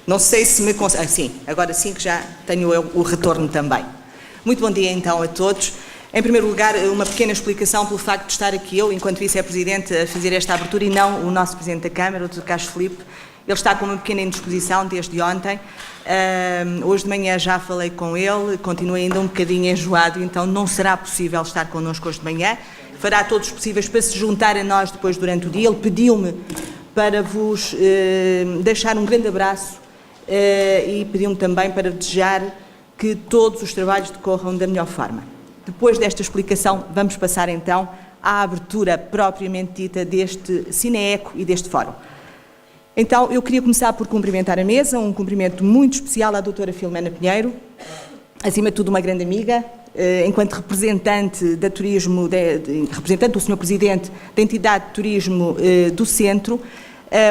Não sei se me consegue... sim, agora sim que já tenho o retorno também. Muito bom dia então a todos. Em primeiro lugar, uma pequena explicação pelo facto de estar aqui eu, enquanto Vice-Presidente, a fazer esta abertura e não o nosso Presidente da Câmara, o Dr. Carlos Filipe. Ele está com uma pequena indisposição desde ontem. Hoje de manhã já falei com ele, continua ainda um bocadinho enjoado, então não será possível estar connosco hoje de manhã. Fará todos os possíveis para se juntar a nós depois durante o dia. Ele pediu-me para vos deixar um grande abraço e pediu-me também para desejar que todos os trabalhos decorram da melhor forma. Depois desta explicação, vamos passar então à abertura propriamente dita deste CINEECO e deste fórum. Então, eu queria começar por cumprimentar a mesa, um cumprimento muito especial à doutora Filomena Pinheiro, acima de tudo uma grande amiga, enquanto representante da turismo, representante do Sr. Presidente da entidade de turismo do Centro,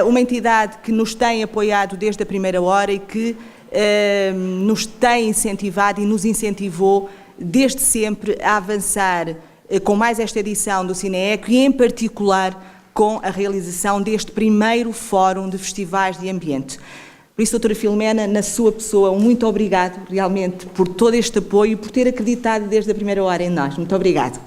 uma entidade que nos tem apoiado desde a primeira hora e que nos tem incentivado e nos incentivou desde sempre a avançar com mais esta edição do CINEECO e, em particular, com a realização deste primeiro Fórum de Festivais de Ambiente. Por isso, doutora Filomena, na sua pessoa, muito obrigado realmente por todo este apoio e por ter acreditado desde a primeira hora em nós. Muito obrigado.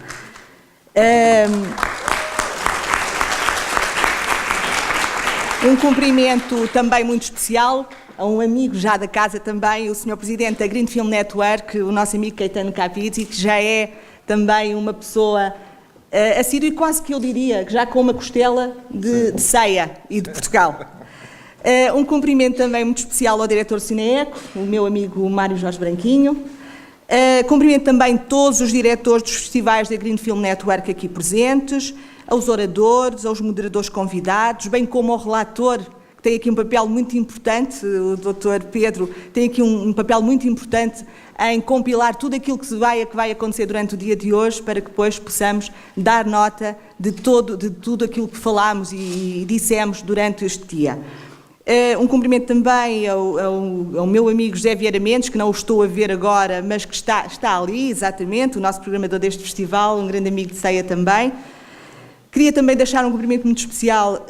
Um cumprimento também muito especial a um amigo já da casa também, o Sr. Presidente da Green Film Network, o nosso amigo Caetano Capizzi, que já é também uma pessoa assídua e quase que eu diria, que já com uma costela de ceia e de Portugal. Um cumprimento também muito especial ao diretor do CINEECO, o meu amigo Mário Jorge Branquinho. Cumprimento também todos os diretores dos festivais da Green Film Network aqui presentes, aos oradores, aos moderadores convidados, bem como ao relator, que tem aqui um papel muito importante, o Dr. Pedro tem aqui um papel muito importante em compilar tudo aquilo que vai acontecer durante o dia de hoje, para que depois possamos dar nota de tudo aquilo que falámos e dissemos durante este dia. Um cumprimento também ao meu amigo José Vieira Mendes, que não o estou a ver agora, mas que está ali, exatamente, o nosso programador deste festival, um grande amigo de ceia também. Queria também deixar um cumprimento muito especial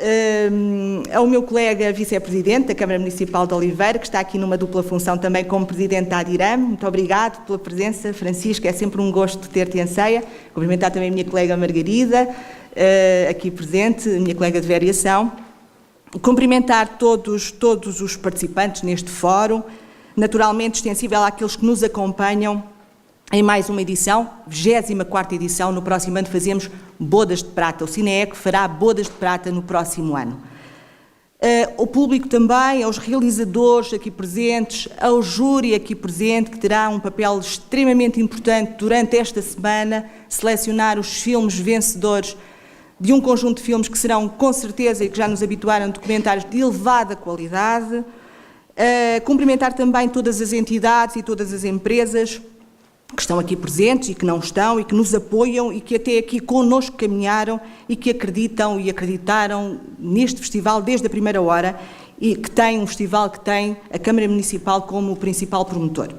ao meu colega vice-presidente da Câmara Municipal de Oliveira, que está aqui numa dupla função também como presidente da ADIRAM. Muito obrigado pela presença, Francisco, é sempre um gosto ter-te em ceia. Cumprimentar também a minha colega Margarida, aqui presente, a minha colega de variação. Cumprimentar todos os participantes neste fórum, naturalmente extensível àqueles que nos acompanham em mais uma edição, 24ª edição. No próximo ano fazemos bodas de prata. O CINEECO fará bodas de prata no próximo ano. Ao público também, aos realizadores aqui presentes, ao júri aqui presente, que terá um papel extremamente importante durante esta semana, selecionar os filmes vencedores de um conjunto de filmes que serão, com certeza, e que já nos habituaram, documentários de elevada qualidade. Cumprimentar também todas as entidades e todas as empresas que estão aqui presentes e que não estão e que nos apoiam e que até aqui connosco caminharam e que acreditam e acreditaram neste festival desde a primeira hora e que tem um festival que tem a Câmara Municipal como o principal promotor.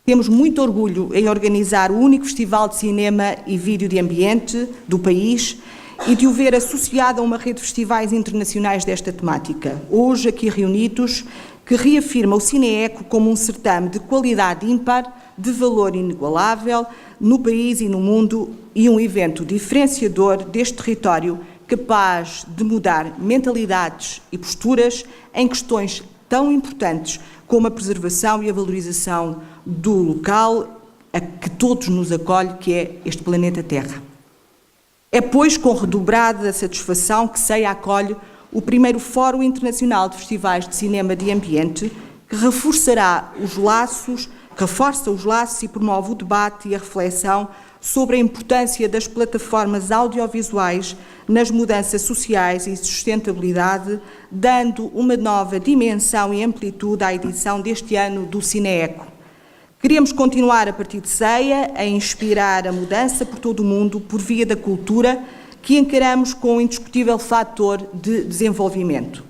Temos muito orgulho em organizar o único festival de cinema e vídeo de ambiente do país e de o ver associado a uma rede de festivais internacionais desta temática. Hoje aqui reunidos, que reafirma o CINEECO como um certame de qualidade ímpar, de valor inigualável no país e no mundo e um evento diferenciador deste território capaz de mudar mentalidades e posturas em questões tão importantes como a preservação e a valorização do local a que todos nos acolhe, que é este planeta Terra. É, pois, com redobrada satisfação que CEIA acolhe o primeiro Fórum Internacional de Festivais de Cinema de Ambiente, que reforça os laços e promove o debate e a reflexão sobre a importância das plataformas audiovisuais nas mudanças sociais e sustentabilidade, dando uma nova dimensão e amplitude à edição deste ano do CINEECO. Queremos continuar, a partir de CEIA, a inspirar a mudança por todo o mundo por via da cultura, que encaramos com um indiscutível fator de desenvolvimento.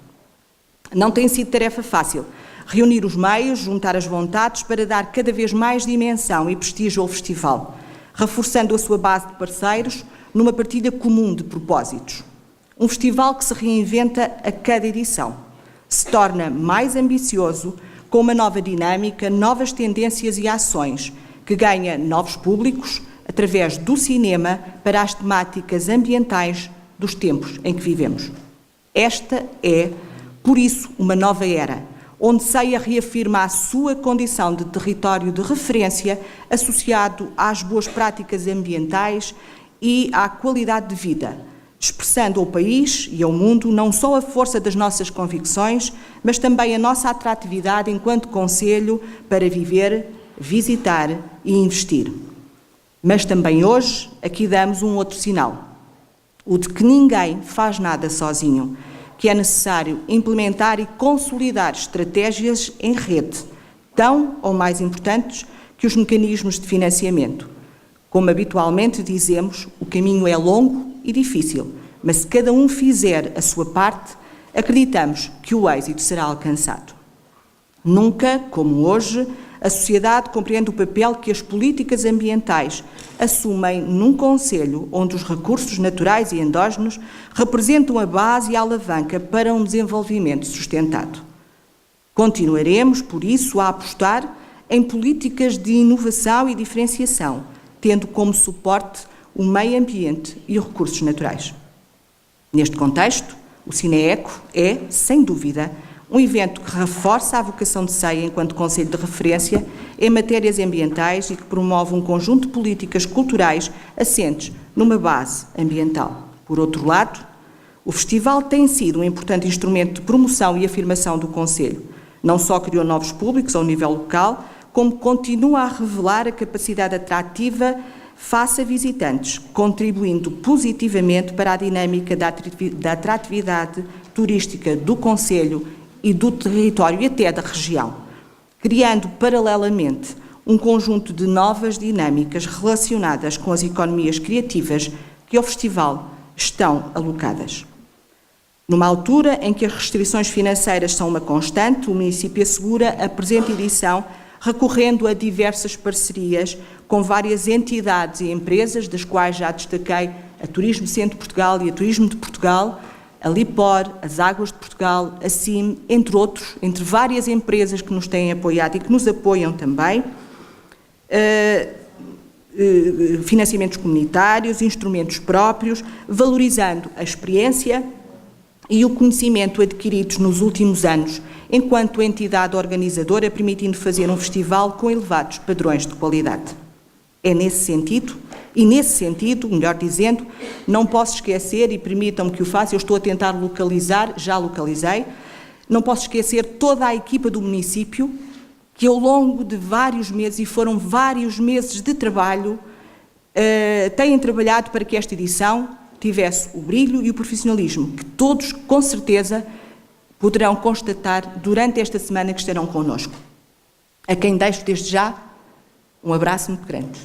Não tem sido tarefa fácil reunir os meios, juntar as vontades para dar cada vez mais dimensão e prestígio ao festival, reforçando a sua base de parceiros numa partilha comum de propósitos. Um festival que se reinventa a cada edição, se torna mais ambicioso, com uma nova dinâmica, novas tendências e ações, que ganha novos públicos através do cinema para as temáticas ambientais dos tempos em que vivemos. Esta é, por isso, uma nova era, onde CEIA reafirma a sua condição de território de referência associado às boas práticas ambientais e à qualidade de vida, expressando ao país e ao mundo não só a força das nossas convicções, mas também a nossa atratividade enquanto concelho para viver, visitar e investir. Mas também hoje aqui damos um outro sinal, o de que ninguém faz nada sozinho, que é necessário implementar e consolidar estratégias em rede, tão ou mais importantes que os mecanismos de financiamento. Como habitualmente dizemos, o caminho é longo e difícil, mas se cada um fizer a sua parte, acreditamos que o êxito será alcançado. Nunca, como hoje, a sociedade compreende o papel que as políticas ambientais assumem num concelho onde os recursos naturais e endógenos representam a base e a alavanca para um desenvolvimento sustentado. Continuaremos, por isso, a apostar em políticas de inovação e diferenciação, tendo como suporte o meio ambiente e os recursos naturais. Neste contexto, o CINEECO é, sem dúvida, um evento que reforça a vocação de CEIA enquanto Conselho de Referência em matérias ambientais e que promove um conjunto de políticas culturais assentes numa base ambiental. Por outro lado, o festival tem sido um importante instrumento de promoção e afirmação do Conselho. Não só criou novos públicos ao nível local, como continua a revelar a capacidade atrativa face a visitantes, contribuindo positivamente para a dinâmica da atratividade turística do concelho e do território e até da região, criando paralelamente um conjunto de novas dinâmicas relacionadas com as economias criativas que ao festival estão alocadas. Numa altura em que as restrições financeiras são uma constante, o município assegura a presente edição recorrendo a diversas parcerias com várias entidades e empresas, das quais já destaquei a Turismo Centro de Portugal e a Turismo de Portugal, a Lipor, as Águas de Portugal, a CIM, entre outros, entre várias empresas que nos têm apoiado e que nos apoiam também, financiamentos comunitários, instrumentos próprios, valorizando a experiência e o conhecimento adquiridos nos últimos anos, enquanto entidade organizadora, permitindo fazer um festival com elevados padrões de qualidade. É nesse sentido, melhor dizendo, não posso esquecer, e permitam-me que o faça, eu estou a tentar localizar, já localizei, não posso esquecer toda a equipa do município, que ao longo de vários meses, e foram vários meses de trabalho, têm trabalhado para que esta edição tivesse o brilho e o profissionalismo que todos, com certeza, poderão constatar durante esta semana que estarão connosco. A quem deixo desde já um abraço muito grande.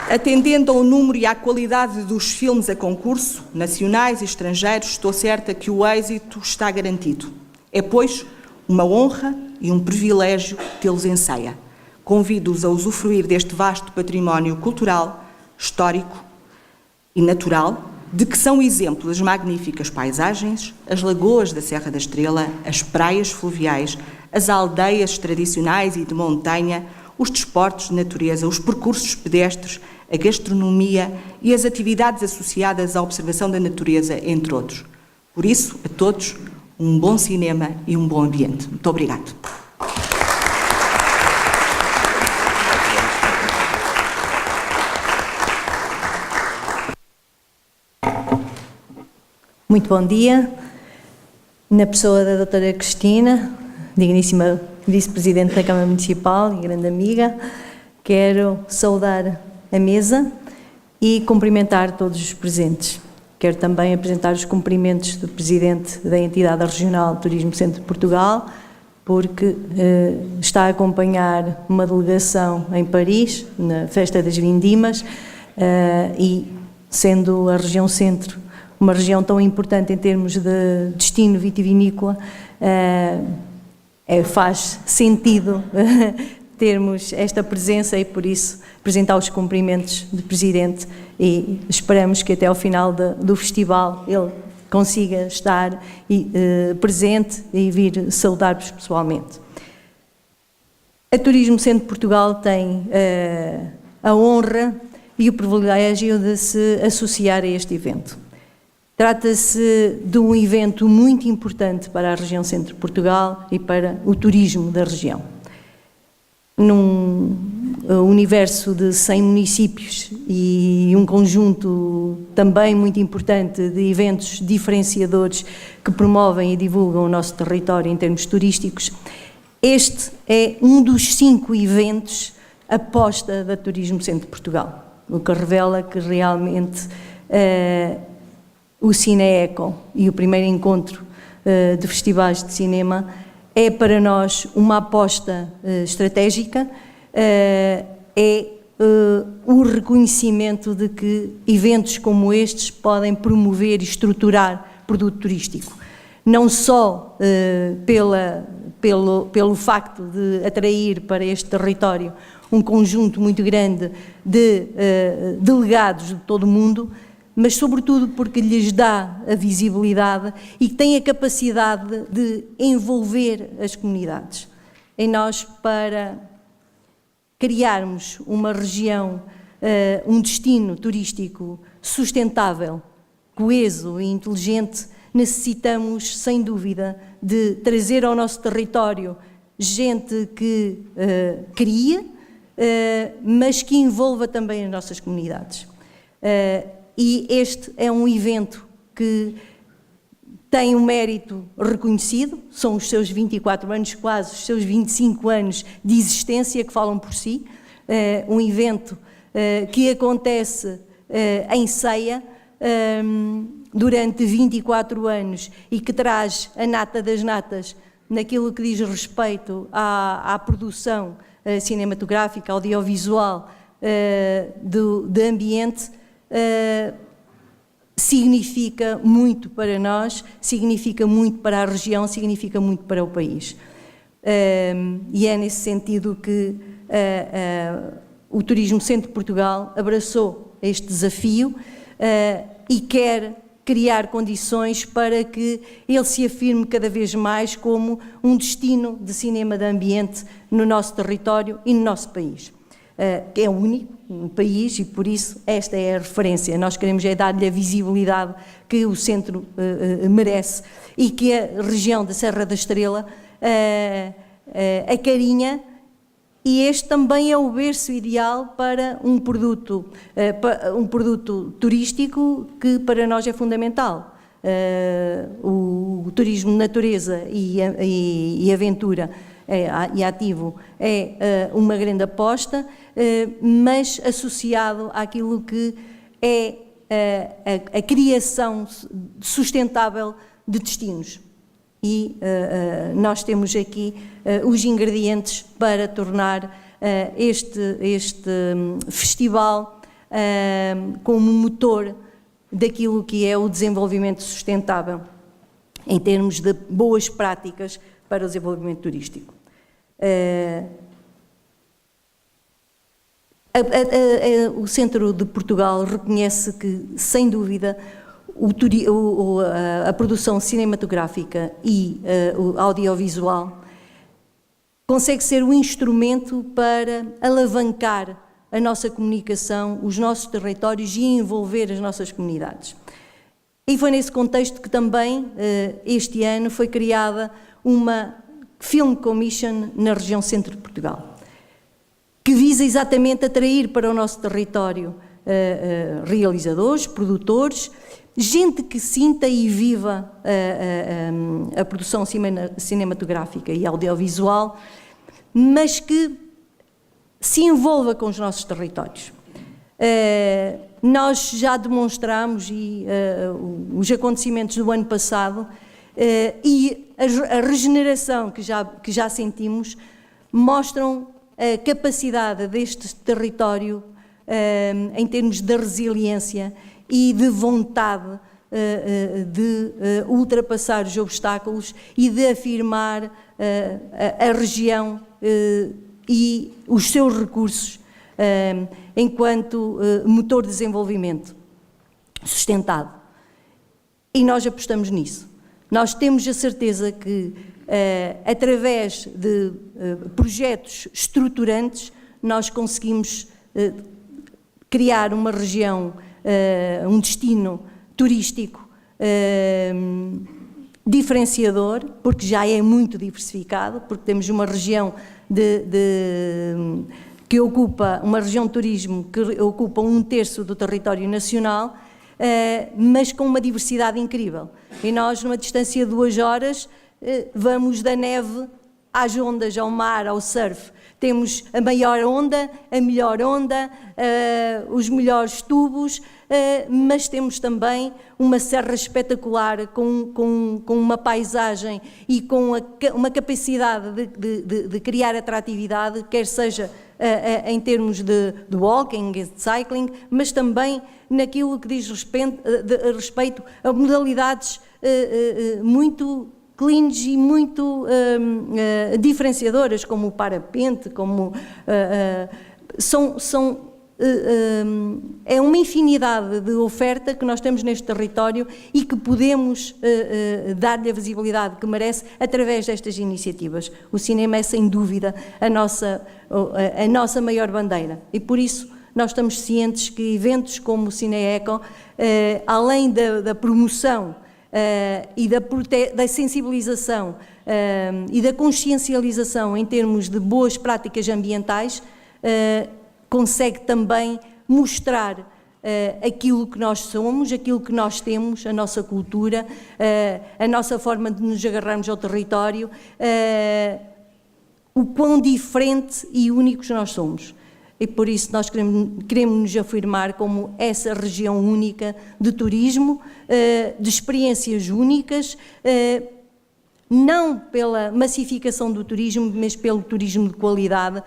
Atendendo ao número e à qualidade dos filmes a concurso, nacionais e estrangeiros, estou certa que o êxito está garantido. É, pois, uma honra e um privilégio tê-los em CEIA. Convido-os a usufruir deste vasto património cultural, histórico e natural, de que são exemplos as magníficas paisagens, as lagoas da Serra da Estrela, as praias fluviais, as aldeias tradicionais e de montanha, os desportos de natureza, os percursos pedestres, a gastronomia e as atividades associadas à observação da natureza, entre outros. Por isso, a todos, um bom cinema e um bom ambiente. Muito obrigado. Muito bom dia. Na pessoa da doutora Cristina, digníssima vice-presidente da Câmara Municipal e grande amiga, quero saudar a mesa e cumprimentar todos os presentes. Quero também apresentar os cumprimentos do presidente da entidade regional Turismo Centro de Portugal, porque está a acompanhar uma delegação em Paris, na Festa das Vindimas, e sendo a região centro uma região tão importante em termos de destino vitivinícola, faz sentido termos esta presença e, por isso, apresentar os cumprimentos do Presidente e esperamos que até ao final do festival ele consiga estar presente e vir saudar-vos pessoalmente. A Turismo Centro de Portugal tem a honra e o privilégio de se associar a este evento. Trata-se de um evento muito importante para a região Centro de Portugal e para o turismo da região. Num universo de 100 municípios e um conjunto também muito importante de eventos diferenciadores que promovem e divulgam o nosso território em termos turísticos, este é um dos 5 eventos aposta da Turismo Centro de Portugal, o que revela que realmente o CINEECO e o primeiro encontro de festivais de cinema é para nós uma aposta estratégica, o reconhecimento de que eventos como estes podem promover e estruturar produto turístico, não só pelo facto de atrair para este território um conjunto muito grande de delegados de todo o mundo, mas sobretudo porque lhes dá a visibilidade e tem a capacidade de envolver as comunidades. Em nós, para criarmos uma região, um destino turístico sustentável, coeso e inteligente, necessitamos, sem dúvida, de trazer ao nosso território gente que cria, mas que envolva também as nossas comunidades. E este é um evento que tem um mérito reconhecido, são os seus 24 anos, quase os seus 25 anos de existência que falam por si, um evento que acontece em Ceia durante 24 anos e que traz a nata das natas naquilo que diz respeito à produção cinematográfica, audiovisual, de ambiente, significa muito para nós, significa muito para a região, significa muito para o país. E é nesse sentido que o Turismo Centro de Portugal abraçou este desafio e quer criar condições para que ele se afirme cada vez mais como um destino de cinema de ambiente no nosso território e no nosso país. Que é único no país e, por isso, esta é a referência. Nós queremos dar-lhe a visibilidade que o centro merece e que a região da Serra da Estrela acarinha, e este também é o berço ideal para um produto turístico que para nós é fundamental. O turismo de natureza e aventura e ativo é uma grande aposta, mas associado àquilo que é a criação sustentável de destinos. E nós temos aqui os ingredientes para tornar este festival como motor daquilo que é o desenvolvimento sustentável, em termos de boas práticas para o desenvolvimento turístico. O Centro de Portugal reconhece que, sem dúvida, a produção cinematográfica e o audiovisual consegue ser um instrumento para alavancar a nossa comunicação, os nossos territórios e envolver as nossas comunidades. E foi nesse contexto que também, este ano, foi criada uma Film Commission na região Centro de Portugal, que visa exatamente atrair para o nosso território realizadores, produtores, gente que sinta e viva a produção cinematográfica e audiovisual, mas que se envolva com os nossos territórios. Nós já demonstramos, os acontecimentos do ano passado e a regeneração que já sentimos mostram a capacidade deste território em termos de resiliência e de vontade de ultrapassar os obstáculos e de afirmar a região e os seus recursos enquanto motor de desenvolvimento sustentado. E nós apostamos nisso. Nós temos a certeza que, através de projetos estruturantes, nós conseguimos criar uma região, um destino turístico diferenciador, porque já é muito diversificado, porque temos uma região que ocupa, uma região de turismo que ocupa 1/3 do território nacional, mas com uma diversidade incrível. E nós, numa distância de 2 horas, vamos da neve às ondas, ao mar, ao surf. Temos a maior onda, a melhor onda, os melhores tubos, mas temos também uma serra espetacular com uma paisagem e com uma capacidade de criar atratividade, quer seja em termos de walking, de cycling, mas também naquilo que diz respeito a modalidades muito cleans e muito diferenciadoras, como o parapente, como é uma infinidade de oferta que nós temos neste território e que podemos dar-lhe a visibilidade que merece através destas iniciativas. O cinema é, sem dúvida, a nossa maior bandeira, e por isso nós estamos cientes que eventos como o CINEECO, além da promoção e da sensibilização e da consciencialização em termos de boas práticas ambientais, consegue também mostrar aquilo que nós somos, aquilo que nós temos, a nossa cultura, a nossa forma de nos agarrarmos ao território, o quão diferente e únicos nós somos. E por isso nós queremos nos afirmar como essa região única de turismo, de experiências únicas, não pela massificação do turismo, mas pelo turismo de qualidade,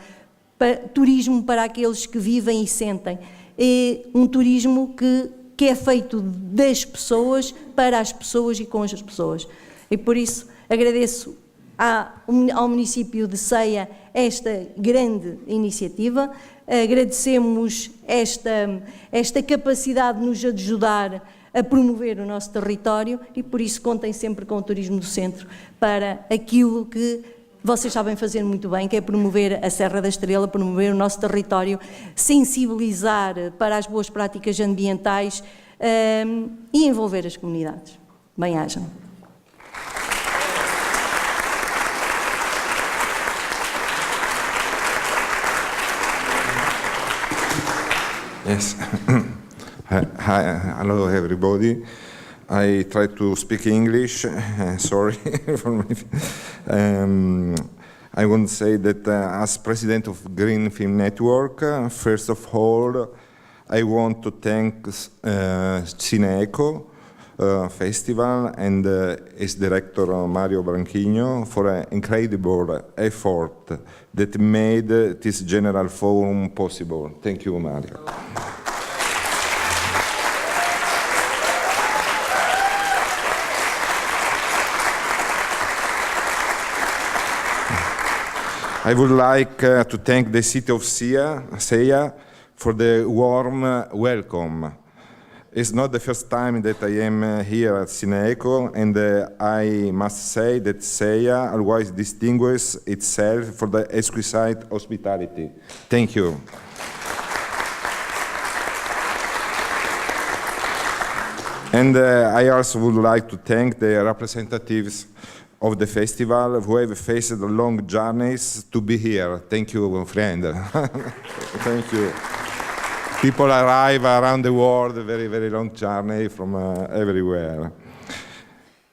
turismo para aqueles que vivem e sentem. É um turismo que é feito das pessoas, para as pessoas e com as pessoas. E por isso agradeço ao município de Ceia esta grande iniciativa, agradecemos esta capacidade de nos ajudar a promover o nosso território e por isso contem sempre com o Turismo do Centro para aquilo que vocês sabem fazer muito bem, que é promover a Serra da Estrela, promover o nosso território, sensibilizar para as boas práticas ambientais e envolver as comunidades. Bem-ajam. Yes. Hi, hello everybody. I try to speak English. Sorry for me. I want to say that as president of Green Film Network, first of all, I want to thank CINEECO Festival and its director Mario Branchigno for an incredible effort that made this general forum possible. Thank you, Mario. I would like to thank the city of Ceia for the warm welcome. It's not the first time that I am here at CINEECO, and I must say that Ceia always distinguishes itself for the exquisite hospitality. Thank you. And I also would like to thank the representatives of the festival who have faced long journeys to be here. Thank you, friend. Thank you. People arrive around the world, very, very long journey from everywhere.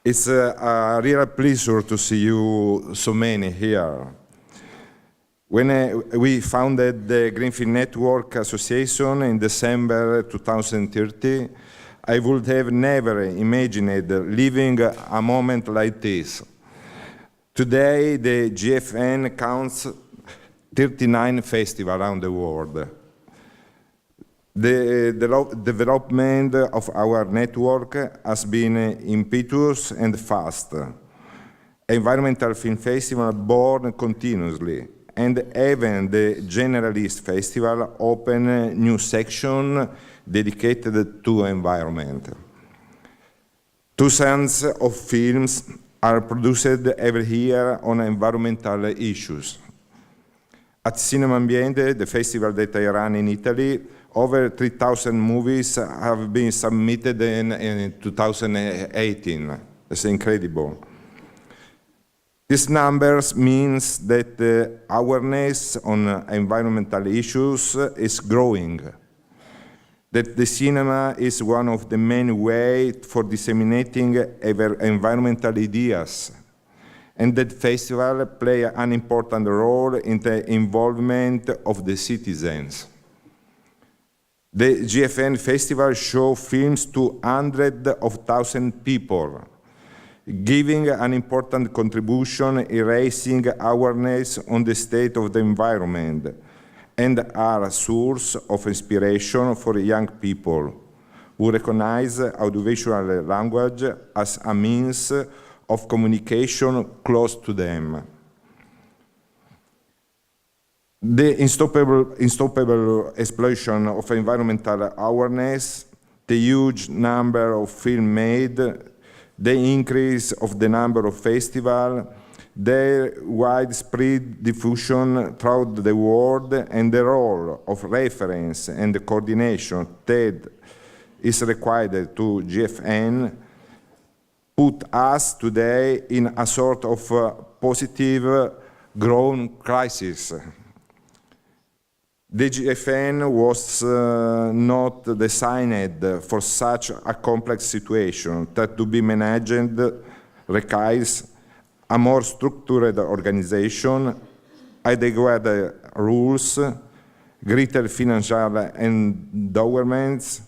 It's a real pleasure to see you so many here. When we founded the Greenfield Network Association in December 2030, I would have never imagined living a moment like this. Today, the GFN counts 39 festivals around the world. The development of our network has been impetuous and fast. Environmental film festivals are born continuously, and even the Generalist Festival opened a new section dedicated to environment. Thousands of films are produced every year on environmental issues. At Cinema Ambiente, the festival that I run in Italy, over 3,000 movies have been submitted in 2018. It's incredible. These numbers means that the awareness on environmental issues is growing, that the cinema is one of the main ways for disseminating environmental ideas, and that festivals play an important role in the involvement of the citizens. The GFN Festival shows films to hundreds of thousands of people, giving an important contribution in raising awareness on the state of the environment, and are a source of inspiration for young people who recognize audiovisual language as a means of communication close to them. The unstoppable explosion of environmental awareness, the huge number of films made, the increase of the number of festivals, their widespread diffusion throughout the world, and the role of reference and coordination that is required to GFN put us today in a sort of positive growth crisis. The GFN was not designed for such a complex situation that to be managed requires a more structured organization, adequate rules, greater financial endowments,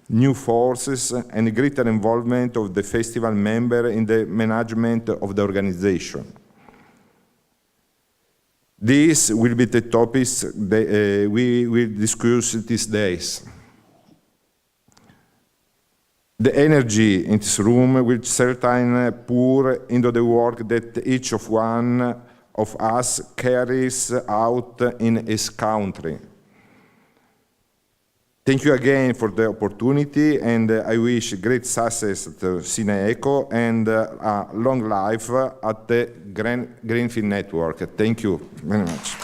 new forces, and greater involvement of the festival member in the management of the organization. These will be the topics that we will discuss these days. The energy in this room will certainly pour into the work that each of one of us carries out in his country. Thank you again for the opportunity, and I wish great success to CINEECO and a long life at the Greenfield Network. Thank you very much.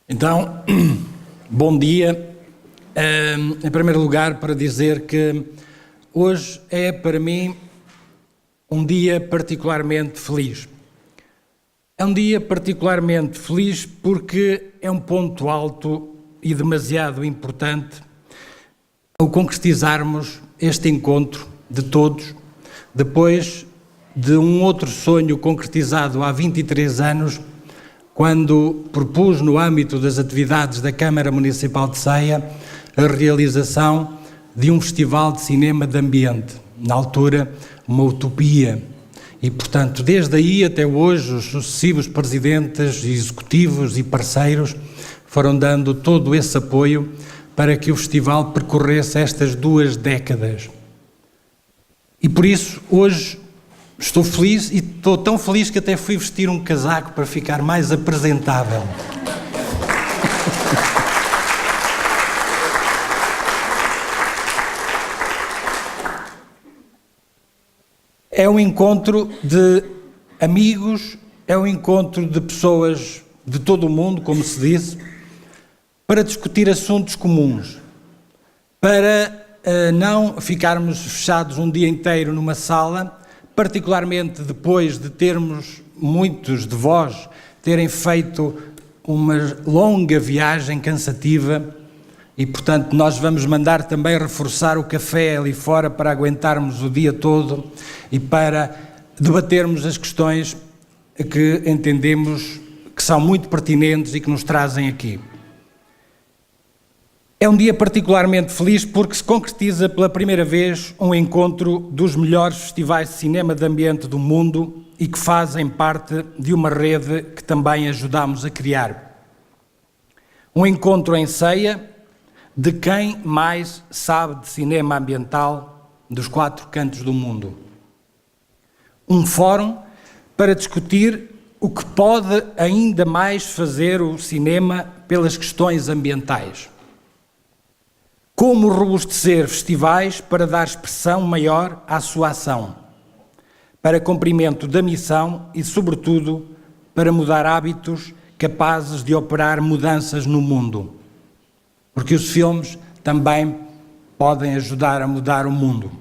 Então, bom dia. Em primeiro lugar, para dizer que hoje é para mim um dia particularmente feliz. É um dia particularmente feliz porque é um ponto alto e demasiado importante ao concretizarmos este encontro de todos, depois de um outro sonho concretizado há 23 anos, quando propus no âmbito das atividades da Câmara Municipal de Ceia a realização de um festival de cinema de ambiente, na altura uma utopia. E, portanto, desde aí até hoje, os sucessivos presidentes, executivos e parceiros foram dando todo esse apoio para que o festival percorresse estas 2 décadas. E por isso, hoje, estou feliz, e estou tão feliz que até fui vestir um casaco para ficar mais apresentável. É um encontro de amigos, é um encontro de pessoas de todo o mundo, como se disse, para discutir assuntos comuns, para não ficarmos fechados um dia inteiro numa sala, particularmente depois de termos muitos de vós terem feito uma longa viagem cansativa. E, portanto, nós vamos mandar também reforçar o café ali fora para aguentarmos o dia todo e para debatermos as questões que entendemos que são muito pertinentes e que nos trazem aqui. É um dia particularmente feliz porque se concretiza pela primeira vez um encontro dos melhores festivais de cinema de ambiente do mundo e que fazem parte de uma rede que também ajudámos a criar. Um encontro em Ceia, de quem mais sabe de cinema ambiental dos 4 cantos do mundo. Um fórum para discutir o que pode ainda mais fazer o cinema pelas questões ambientais. Como robustecer festivais para dar expressão maior à sua ação, para cumprimento da missão e, sobretudo, para mudar hábitos capazes de operar mudanças no mundo. Porque os filmes também podem ajudar a mudar o mundo.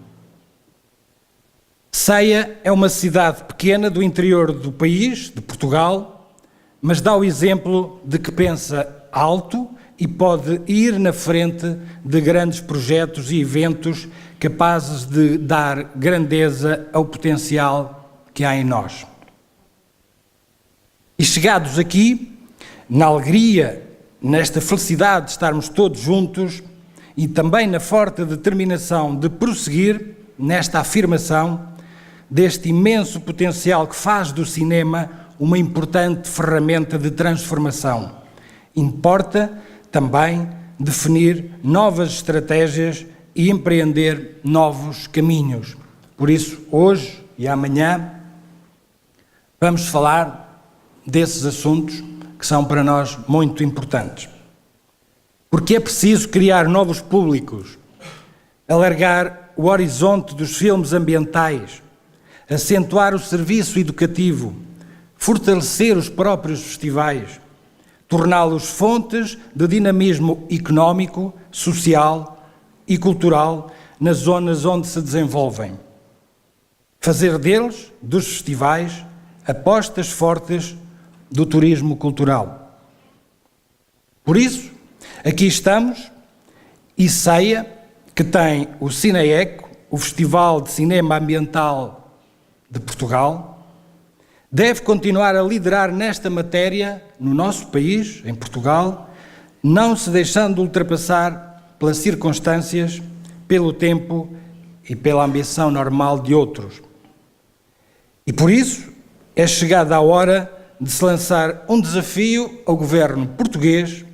Ceia é uma cidade pequena do interior do país, de Portugal, mas dá o exemplo de que pensa alto e pode ir na frente de grandes projetos e eventos capazes de dar grandeza ao potencial que há em nós. E chegados aqui, na alegria, nesta felicidade de estarmos todos juntos e também na forte determinação de prosseguir nesta afirmação deste imenso potencial que faz do cinema uma importante ferramenta de transformação. Importa também definir novas estratégias e empreender novos caminhos. Por isso, hoje e amanhã, vamos falar desses assuntos que são para nós muito importantes. Porque é preciso criar novos públicos, alargar o horizonte dos filmes ambientais, acentuar o serviço educativo, fortalecer os próprios festivais, torná-los fontes de dinamismo económico, social e cultural nas zonas onde se desenvolvem. Fazer deles, dos festivais, apostas fortes do turismo cultural. Por isso, aqui estamos, e Ceia, que tem o CINEECO, o Festival de Cinema Ambiental de Portugal, deve continuar a liderar nesta matéria no nosso país, em Portugal, não se deixando ultrapassar pelas circunstâncias, pelo tempo e pela ambição normal de outros. E por isso é chegada a hora de se lançar um desafio ao governo português,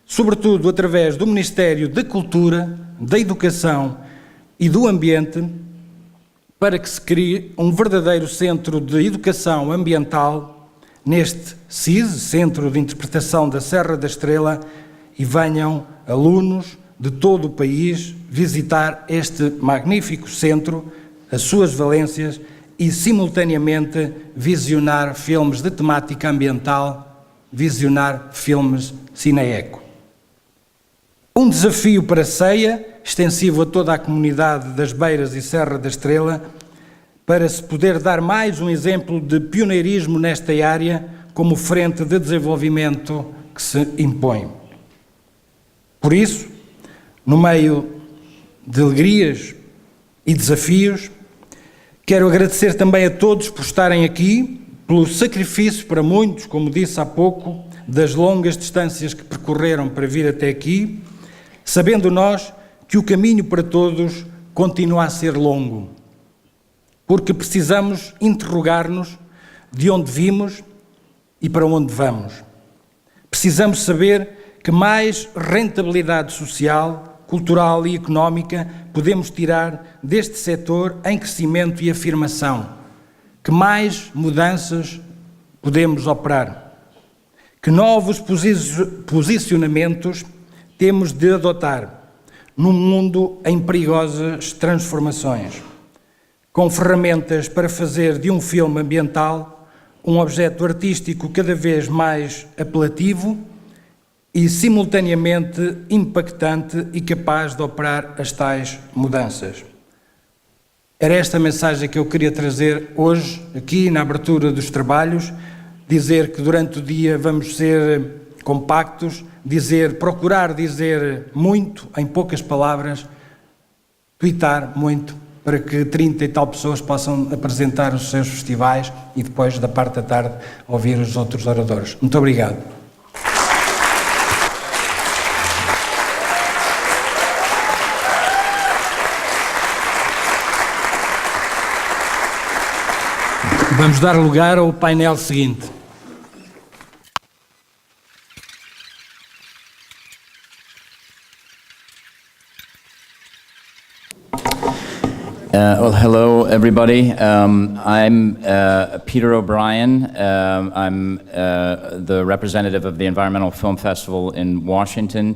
sobretudo através do Ministério da Cultura, da Educação e do Ambiente, para que se crie um verdadeiro centro de educação ambiental neste CIS, Centro de Interpretação da Serra da Estrela, e venham alunos de todo o país visitar este magnífico centro, as suas valências e, simultaneamente, visionar filmes de temática ambiental, visionar filmes CINEECO. Um desafio para Ceia, extensivo a toda a comunidade das Beiras e Serra da Estrela, para se poder dar mais um exemplo de pioneirismo nesta área como frente de desenvolvimento que se impõe. Por isso, no meio de alegrias e desafios, quero agradecer também a todos por estarem aqui, pelo sacrifício para muitos, como disse há pouco, das longas distâncias que percorreram para vir até aqui, sabendo nós que o caminho para todos continua a ser longo, porque precisamos interrogar-nos de onde vimos e para onde vamos. Precisamos saber que mais rentabilidade social, cultural e económica podemos tirar deste setor em crescimento e afirmação, que mais mudanças podemos operar, que novos posicionamentos temos de adotar num mundo em perigosas transformações, com ferramentas para fazer de um filme ambiental um objeto artístico cada vez mais apelativo e simultaneamente impactante e capaz de operar as tais mudanças. Era esta a mensagem que eu queria trazer hoje, aqui na abertura dos trabalhos, dizer que durante o dia vamos ser compactos, procurar dizer muito em poucas palavras, tweetar muito, para que 30 e tal pessoas possam apresentar os seus festivais e depois, da parte da tarde, ouvir os outros oradores. Muito obrigado. Vamos dar lugar ao painel seguinte. Well, hello, everybody. I'm Peter O'Brien. I'm the representative of the Environmental Film Festival in Washington,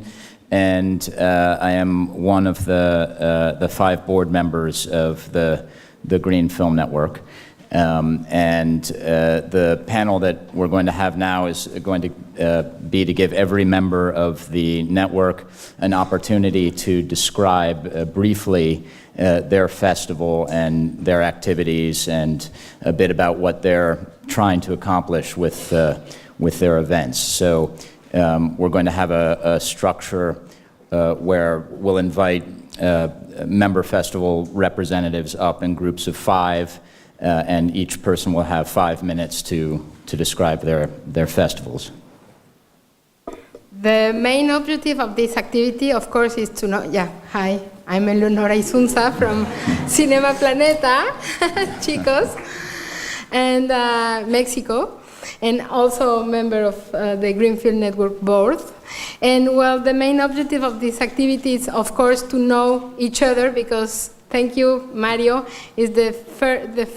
and I am one of the 5 board members of the Green Film Network. The panel that we're going to have now is going to be to give every member of the network an opportunity to describe briefly their festival and their activities and a bit about what they're trying to accomplish with their events. So we're going to have a structure where we'll invite member festival representatives up in groups of 5, and each person will have 5 minutes to describe their festivals. The main objective of this activity, of course, is to know, hi, I'm Eleonora Isunza from Cinema Planeta, chicos, and Mexico, and also a member of the Green Film Network board. And well, the main objective of this activity is, of course, to know each other, because, thank you, Mario, is the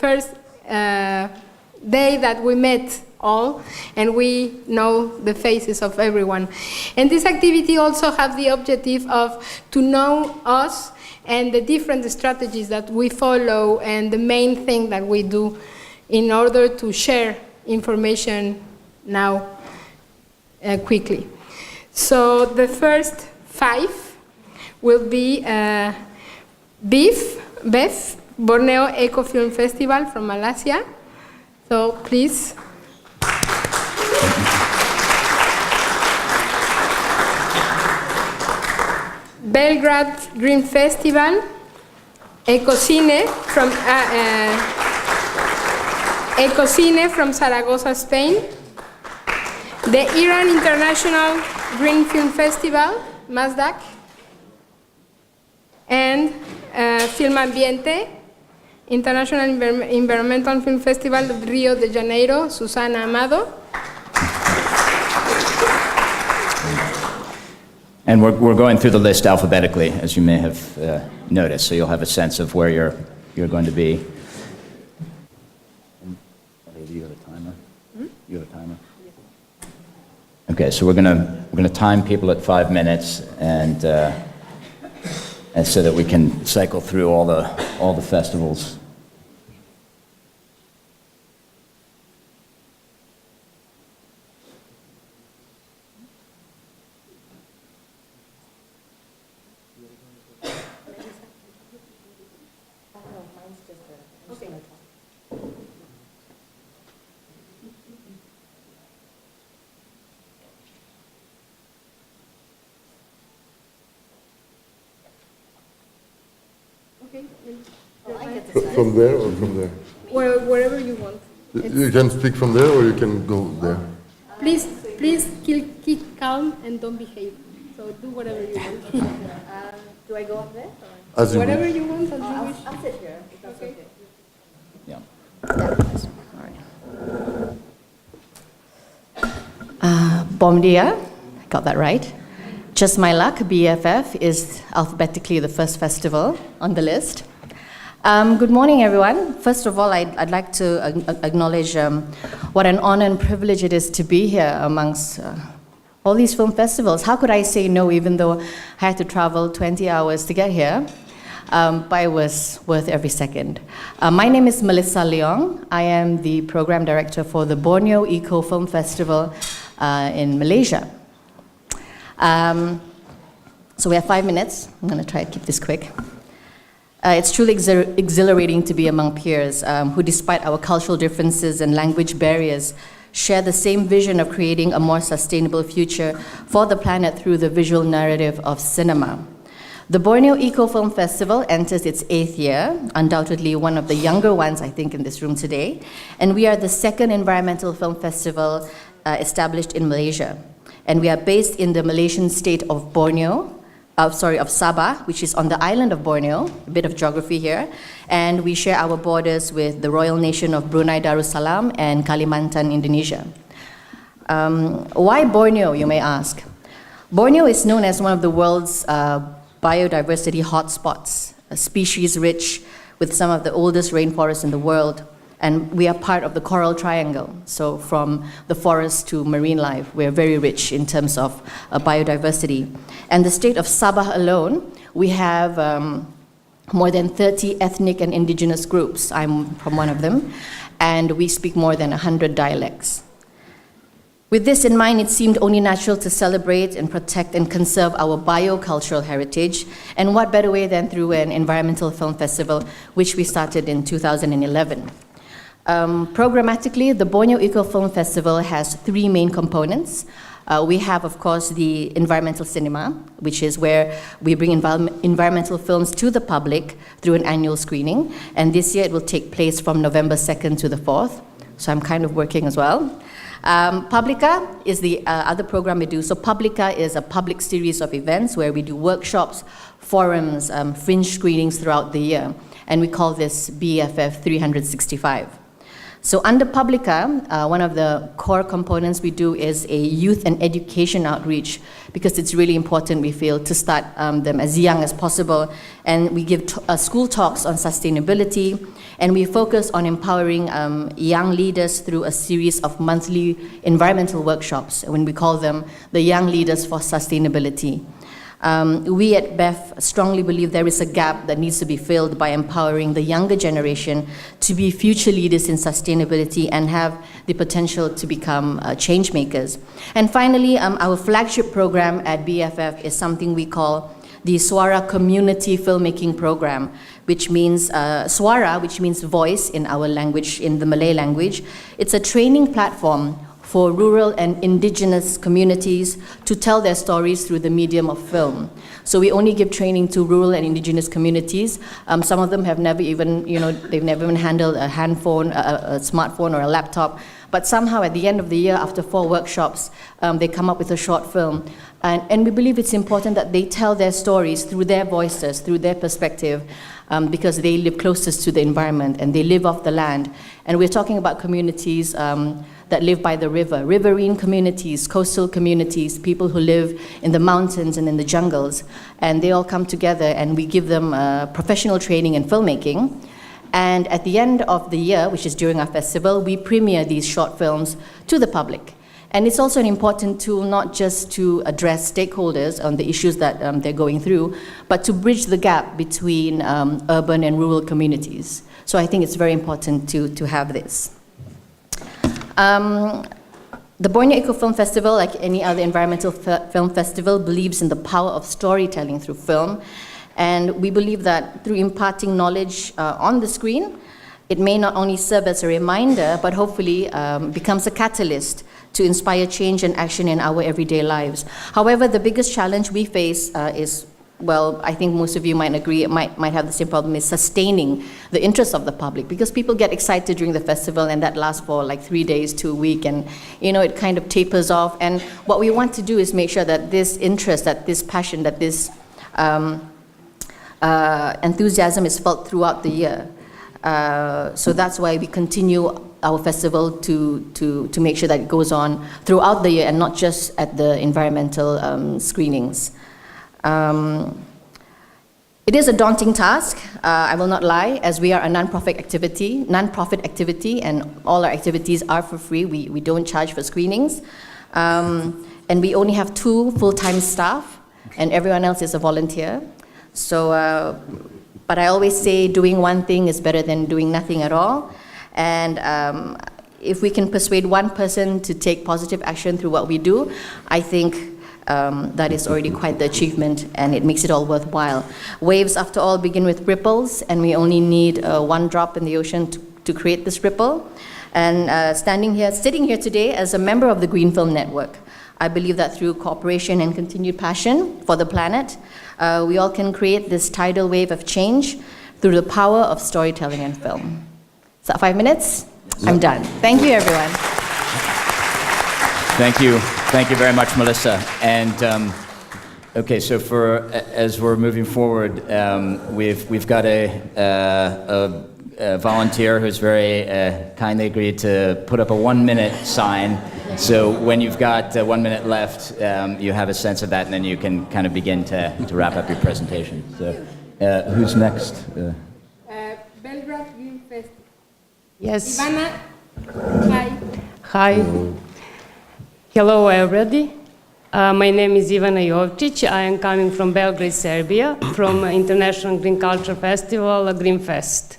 first day that we met all, and we know the faces of everyone. And this activity also has the objective of to know us and the different strategies that we follow and the main thing that we do in order to share information now quickly. So the first 5 will be BEF, Borneo Eco Film Festival from Malaysia. So please. Belgrade Green Festival, Ecocine from Zaragoza, Spain. The Iran International Green Film Festival, Mazdak. And Film Ambiente, International Environmental Film Festival of Rio de Janeiro, Susana Amado. And we're going through the list alphabetically, as you may have noticed, so you'll have a sense of where you're going to be. You have a timer? You have a timer? Okay, so we're gonna time people at 5 minutes, and so that we can cycle through all the festivals. From there or from there? Wherever you want. You can speak from there or you can go there. Please keep calm and don't behave. So do whatever you want. Do I go up there? As you Whatever wish. you want, as you wish. I'll sit here, if that's okay. Yeah. Bom dia, got that right. Just My Luck, BFF, is alphabetically the first festival on the list. Good morning, everyone. First of all, I'd like to acknowledge what an honor and privilege it is to be here amongst all these film festivals. How could I say no, even though I had to travel 20 hours to get here? But it was worth every second. My name is Melissa Leong. I am the program director for the Borneo Eco Film Festival in Malaysia. So we have 5 minutes. I'm going to try to keep this quick. It's truly exhilarating to be among peers who, despite our cultural differences and language barriers, share the same vision of creating a more sustainable future for the planet through the visual narrative of cinema. The Borneo Eco Film Festival enters its 8th year, undoubtedly one of the younger ones, I think, in this room today, and we are the second environmental film festival established in Malaysia. And we are based in the Malaysian state of Borneo, of Sabah, which is on the island of Borneo, a bit of geography here, and we share our borders with the royal nation of Brunei Darussalam and Kalimantan, Indonesia. Why Borneo, you may ask? Borneo is known as one of the world's biodiversity hotspots, species-rich with some of the oldest rainforests in the world. And we are part of the Coral Triangle. So from the forest to marine life, we're very rich in terms of biodiversity. And the state of Sabah alone, we have more than 30 ethnic and indigenous groups. I'm from one of them. And we speak more than 100 dialects. With this in mind, it seemed only natural to celebrate and protect and conserve our biocultural heritage. And what better way than through an environmental film festival, which we started in 2011. Programmatically, the Borneo Eco Film Festival has 3 main components. We have, of course, the environmental cinema, which is where we bring environmental films to the public through an annual screening. And this year it will take place from November 2nd to the 4th. So I'm kind of working as well. Publica is the other program we do. So Publica is a public series of events where we do workshops, forums, fringe screenings throughout the year. And we call this BFF 365. So under Publica, one of the core components we do is a youth and education outreach, because it's really important, we feel, to start them as young as possible. And we give school talks on sustainability, and we focus on empowering young leaders through a series of monthly environmental workshops, when we call them the Young Leaders for Sustainability. We at BEF strongly believe there is a gap that needs to be filled by empowering the younger generation to be future leaders in sustainability and have the potential to become change makers. And finally, our flagship program at BFF is something we call the Suara Community Filmmaking Program, which means Suara, which means voice in our language, in the Malay language. It's a training platform for rural and indigenous communities to tell their stories through the medium of film. So we only give training to rural and indigenous communities. Some of them have never even, they've never even handled a handphone, a smartphone or a laptop. But somehow at the end of the year, after 4 workshops, they come up with a short film. And we believe it's important that they tell their stories through their voices, through their perspective, because they live closest to the environment and they live off the land. And we're talking about communities that live by the river, riverine communities, coastal communities, people who live in the mountains and in the jungles. And they all come together and we give them professional training in filmmaking. And at the end of the year, which is during our festival, we premiere these short films to the public. And it's also an important tool not just to address stakeholders on the issues that they're going through, but to bridge the gap between urban and rural communities. So I think it's very important to have this. The Borneo Eco Film Festival, like any other environmental film festival, believes in the power of storytelling through film. And we believe that through imparting knowledge on the screen, it may not only serve as a reminder, but hopefully becomes a catalyst to inspire change and action in our everyday lives. However, the biggest challenge we face is, well, I think most of you might agree, it might have the same problem, is sustaining the interest of the public, because people get excited during the festival and that lasts for like 3 days to a week, and it kind of tapers off. And what we want to do is make sure that this interest, that this passion, that this enthusiasm is felt throughout the year. So that's why we continue our festival to make sure that it goes on throughout the year and not just at the environmental screenings. It is a daunting task, I will not lie, as we are a non-profit activity, and all our activities are for free. We don't charge for screenings. And we only have 2 full-time staff, and everyone else is a volunteer. So, but I always say doing one thing is better than doing nothing at all. And if we can persuade one person to take positive action through what we do, I think that is already quite the achievement, and it makes it all worthwhile. Waves, after all, begin with ripples, and we only need 1 drop in the ocean to create this ripple. And sitting here today as a member of the Green Film Network, I believe that through cooperation and continued passion for the planet, we all can create this tidal wave of change through the power of storytelling and film. Is that 5 minutes? Yeah. I'm done. Thank you, everyone. Thank you. Thank you very much, Melissa. And okay, so as we're moving forward, we've got a volunteer who's very kindly agreed to put up a 1-minute sign. So when you've got 1 minute left, you have a sense of that, and then you can kind of begin to wrap up your presentation. So who's next? Yes. Ivana, hi. Hi. Hello, everybody. My name is Ivana Jovčić. I am coming from Belgrade, Serbia, from International Green Culture Festival, Green Fest.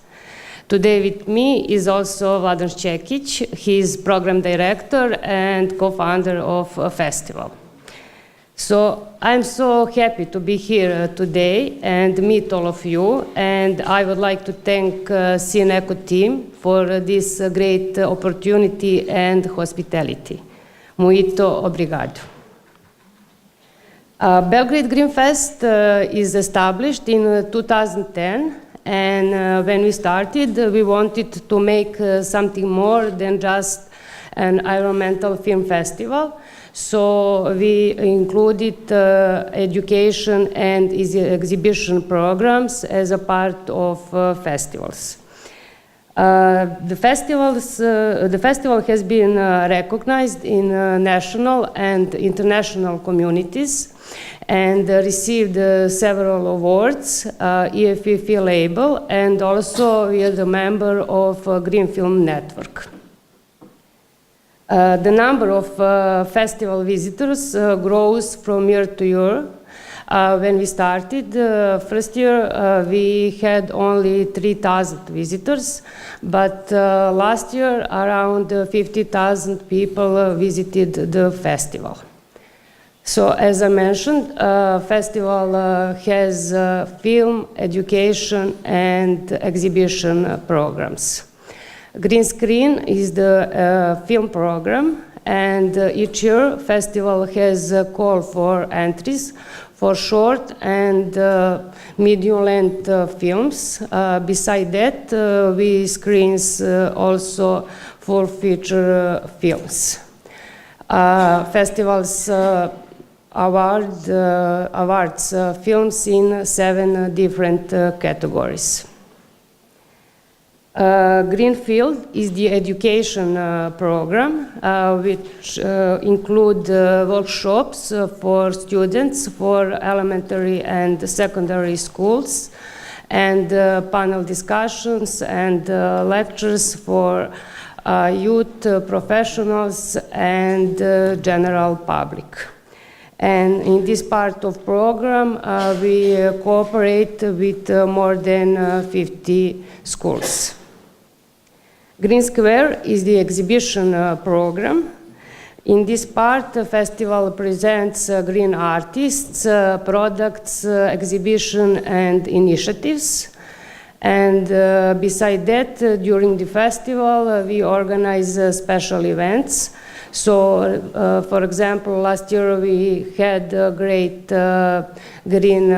Today with me is also Vladan Šćekić. He is program director and co-founder of a festival. So I'm so happy to be here today and meet all of you, and I would like to thank CINEECO team for this great opportunity and hospitality. Muito obrigado. Belgrade Green Fest is established in 2010, and when we started, we wanted to make something more than just an environmental film festival. So we included education and exhibition programs as a part of festivals. The festival has been recognized in national and international communities and received several awards, EFFI label, and also we are the member of Green Film Network. The number of festival visitors grows from year to year. When we started, first year we had only 3,000 visitors, but last year around 50,000 people visited the festival. So as I mentioned, festival has film, education, and exhibition programs. Green Screen is the film program, and each year festival has a call for entries for short and medium-length films. Beside that, we screens also for feature films. Festivals awards films in 7 different categories. Greenfield is the education program, which include workshops for students for elementary and secondary schools, and panel discussions and lectures for youth professionals and general public. And in this part of program, we cooperate with more than 50 schools. Green Square is the exhibition program. In this part, the festival presents green artists, products, exhibition, and initiatives. And beside that, during the festival, we organize special events. So, for example, last year we had a great green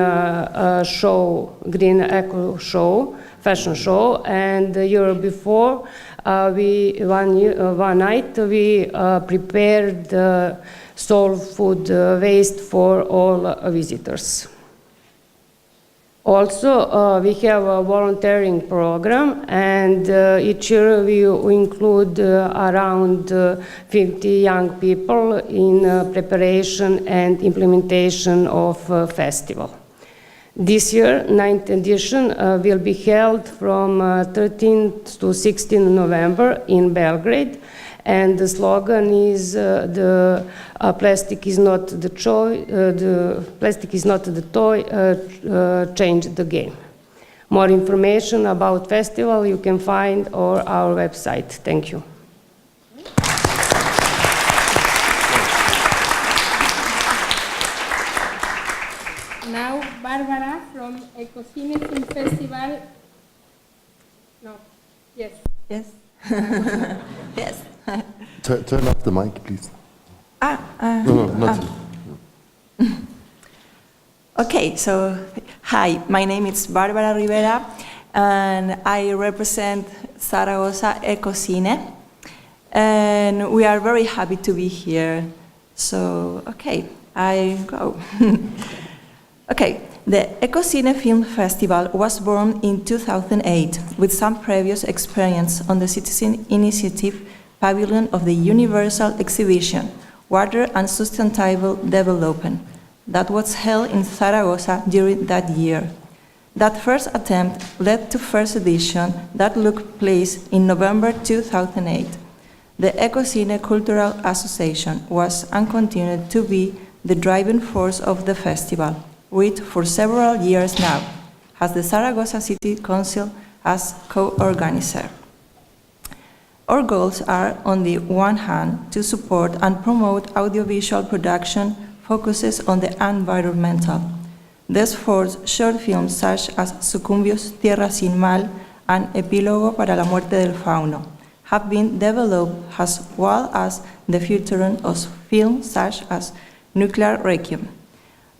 show, green eco show, fashion show, and the year before, one night we prepared soul food waste for all visitors. Also, we have a volunteering program, and each year we include around 50 young people in preparation and implementation of festival. This year, 9th edition will be held from 13th to 16th November in Belgrade, and the slogan is plastic is not the toy, change the game. More information about festival you can find on our website. Thank you. Now, Barbara from Ecocine Film Festival. No, yes. Yes. Yes. Turn off the mic, please. No, not you. Okay, so hi, my name is Barbara Rivera, and I represent Zaragoza Ecocine, and we are very happy to be here. So, okay, I go. Okay, the Ecocine Film Festival was born in 2008 with some previous experience on the citizen initiative pavilion of the Universal Exhibition, Water and Sustainable Development, that was held in Zaragoza during that year. That first attempt led to first edition that took place in November 2008. The Ecocine Cultural Association was and continued to be the driving force of the festival, which for several years now has the Zaragoza City Council as co-organizer. Our goals are, on the one hand, to support and promote audiovisual production focuses on the environmental. These four short films such as Sucumbios, Tierra sin Mal, and Epílogo para la Muerte del Fauno have been developed, as well as the featuring of films such as Nuclear Requiem.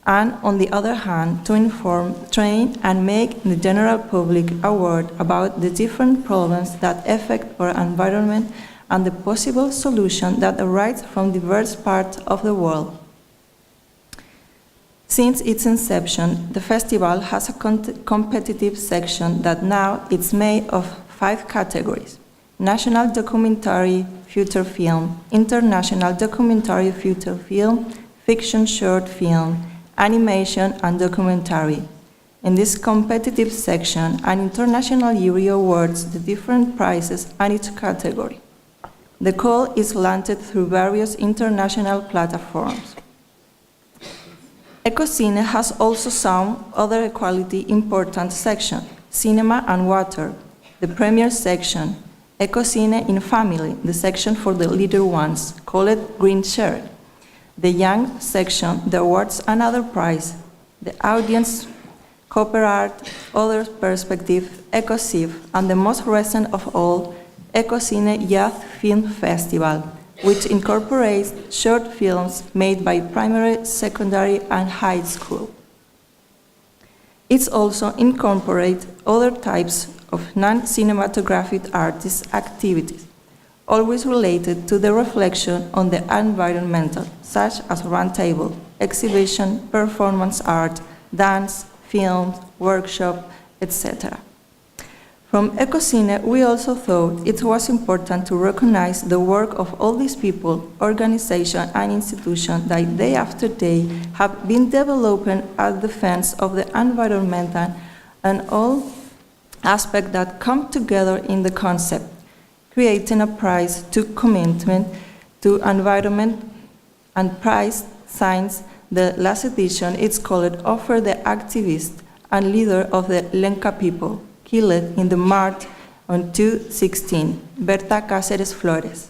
And on the other hand, to inform, train, and make the general public aware about the different problems that affect our environment and the possible solution that arise from diverse parts of the world. Since its inception, the festival has a competitive section that now is made of 5 categories: National Documentary Feature Film, International Documentary Feature Film, Fiction Short Film, Animation, and Documentary. In this competitive section, an international jury awards the different prizes in each category. The call is launched through various international platforms. Ecocine has also some other equally important sections: Cinema and Water, the premier section; Ecocine in Family, the section for the little ones, called Green Shirt; the Young section, the awards another prize; the Audience, Copper Art, Other Perspective, Ecociv, and the most recent of all, Ecocine Youth Film Festival, which incorporates short films made by primary, secondary, and high school. It also incorporates other types of non-cinematographic artist activities, always related to the reflection on the environmental, such as roundtable, exhibition, performance art, dance, film, workshop, etc. From Ecocine, we also thought it was important to recognize the work of all these people, organizations, and institutions that day after day have been developing a defense of the environment and all aspects that come together in the concept, creating a prize to commitment to environment and prize signs. The last edition is called Offer the Activist and Leader of the Lenca People, killed in the March on 2016, Berta Cáceres Flores.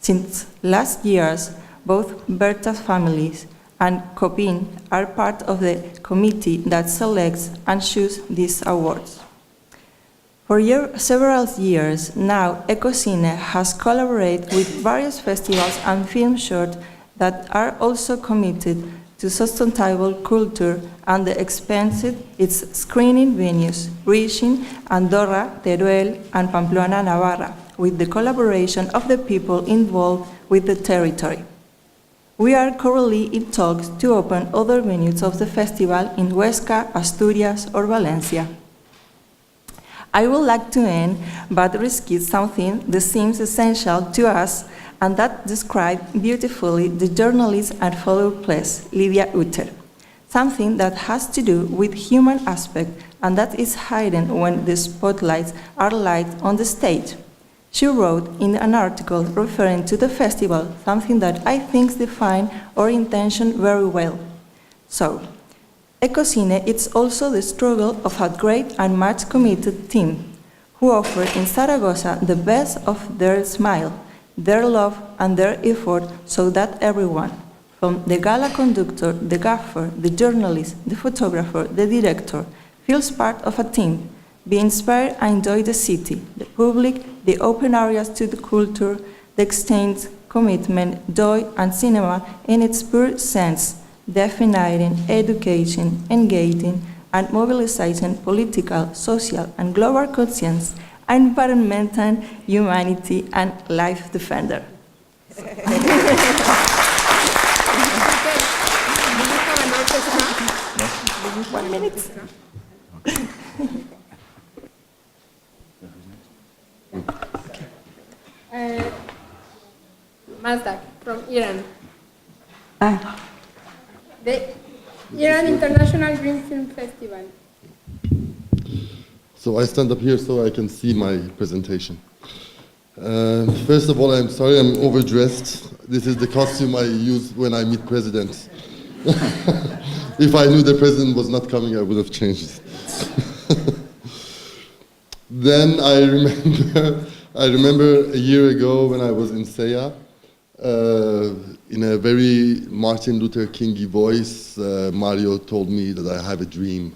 Since last years, both Berta's families and Copin are part of the committee that selects and chooses these awards. For several years now, Ecocine has collaborated with various festivals and film shorts that are also committed to sustainable culture and expanded its screening venues, reaching Andorra, Teruel, and Pamplona, Navarra, with the collaboration of the people involved with the territory. We are currently in talks to open other venues of the festival in Huesca, Asturias, or Valencia. I would like to end, but risk something that seems essential to us and that describes beautifully the journalist and follow place, Lydia Utter. Something that has to do with human aspect and that is hidden when the spotlights are light on the stage. She wrote in an article referring to the festival something that I think defines our intention very well. So, Ecocine is also the struggle of a great and much committed team who offer in Zaragoza the best of their smile, their love and their effort so that everyone, from the gala conductor, the gaffer, the journalist, the photographer, the director, feels part of a team, be inspired and enjoy the city, the public, the open areas to the culture, the exchange, commitment, joy and cinema in its pure sense, defining, education, engaging and mobilizing political, social and global conscience, environmental, humanity, and life defender. One minute. Mazdak from Iran. The Iran International Green Film Festival. So I stand up here so I can see my presentation. First of all, I'm sorry I'm overdressed. This is the costume I use when I meet presidents. If I knew the president was not coming, I would have changed it. Then I remember a year ago when I was in SEA, in a very Martin Luther King-y voice, Mario told me that I have a dream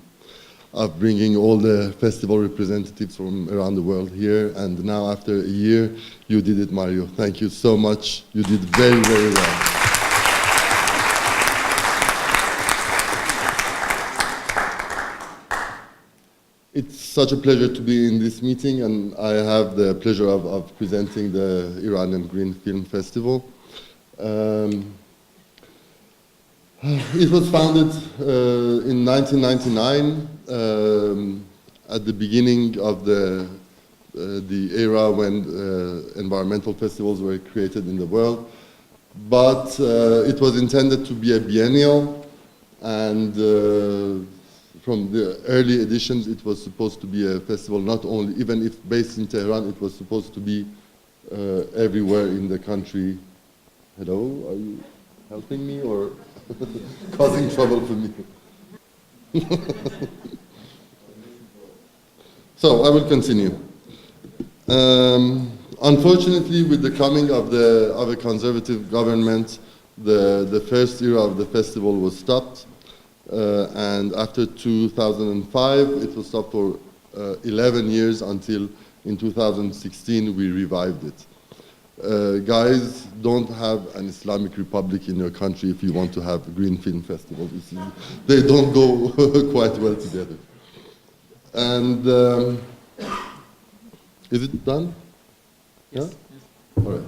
of bringing all the festival representatives from around the world here, and now after a year, you did it, Mario. Thank you so much. You did very, very well. It's such a pleasure to be in this meeting, and I have the pleasure of presenting the Iranian Green Film Festival. It was founded in 1999 at the beginning of the era when environmental festivals were created in the world. But it was intended to be a biennial, and from the early editions it was supposed to be a festival not only, even if based in Tehran, it was supposed to be everywhere in the country. Hello, are you helping me or causing trouble for me? So I will continue. Unfortunately, with the coming of a conservative government, the first era of the festival was stopped, and after 2005, it was stopped for 11 years until in 2016 we revived it. Guys, don't have an Islamic Republic in your country if you want to have a green film festival. You see, they don't go quite well together. And is it done? Yes. Yeah? All right.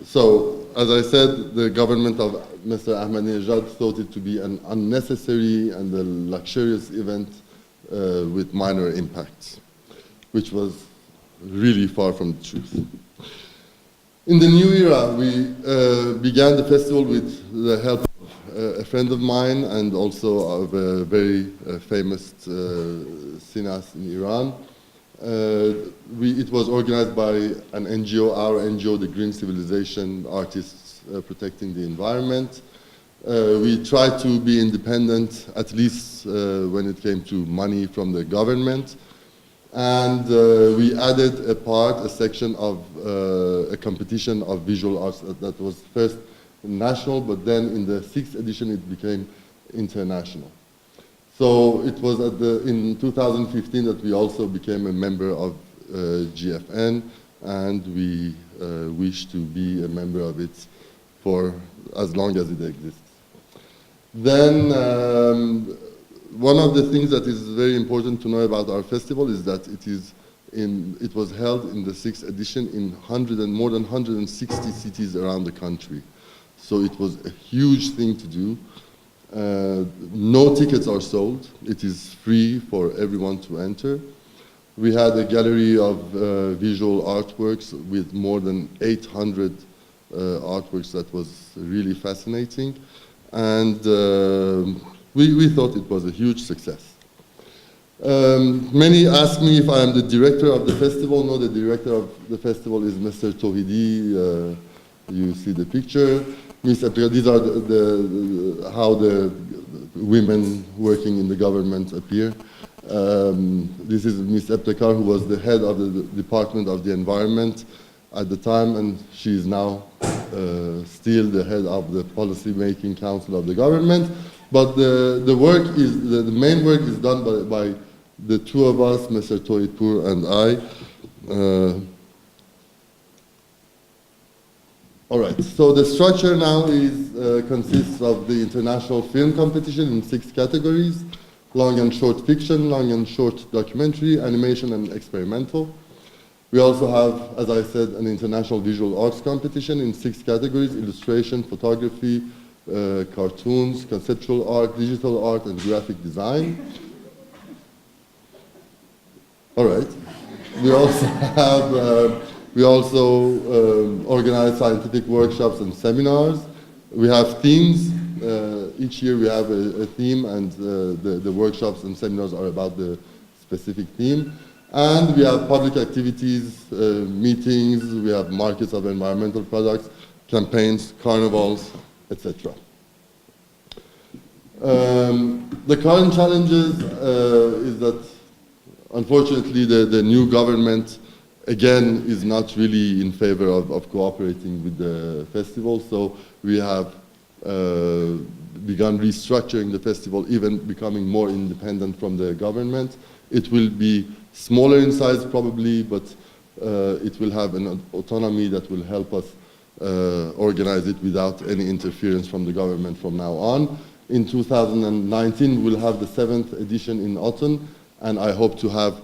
So, as I said, the government of Mr. Ahmadinejad thought it to be an unnecessary and a luxurious event with minor impacts, which was really far from the truth. In the new era, we began the festival with the help of a friend of mine and also of a very famous cineast in Iran. It was organized by an NGO, our NGO, the Green Civilization Artists Protecting the Environment. We tried to be independent, at least when it came to money from the government. And we added a section of a competition of visual arts that was first national, but then in the 6th edition it became international. So it was in 2015 that we also became a member of GFN, and we wish to be a member of it for as long as it exists. Then one of the things that is very important to know about our festival is that it was held in the 6th edition in more than 160 cities around the country. So it was a huge thing to do. No tickets are sold. It is free for everyone to enter. We had a gallery of visual artworks with more than 800 artworks that was really fascinating. And we thought it was a huge success. Many ask me if I am the director of the festival. No, the director of the festival is Mr. Tohidi. You see the picture. These are how the women working in the government appear. This is Ms. Ebtekar, who was the head of the Department of the Environment at the time, and she is now still the head of the policy-making council of the government. But the main work is done by the two of us, Mr. Toitpur and I. All right, so the structure now consists of the international film competition in 6 categories: long and short fiction, long and short documentary, animation, and experimental. We also have, as I said, an international visual arts competition in 6 categories: illustration, photography, cartoons, conceptual art, digital art, and graphic design. All right. We also organize scientific workshops and seminars. We have themes. Each year we have a theme, and the workshops and seminars are about the specific theme. And we have public activities, meetings, we have markets of environmental products, campaigns, carnivals, etc. The current challenges is that, unfortunately, the new government, again, is not really in favor of cooperating with the festival. So we have begun restructuring the festival, even becoming more independent from the government. It will be smaller in size probably, but it will have an autonomy that will help us organize it without any interference from the government from now on. In 2019, we'll have the 7th edition in autumn, and I hope to have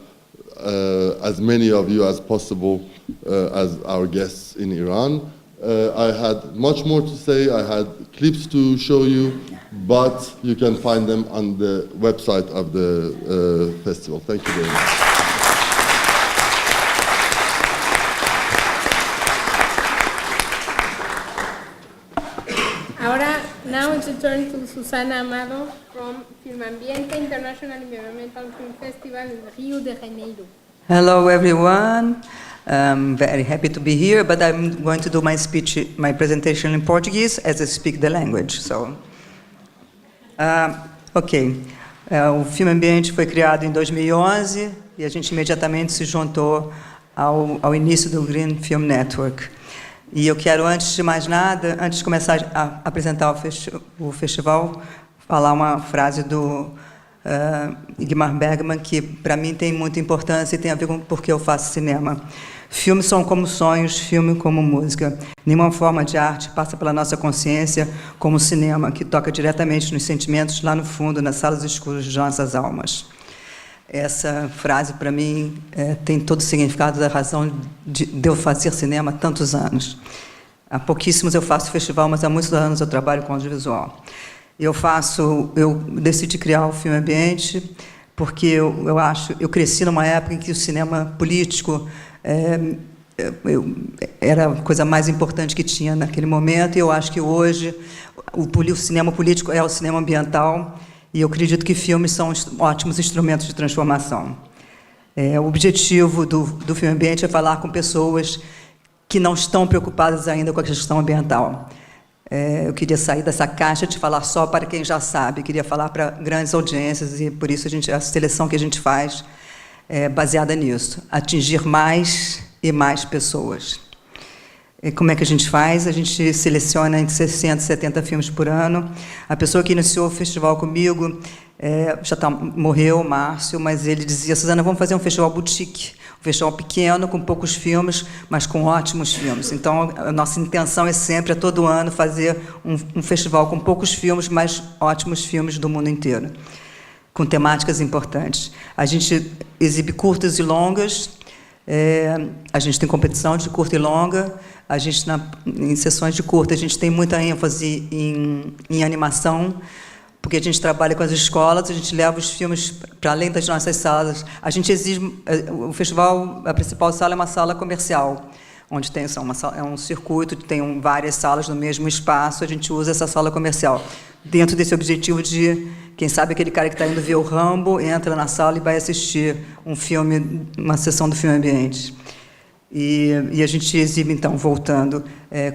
as many of you as possible as our guests in Iran. I had much more to say. I had clips to show you, but you can find them on the website of the festival. Thank you very much. Now it's a turn to Susana Amado from Film Ambiente International Environmental Film Festival in Rio de Janeiro. Hello everyone. I'm very happy to be here, but I'm going to do my presentation in Portuguese as I speak the language. So, ok. O Filme Ambiente foi criado em 2011 e a gente imediatamente se juntou ao início do Green Film Network. E eu quero, antes de mais nada, antes de começar a apresentar o festival, falar uma frase do Ingmar Bergman, que para mim tem muita importância e tem a ver com por que eu faço cinema. Filmes são como sonhos, filme como música. Nenhuma forma de arte passa pela nossa consciência como o cinema, que toca diretamente nos sentimentos lá no fundo, nas salas escuras de nossas almas. Essa frase, para mim, tem todo o significado da razão de eu fazer cinema há tantos anos. Há pouquíssimos eu faço festival, mas há muitos anos eu trabalho com audiovisual. Eu decidi criar o Filme Ambiente porque eu cresci numa época em que o cinema político era a coisa mais importante que tinha naquele momento, e eu acho que hoje o cinema político é o cinema ambiental. E eu acredito que filmes são ótimos instrumentos de transformação. O objetivo do Filme Ambiente é falar com pessoas que não estão preocupadas ainda com a questão ambiental. Eu queria sair dessa caixa de falar só para quem já sabe, queria falar para grandes audiências, e por isso a seleção que a gente faz é baseada nisso, atingir mais e mais pessoas. Como é que a gente faz? A gente seleciona entre 60 e 70 filmes por ano. A pessoa que iniciou o festival comigo morreu, Márcio, mas ele dizia: Susana, vamos fazer um festival boutique, um festival pequeno, com poucos filmes, mas com ótimos filmes. Então, a nossa intenção é sempre, a todo ano, fazer um festival com poucos filmes, mas ótimos filmes do mundo inteiro, com temáticas importantes. A gente exibe curtas e longas. A gente tem competição de curta e longa. A gente, em sessões de curta, a gente tem muita ênfase em animação, porque a gente trabalha com as escolas, a gente leva os filmes para além das nossas salas. A gente exige... O festival, a principal sala é uma sala comercial, onde tem é um circuito, tem várias salas no mesmo espaço, a gente usa essa sala comercial, dentro desse objetivo de, quem sabe, aquele cara que está indo ver o Rambo, entra na sala e vai assistir um filme, uma sessão do Filme Ambiente. E a gente exibe, então, voltando,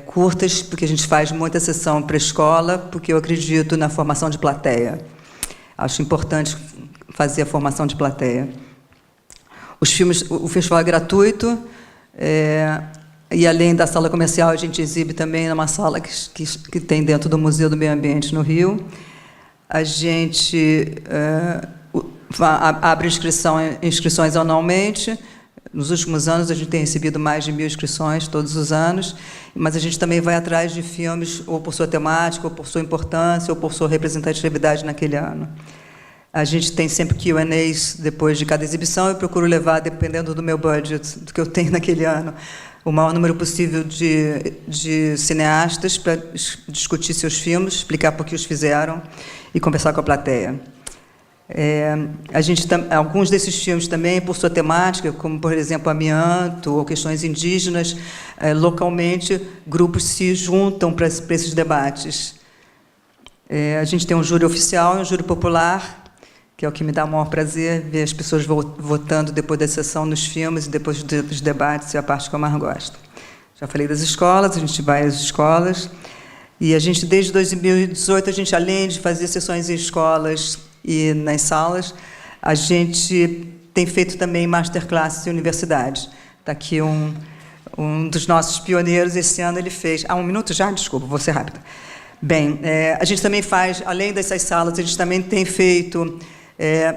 curtas, porque a gente faz muita sessão para a escola, porque eu acredito na formação de plateia. Acho importante fazer a formação de plateia. O festival é gratuito, e além da sala comercial, a gente exibe também numa sala que tem dentro do Museu do Meio Ambiente, no Rio. A gente abre inscrições anualmente. Nos últimos anos, a gente tem recebido mais de 1.000 inscrições todos os anos, mas a gente também vai atrás de filmes, ou por sua temática, ou por sua importância, ou por sua representatividade naquele ano. A gente tem sempre Q&As depois de cada exibição. Eu procuro levar, dependendo do meu budget, do que eu tenho naquele ano, o maior número possível de cineastas para discutir seus filmes, explicar por que os fizeram e conversar com a plateia. Alguns desses filmes também, por sua temática, como, por exemplo, amianto ou questões indígenas, localmente, grupos se juntam para esses debates. A gente tem um júri oficial e um júri popular, que é o que me dá o maior prazer, ver as pessoas votando depois da sessão nos filmes e depois dos debates, é a parte que eu mais gosto. Já falei das escolas, a gente vai às escolas, e a gente, desde 2018, a gente, além de fazer sessões em escolas e nas salas, a gente tem feito também masterclasses em universidades. Está aqui um dos nossos pioneiros, esse ano ele fez... Ah, 1 minuto já? Desculpa, vou ser rápida. Bem, a gente também faz, além dessas salas, a gente também tem feito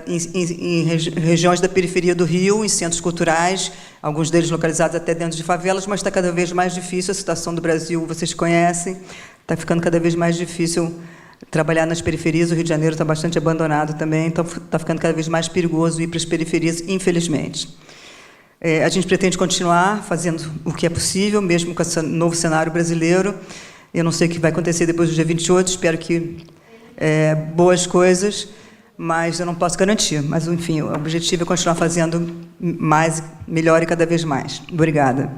em regiões da periferia do Rio, em centros culturais, alguns deles localizados até dentro de favelas, mas está cada vez mais difícil, a situação do Brasil vocês conhecem, está ficando cada vez mais difícil trabalhar nas periferias, o Rio de Janeiro está bastante abandonado também, então está ficando cada vez mais perigoso ir para as periferias, infelizmente. A gente pretende continuar fazendo o que é possível, mesmo com esse novo cenário brasileiro. Eu não sei o que vai acontecer depois do dia 28, espero que boas coisas, mas eu não posso garantir. Mas, enfim, o objetivo é continuar fazendo mais, melhor e cada vez mais. Obrigada.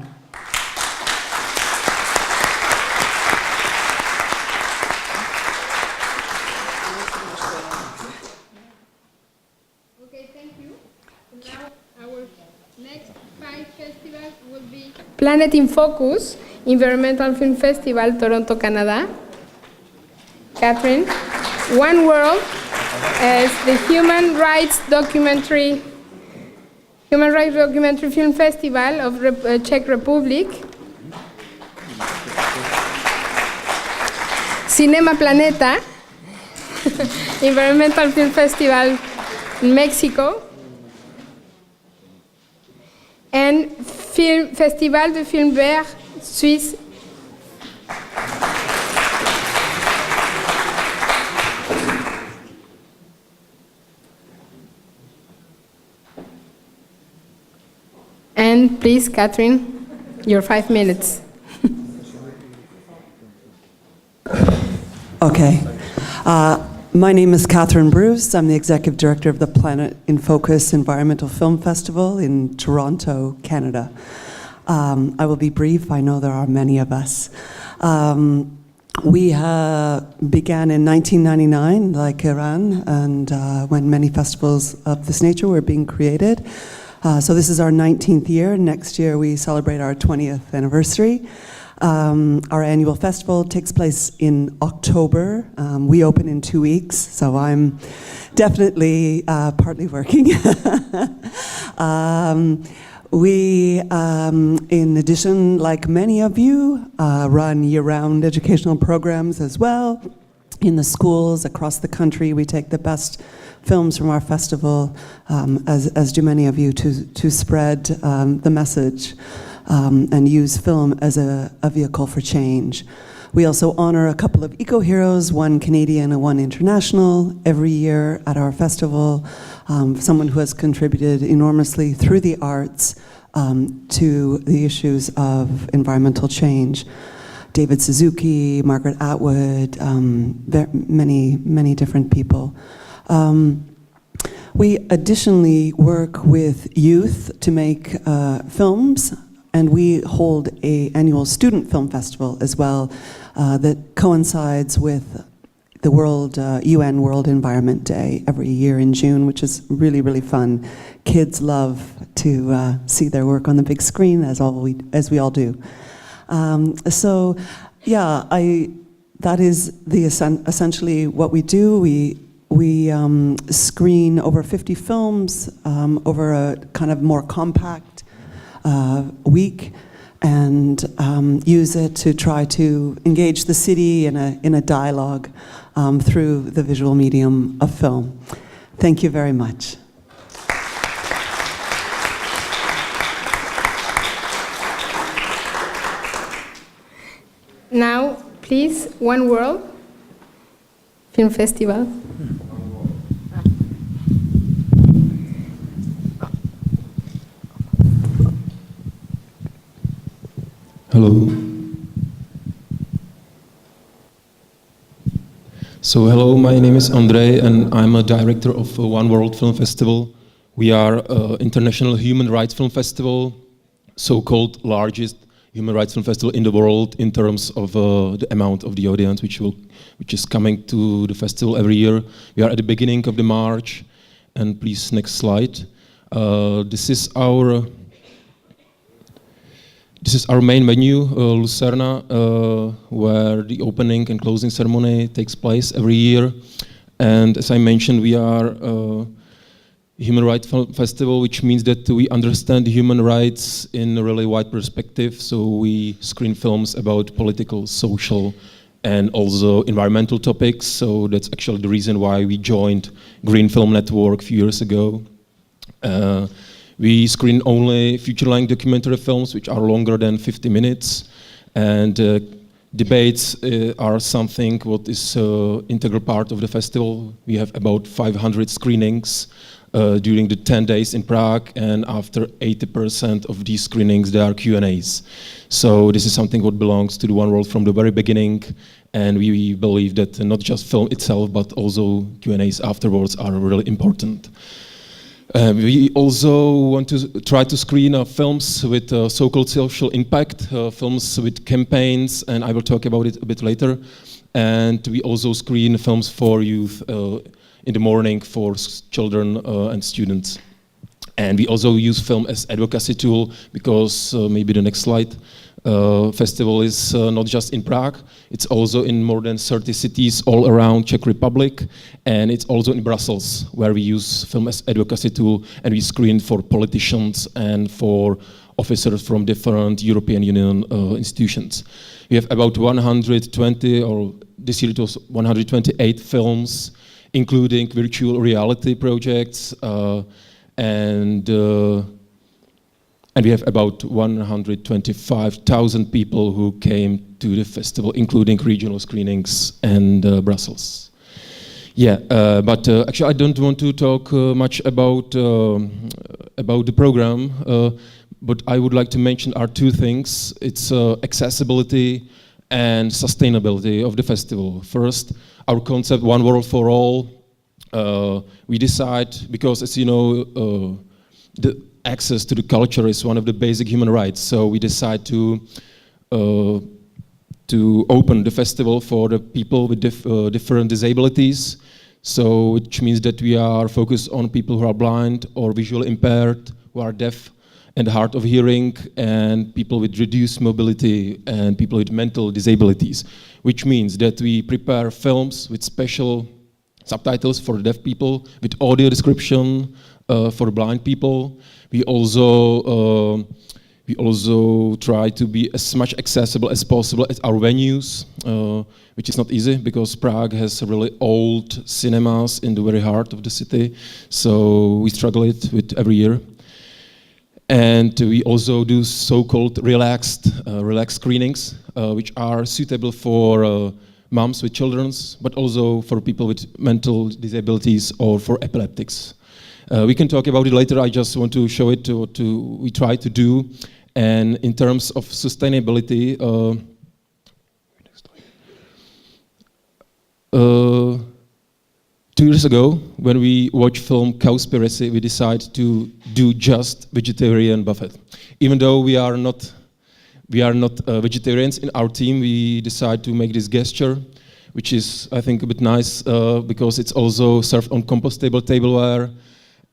Okay, thank you. Now our next 5 festivals will be Planet in Focus, Environmental Film Festival, Toronto, Canada. Catherine. One World is the Human Rights Documentary Film Festival of Czech Republic. Cinema Planeta, Environmental Film Festival in Mexico. And Festival de Film Vert Suisse. And please, Catherine, your 5 minutes. Okay. My name is Catherine Bruce. I'm the Executive Director of the Planet in Focus Environmental Film Festival in Toronto, Canada. I will be brief. I know there are many of us. We began in 1999, like Iran, and when many festivals of this nature were being created. So this is our 19th year. Next year we celebrate our 20th anniversary. Our annual festival takes place in October. We open in 2 weeks, so I'm definitely partly working. We, in addition, like many of you, run year-round educational programs as well. In the schools across the country, we take the best films from our festival, as do many of you, to spread the message and use film as a vehicle for change. We also honor a couple of eco-heroes, one Canadian and one international, every year at our festival, someone who has contributed enormously through the arts to the issues of environmental change. David Suzuki, Margaret Atwood, many, many different people. We additionally work with youth to make films, and we hold an annual student film festival as well that coincides with the UN World Environment Day every year in June, which is really, really fun. Kids love to see their work on the big screen, as we all do. So, yeah, that is essentially what we do. We screen over 50 films over a kind of more compact week, and use it to try to engage the city in a dialogue through the visual medium of film. Thank you very much. Now, please, One World Film Festival. Hello. So hello, my name is Andrei, and I'm a director of One World Film Festival. We are an international human rights film festival, so-called largest human rights film festival in the world in terms of the amount of the audience which is coming to the festival every year. We are at the beginning of the March, And please, next slide. This is our main venue, Lucerna, where the opening and closing ceremony takes place every year. And as I mentioned, we are a human rights film festival, which means that we understand human rights in a really wide perspective. So we screen films about political, social, and also environmental topics. So that's actually the reason why we joined Green Film Network a few years ago. We screen only feature-length documentary films which are longer than 50 minutes, and debates are something what is integral part of the festival. We have about 500 screenings during the 10 days in Prague, and after 80% of these screenings there are Q&As. So this is something what belongs to the One World from the very beginning, and we believe that not just film itself but also Q&As afterwards are really important. We also want to try to screen films with so-called social impact, films with campaigns, and I will talk about it a bit later. And we also screen films for youth in the morning for children and students. And we also use film as advocacy tool because, maybe the next slide, festival is not just in Prague, it's also in more than 30 cities all around Czech Republic, and it's also in Brussels, where we use film as advocacy tool, and we screen for politicians and for officers from different European Union institutions. We have about 120, or this year it was 128 films, including virtual reality projects, and we have about 125,000 people who came to the festival, including regional screenings and Brussels. Yeah, but actually I don't want to talk much about the program, but I would like to mention our two things. It's accessibility and sustainability of the festival. First, our concept, One World for All, we decide, because as you know, the access to the culture is one of the basic human rights, so we decide to open the festival for the people with different disabilities. So which means that we are focused on people who are blind or visually impaired, who are deaf and hard of hearing, and people with reduced mobility and people with mental disabilities, which means that we prepare films with special subtitles for deaf people, with audio description for blind people. We also try to be as much accessible as possible at our venues, which is not easy because Prague has really old cinemas in the very heart of the city, so we struggle with every year. And we also do so-called relaxed screenings, which are suitable for moms with children, but also for people with mental disabilities or for epileptics. We can talk about it later. I just want to show it what we try to do. And in terms of sustainability, 2 years ago, when we watched film Cowspiracy, we decided to do just vegetarian buffet. Even though we are not vegetarians in our team, we decided to make this gesture, which is, I think, a bit nice because it's also served on compostable tableware.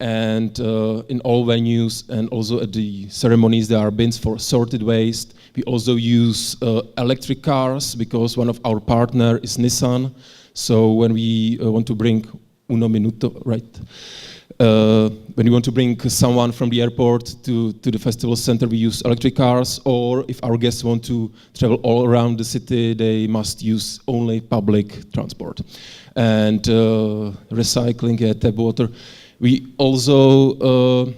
And in all venues and also at the ceremonies there are bins for sorted waste. We also use electric cars because one of our partners is Nissan. So when we want to bring uno minuto, right? When we want to bring someone from the airport to the festival center, we use electric cars, or if our guests want to travel all around the city, they must use only public transport. And recycling, tap water. We also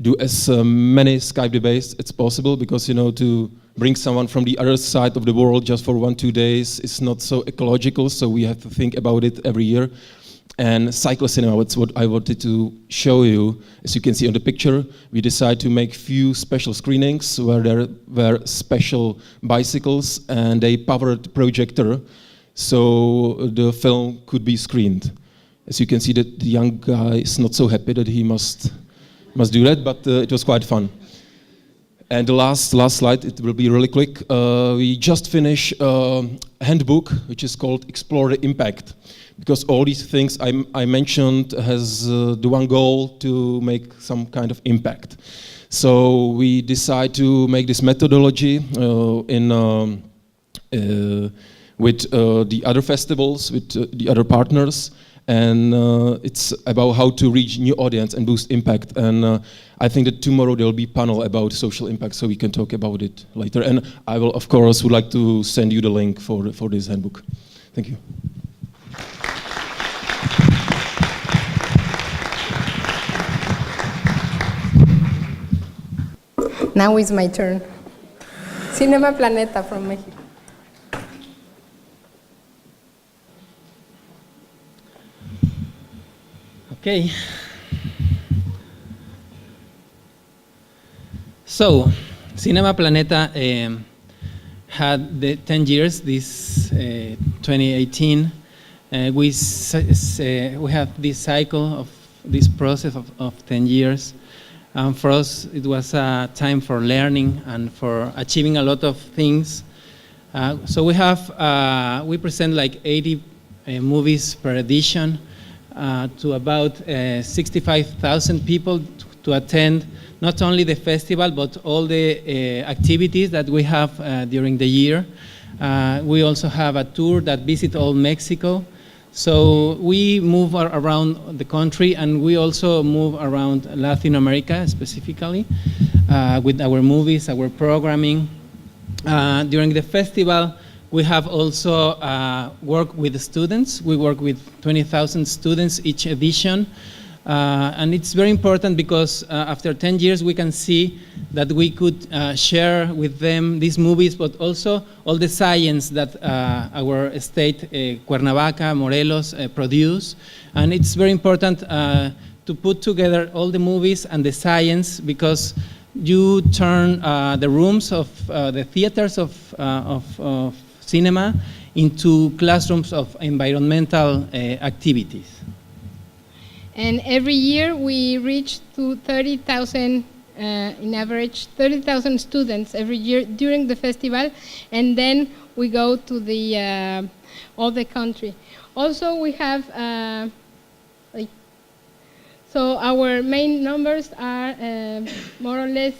do as many Skype debates as possible because, you know, to bring someone from the other side of the world just for 1-2 days is not so ecological, so we have to think about it every year. And cyclocinema, that's what I wanted to show you. As you can see on the picture, we decided to make few special screenings where there were special bicycles and they powered the projector so the film could be screened. As you can see, that the young guy is not so happy that he must do that, but it was quite fun. And the last slide, it will be really quick. We just finished a handbook which is called Explore the Impact, because all these things I mentioned has the one goal to make some kind of impact. So we decide to make this methodology with the other festivals, with the other partners, and it's about how to reach new audience and boost impact. And I think that tomorrow there will be a panel about social impact, so we can talk about it later. And I will, of course, would like to send you the link for this handbook. Thank you. Now it's my turn. Cinema Planeta from Mexico. Okay. So, Cinema Planeta had the 10 years, this 2018. We have this cycle of this process of 10 years. For us, it was a time for learning and for achieving a lot of things. So we present like 80 movies per edition to about 65,000 people to attend not only the festival, but all the activities that we have during the year. We also have a tour that visits all Mexico. So we move around the country, and we also move around Latin America specifically with our movies, our programming. During the festival, we have also worked with the students. We work with 20,000 students each edition. And it's very important because after 10 years we can see that we could share with them these movies, but also all the science that our state, Cuernavaca, Morelos, produce. And it's very important to put together all the movies and the science, because you turn the rooms of the theaters of cinema into classrooms of environmental activities. And every year we reach to 30,000, in average, 30,000 students every year during the festival, and then we go to the all the country. Also, we have so our main numbers are more or less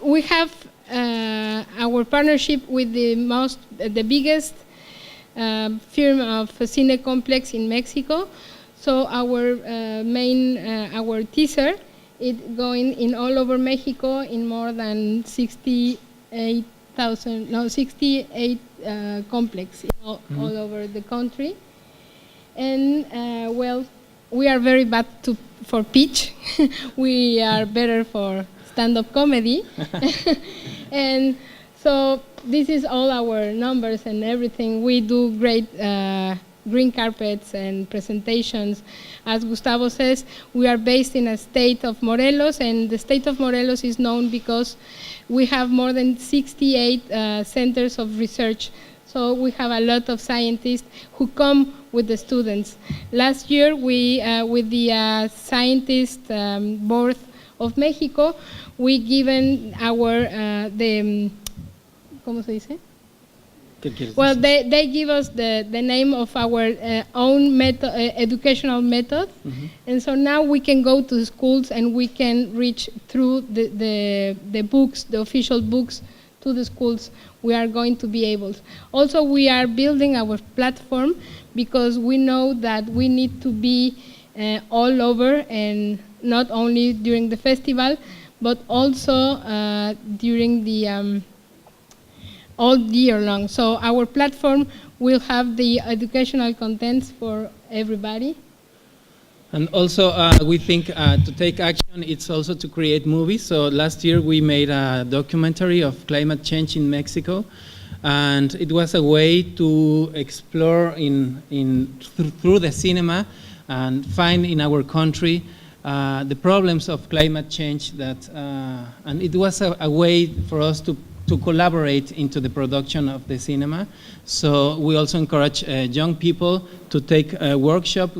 we have our partnership with the biggest firm of cine complex in Mexico. So our our teaser is going in all over Mexico in more than 68 complexes all over the country. And well, we are very bad for pitch. We are better for stand-up comedy. And so this is all our numbers and everything. We do great green carpets and presentations. As Gustavo says, we are based in a state of Morelos, and the state of Morelos is known because we have more than 68 centers of research. So we have a lot of scientists who come with the students. Last year, we, with the Scientist Board of Mexico, we given our, ¿cómo se dice? Well, they give us the name of our own method, educational method, and so now we can go to the schools and we can reach through the books, the official books, to the schools. We are going to be able. Also, we are building our platform because we know that we need to be all over, and not only during the festival, but also during the all year long. So our platform will have the educational contents for everybody. And also we think to take action, it's also to create movies. So last year we made a documentary of climate change in Mexico, and it was a way to explore through the cinema and find in our country the problems of climate change and it was a way for us to collaborate into the production of the cinema. So we also encourage young people to take a workshop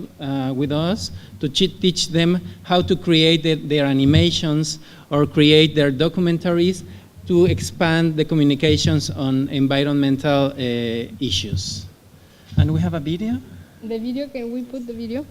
with us to teach them how to create their animations or create their documentaries to expand the communications on environmental issues. And we have a video? The video, can we put the video?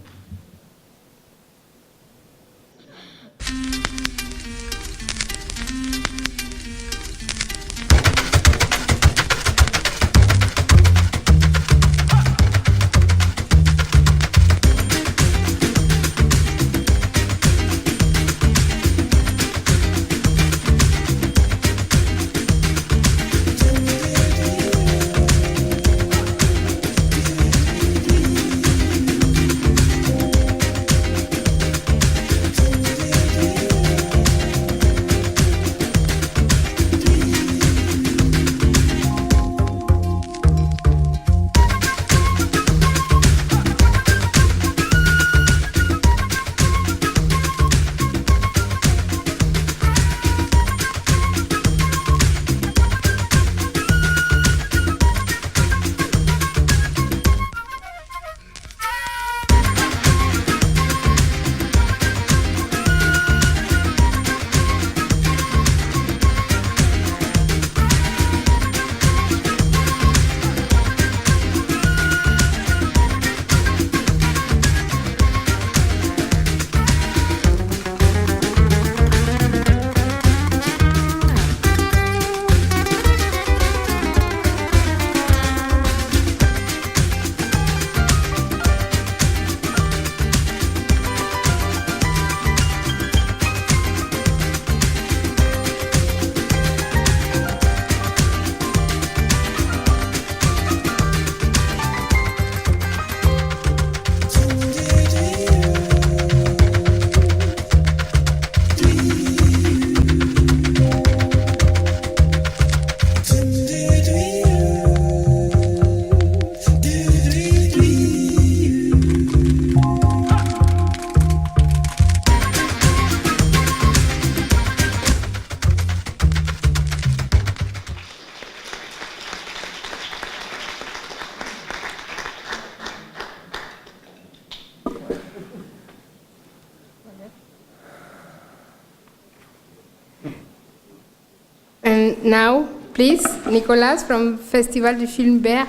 And now, please, Nicolas from Festival du Film Vert.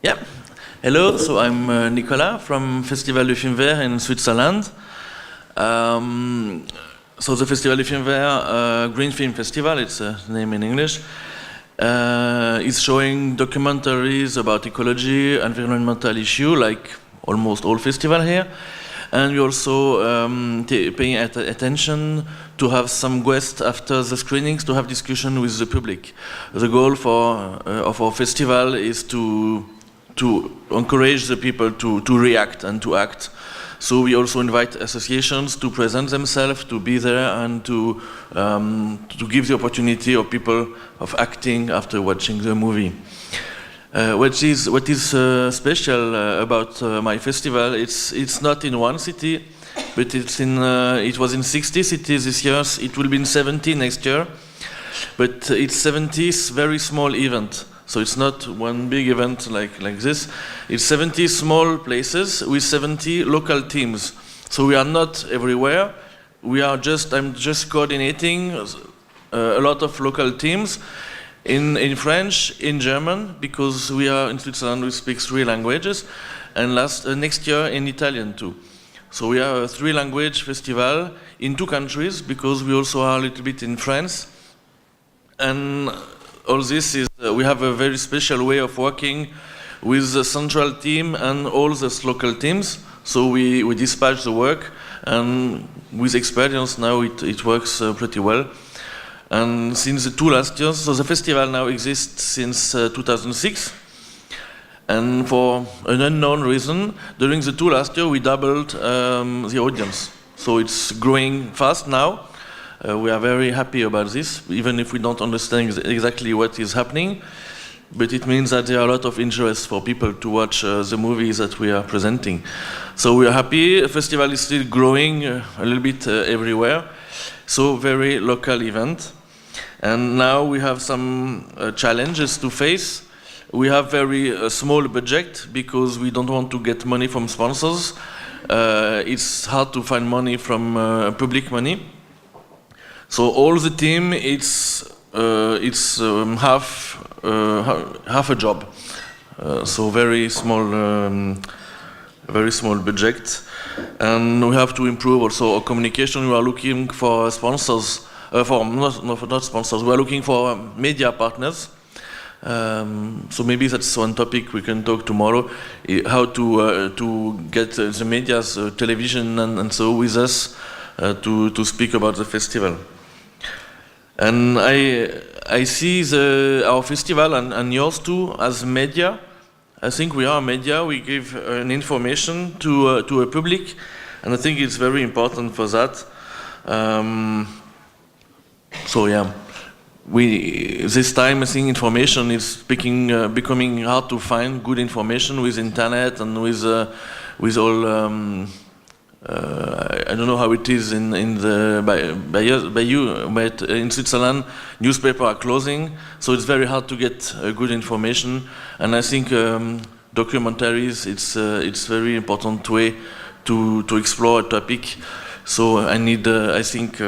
Yeah. Hello, so I'm Nicolas from Festival du Film Vert in Switzerland. So the Festival du Film Vert, Green Film Festival, it's the name in English, is showing documentaries about ecology, environmental issue, like almost all festivals here. And we also paying attention to have some guests after the screenings to have discussion with the public. The goal of our festival is to encourage the people to react and to act. So we also invite associations to present themselves, to be there, and to give the opportunity of people of acting after watching the movie. What is special about my festival? It's not in one city, but it was in 60 cities this year. It will be in 70 next year, but it's 70 very small event. So it's not one big event like this. It's 70 small places with 70 local teams. So we are not everywhere. I'm just coordinating a lot of local teams. In French, in German, because we are in Switzerland, we speak 3 languages, and next year in Italian too. So we are a 3-language festival in 2 countries, because we also are a little bit in France. And all this is, we have a very special way of working with the central team and all the local teams. So we dispatch the work, and with experience now it works pretty well. And since the 2 last years, so the festival now exists since 2006. And for an unknown reason, during the 2 last years, we doubled the audience. So it's growing fast now. We are very happy about this, even if we don't understand exactly what is happening. But it means that there are a lot of interest for people to watch the movies that we are presenting. So we are happy. The festival is still growing a little bit everywhere. So very local event. And now we have some challenges to face. We have very small budget because we don't want to get money from sponsors. It's hard to find money from public money. So all the team, it's half a job. So very small budget, and we have to improve also our communication. We are looking for sponsors, not sponsors. We are looking for media partners. So maybe that's one topic we can talk tomorrow. How to get the media's television and so with us to speak about the festival. And I see our festival and yours too as media. I think we are media. We give an information to a public, and I think it's very important for that. So yeah, this time I think information is becoming hard to find good information with internet and with all. I don't know how it is by you, but in Switzerland, newspapers are closing, so it's very hard to get good information. And I think documentaries, it's very important way to explore a topic. So I need, I think,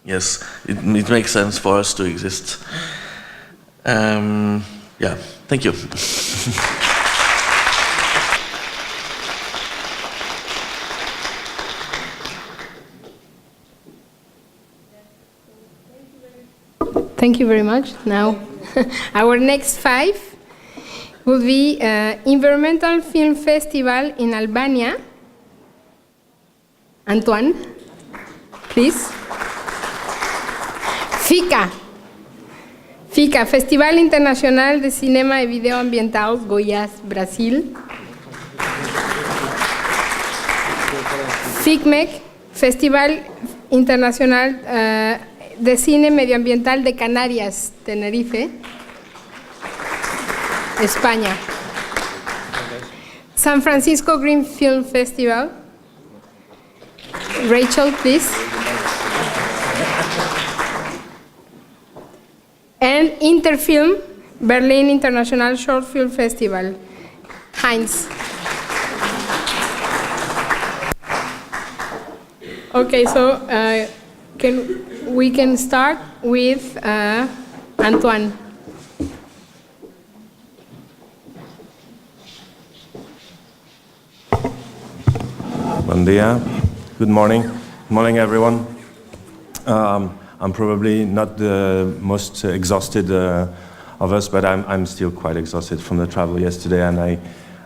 yes, it makes sense for us to exist. Yeah, thank you. Thank you very much. Now, our next 5 will be Environmental Film Festival in Albania. Antoine, please. FICA, Festival Internacional de Cinema y Video Ambiental, Goiás, Brasil. FICMEC, Festival Internacional de Cine Medioambiental de Canarias, Tenerife, España. San Francisco Green Film Festival. Rachel, please. And Interfilm, Berlin International Short Film Festival. Heinz. Okay, so we can start with Antoine. Bom dia. Good morning. Good morning, everyone. I'm probably not the most exhausted of us, but I'm still quite exhausted from the travel yesterday, and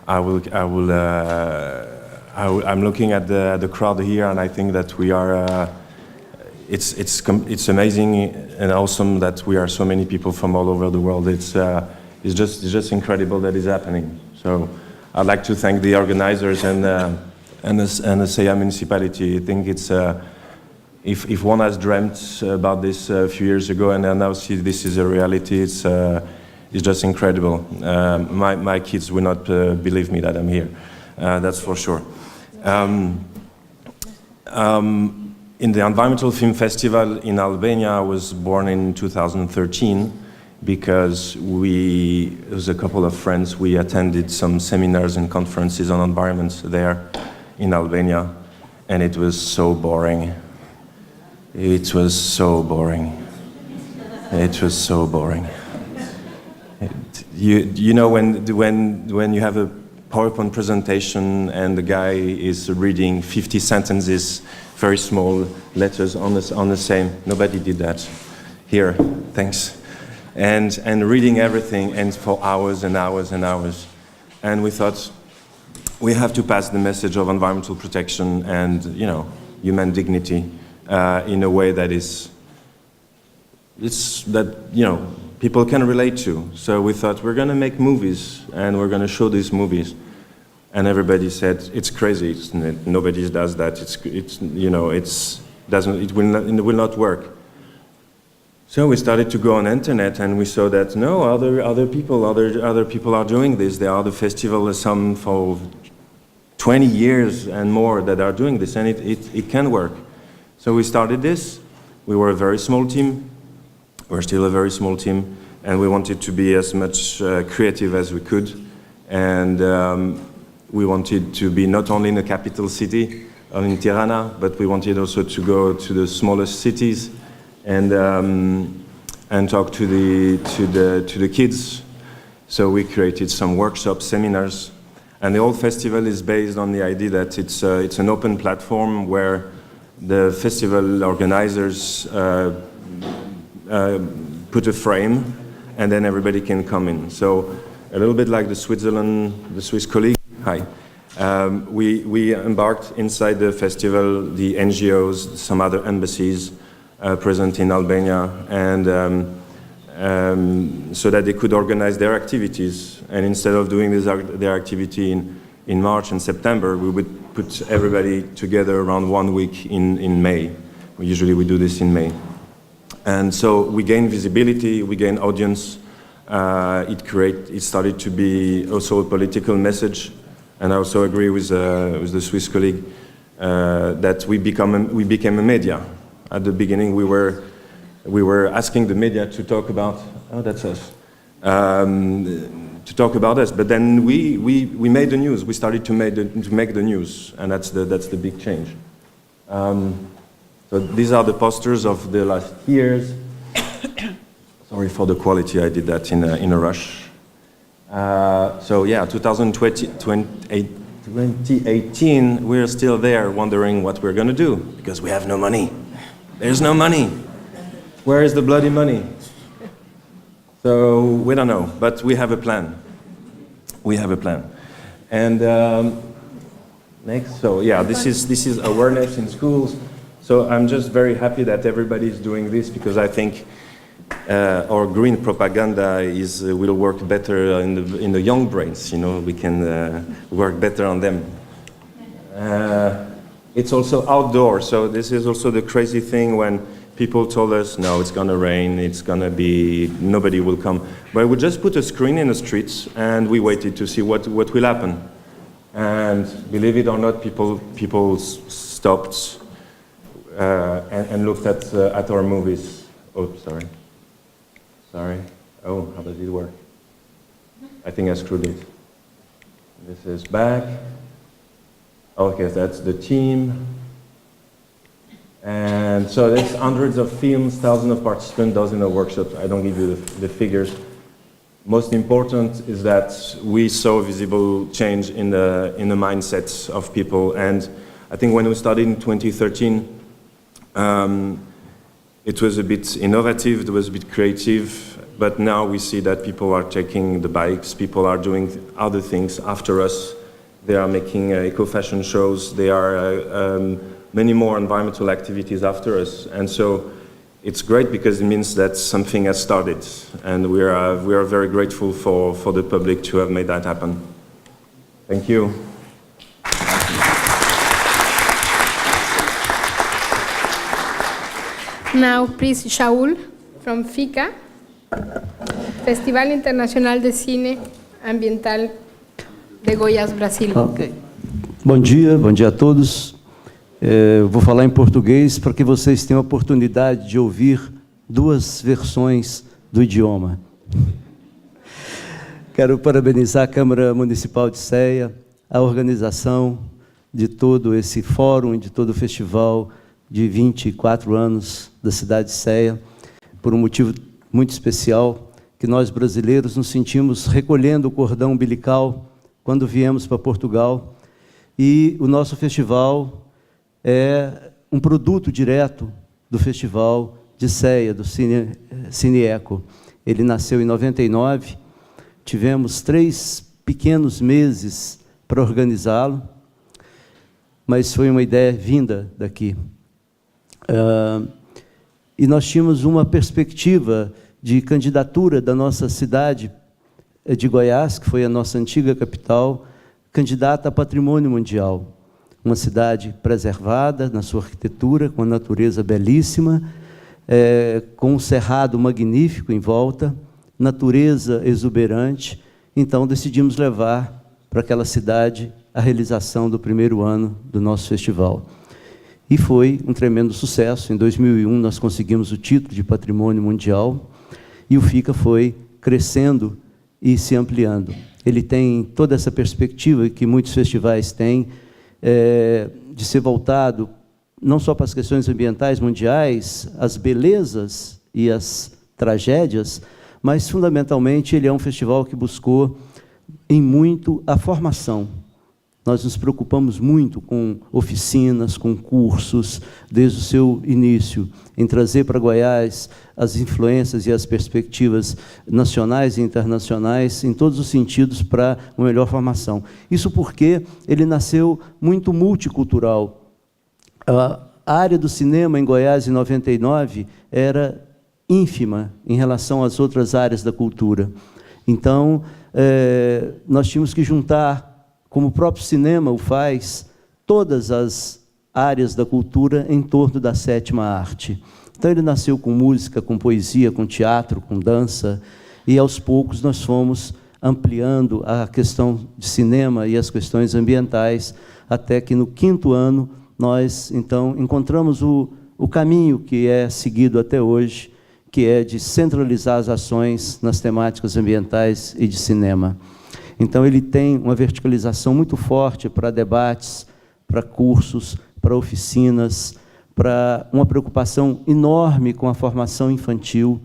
I'm looking at the crowd here, and I think that we are. It's amazing and awesome that we are so many people from all over the world. It's just incredible that is happening. So I'd like to thank the organizers and the Ceia municipality. I think it's if one has dreamt about this a few years ago and now see this is a reality, it's just incredible. My kids will not believe me that I'm here. That's for sure. In the Environmental Film Festival in Albania, I was born in 2013 because it was a couple of friends, we attended some seminars and conferences on environments there in Albania, and it was so boring. It was so boring. It was so boring. You know when you have a PowerPoint presentation and the guy is reading 50 sentences, very small letters on the same. Nobody did that. Here, thanks. And reading everything and for hours and hours and hours. And we thought we have to pass the message of environmental protection and human dignity in a way that people can relate to. So we thought we're going to make movies and we're going to show these movies. And everybody said it's crazy. Nobody does that. It will not work. So we started to go on internet, and we saw that no, other people are doing this. There are the festival, some for 20 years and more that are doing this, and it can work. So we started this. We were a very small team. We're still a very small team, and we wanted to be as much creative as we could, and we wanted to be not only in the capital city, in Tirana, but we wanted also to go to the smallest cities and talk to the kids. So we created some workshops, seminars, and the whole festival is based on the idea that it's an open platform where the festival organizers put a frame, and then everybody can come in. So a little bit like the Swiss colleague. Hi. We embarked inside the festival, the NGOs, some other embassies present in Albania, and so that they could organize their activities. And instead of doing their activity in March and September, we would put everybody together around 1 week in May. Usually we do this in May. And so we gain visibility, we gain audience. It started to be also a political message. And I also agree with the Swiss colleague that we became a media. At the beginning, we were asking the media to talk about, oh, that's us, to talk about us. But then we made the news. We started to make the news, and that's the big change. So these are the posters of the last years. Sorry for the quality. I did that in a rush. So yeah, 2018, we're still there wondering what we're going to do because we have no money. There's no money. Where is the bloody money? So we don't know, but we have a plan. We have a plan. And next, so yeah, this is awareness in schools. So I'm just very happy that everybody is doing this because I think our green propaganda will work better in the young brains. You know, we can work better on them. It's also outdoor, so this is also the crazy thing when people told us, no, it's gonna rain, it's gonna be, nobody will come. But we just put a screen in the streets and we waited to see what will happen. And believe it or not, people stopped and looked at our movies. Oh, sorry. Oh, how does it work? I think I screwed it. This is back. Okay, that's the team. And so there's hundreds of films, thousands of participants, dozens of workshops. I don't give you the figures. Most important is that we saw visible change in the mindsets of people. And I think when we started in 2013, it was a bit innovative, it was a bit creative, but now we see that people are taking the bikes, people are doing other things after us. They are making eco-fashion shows, they are many more environmental activities after us. And so it's great because it means that something has started. And we are very grateful for the public to have made that happen. Thank you. Now, please, Shaul from FICA, Festival Internacional de Cine Ambiental de Goiás, Brasil. Okay. Bom dia a todos. Vou falar em português para que vocês tenham a oportunidade de ouvir duas versões do idioma. Quero parabenizar a Câmara Municipal de Ceia, a organização de todo esse fórum, de todo o festival de 24 anos da cidade de Ceia, por um motivo muito especial, que nós brasileiros nos sentimos recolhendo o cordão umbilical quando viemos para Portugal, e o nosso festival é um produto direto do Festival de Ceia, do CINEECO. Ele nasceu em 99, tivemos 3 pequenos meses para organizá-lo, mas foi uma ideia vinda daqui. E nós tínhamos uma perspectiva de candidatura da nossa cidade de Goiás, que foi a nossa antiga capital, candidata a patrimônio mundial. Uma cidade preservada na sua arquitetura, com a natureza belíssima, com um cerrado magnífico em volta, natureza exuberante. Então decidimos levar para aquela cidade a realização do primeiro ano do nosso festival. E foi um tremendo sucesso. Em 2001 nós conseguimos o título de Patrimônio Mundial e o FICA foi crescendo e se ampliando. Ele tem toda essa perspectiva que muitos festivais têm, de ser voltado não só para as questões ambientais mundiais, as belezas e as tragédias, mas, fundamentalmente, ele é um festival que buscou, em muito, a formação. Nós nos preocupamos muito com oficinas, com cursos, desde o seu início, em trazer para Goiás as influências e as perspectivas nacionais e internacionais, em todos os sentidos, para uma melhor formação. Isso porque ele nasceu muito multicultural. A área do cinema em Goiás, em 99, era ínfima em relação às outras áreas da cultura. Então, nós tínhamos que juntar, como o próprio cinema o faz, todas as áreas da cultura em torno da sétima arte. Então, ele nasceu com música, com poesia, com teatro, com dança, e, aos poucos, nós fomos ampliando a questão de cinema e as questões ambientais, até que, no 5º ano, nós, então, encontramos o caminho que é seguido até hoje, que é de centralizar as ações nas temáticas ambientais e de cinema. Então, ele tem uma verticalização muito forte para debates, para cursos, para oficinas, para uma preocupação enorme com a formação infantil.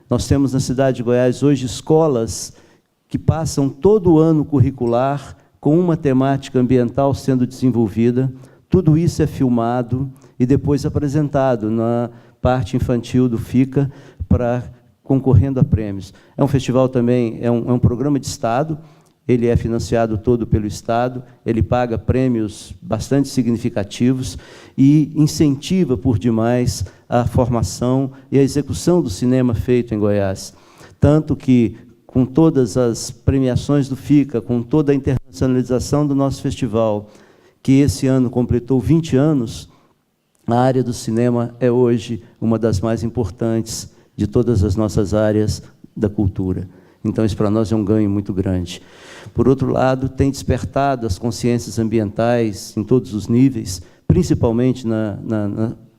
Nós temos na cidade de Goiás hoje escolas que passam todo o ano curricular com uma temática ambiental sendo desenvolvida. Tudo isso é filmado e depois apresentado na parte infantil do FICA, para concorrendo a prêmios. É um festival também, é um programa de Estado, ele é financiado todo pelo Estado, ele paga prêmios bastante significativos e incentiva por demais a formação e a execução do cinema feito em Goiás. Tanto que, com todas as premiações do FICA, com toda a internacionalização do nosso festival, que esse ano completou 20 anos, a área do cinema é hoje uma das mais importantes de todas as nossas áreas da cultura. Então, isso para nós é um ganho muito grande. Por outro lado, tem despertado as consciências ambientais em todos os níveis, principalmente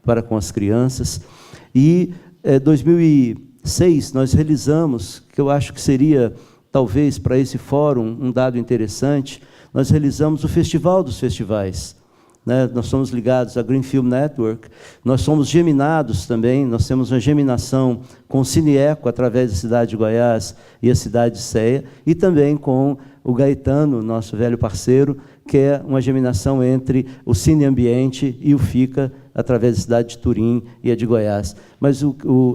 para com as crianças. E, em 2006, nós realizamos, que eu acho que seria, talvez, para esse fórum, um dado interessante, nós realizamos o Festival dos Festivais. Nós somos ligados à Green Film Network, nós somos geminados também, nós temos uma geminação com o CINEECO, através da cidade de Goiás e a cidade de Ceia, e também com o Gaetano, nosso velho parceiro, que é uma geminação entre o Cine Ambiente e o FICA, através da cidade de Turim e a de Goiás. Mas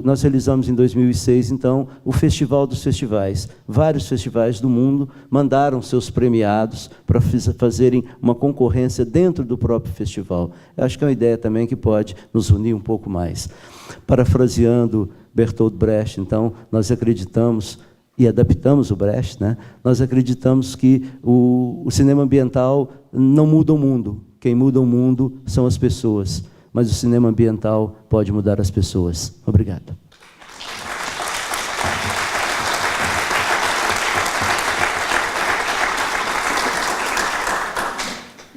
nós realizamos em 2006, então, o Festival dos Festivais. Vários festivais do mundo mandaram seus premiados para fazerem uma concorrência dentro do próprio festival. Eu acho que é uma ideia também que pode nos unir um pouco mais. Parafraseando Bertolt Brecht, então, nós acreditamos, e adaptamos o Brecht, nós acreditamos que o cinema ambiental não muda o mundo. Quem muda o mundo são as pessoas. Mas o cinema ambiental pode mudar as pessoas. Obrigado.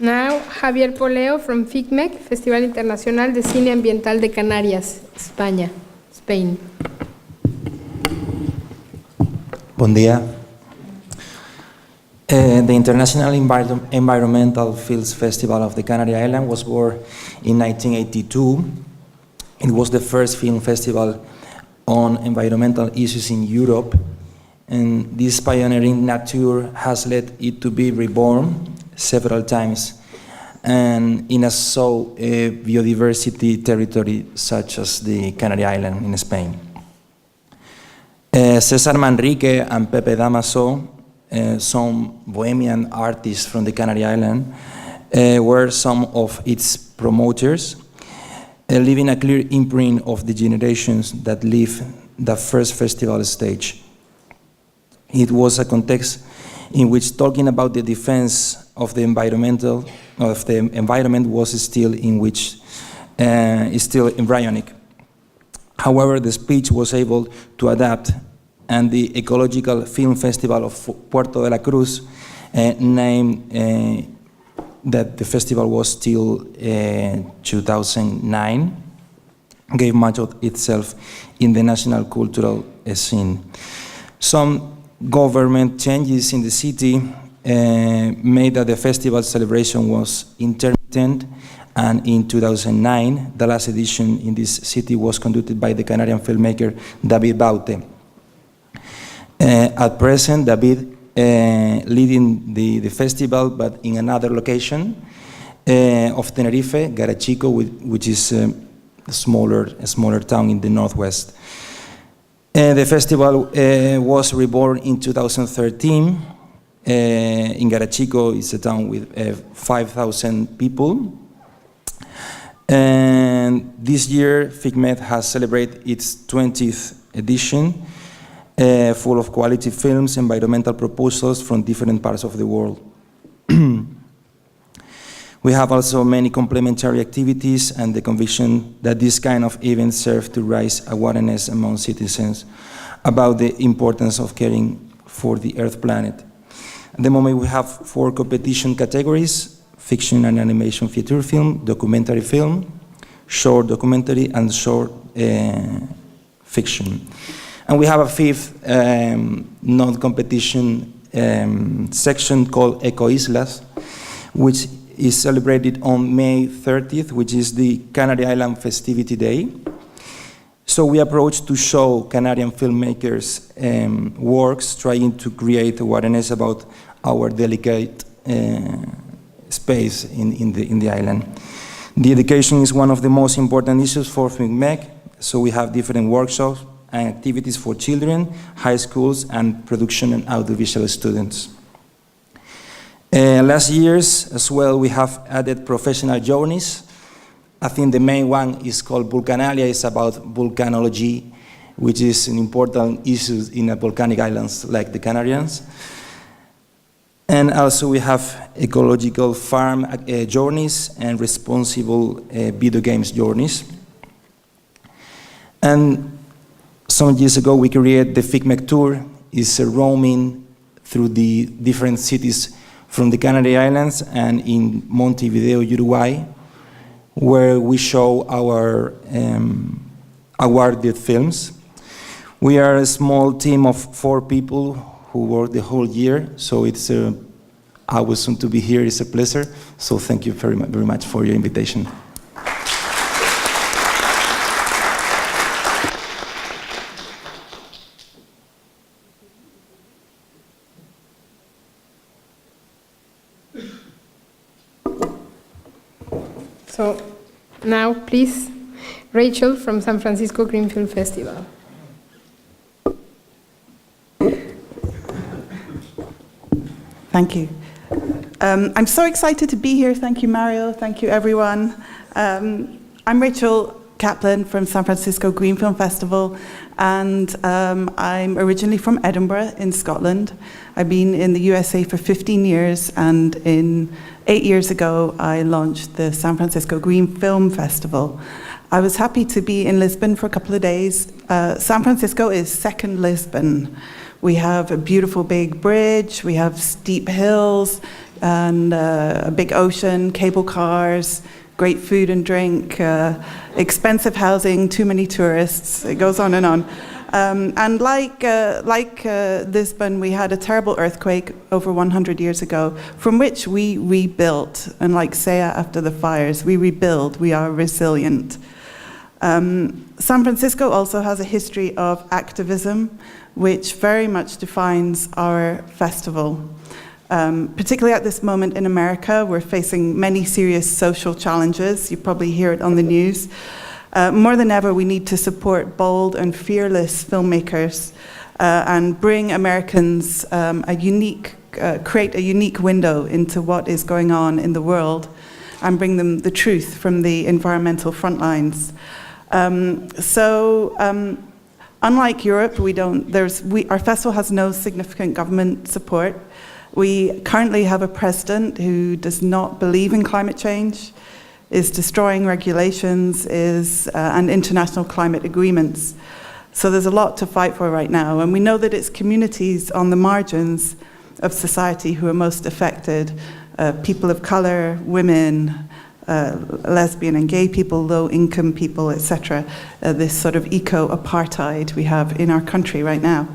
Now, Javier Poleo from FICMEC, Festival Internacional de Cine Ambiental de Canarias, España, Spain. Bom dia. The International Environmental Films Festival of the Canary Islands was born in 1982. It was the first film festival on environmental issues in Europe, and this pioneering nature has led it to be reborn several times, and in a biodiversity territory such as the Canary Islands in Spain. César Manrique and Pepe Damaso, some Bohemian artists from the Canary Islands, were some of its promoters, leaving a clear imprint of the generations that lived the first festival stage. It was a context in which talking about the defense of the environment was still embryonic. However, the speech was able to adapt, and the Ecological Film Festival of Puerto de la Cruz named that the festival was still 2009, gave much of itself in the national cultural scene. Some government changes in the city made that the festival celebration was intermittent, and in 2009, the last edition in this city was conducted by the Canadian filmmaker David Baute. At present, David leading the festival, but in another location of Tenerife, Garachico, which is a smaller town in the northwest. The festival was reborn in 2013. In Garachico, it's a town with 5,000 people. And this year, FICMED has celebrated its 20th edition, full of quality films, environmental proposals from different parts of the world. We have also many complementary activities and the conviction that this kind of events serve to raise awareness among citizens about the importance of caring for the Earth planet. At the moment, we have 4 competition categories: fiction and animation feature film, documentary film, short documentary, and short fiction. And we have a 5th non-competition section called Eco Islas, which is celebrated on May 30th, which is the Canary Island Festivity Day. So we approach to show Canadian filmmakers' works, trying to create awareness about our delicate space in the island. The education is one of the most important issues for FICMED, so we have different workshops and activities for children, high schools, and production and audiovisual students. Last years as well, we have added professional journeys. I think the main one is called Vulcanalia. It's about volcanology, which is an important issue in volcanic islands like the Canarians. And also we have ecological farm journeys and responsible video games journeys. And some years ago we created the FICMED Tour. It's a roaming through the different cities from the Canary Islands and in Montevideo, Uruguay, where we show our awarded films. We are a small team of 4 people who work the whole year, so it's awesome to be here. It's a pleasure. So thank you very much for your invitation. So now, please, Rachel from San Francisco Green Film Festival. Thank you. I'm so excited to be here. Thank you, Mario. Thank you, everyone. I'm Rachel Kaplan from San Francisco Green Film Festival, and I'm originally from Edinburgh in Scotland. I've been in the USA for 15 years, and 8 years ago, I launched the San Francisco Green Film Festival. I was happy to be in Lisbon for a couple of days. San Francisco is second Lisbon. We have a beautiful big bridge, we have steep hills, and a big ocean, cable cars, great food and drink, expensive housing, too many tourists. It goes on and on. And like Lisbon, we had a terrible earthquake over 100 years ago, from which we rebuilt. And like Saya after the fires, we rebuild, we are resilient. San Francisco also has a history of activism, which very much defines our festival. Particularly at this moment in America, we're facing many serious social challenges. You probably hear it on the news. More than ever, we need to support bold and fearless filmmakers and bring Americans create a unique window into what is going on in the world and bring them the truth from the environmental front lines. Unlike Europe, our festival has no significant government support. We currently have a president who does not believe in climate change, is destroying regulations, and international climate agreements. So there's a lot to fight for right now, and we know that it's communities on the margins of society who are most affected, people of color, women, lesbian and gay people, low-income people, etc. This sort of eco-apartheid we have in our country right now.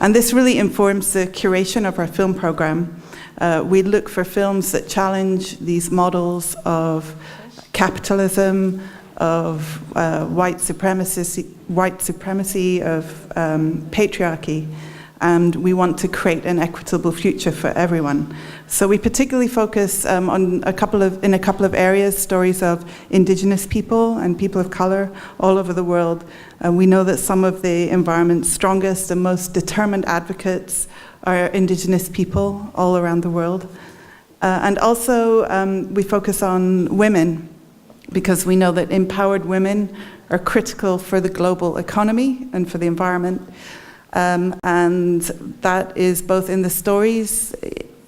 And this really informs the curation of our film program. We look for films that challenge these models of capitalism, of white supremacy, of patriarchy, and we want to create an equitable future for everyone. So we particularly focus on a couple of areas, stories of indigenous people and people of color all over the world. We know that some of the environment's strongest and most determined advocates are indigenous people all around the world. And also we focus on women, because we know that empowered women are critical for the global economy and for the environment. And that is both in the stories,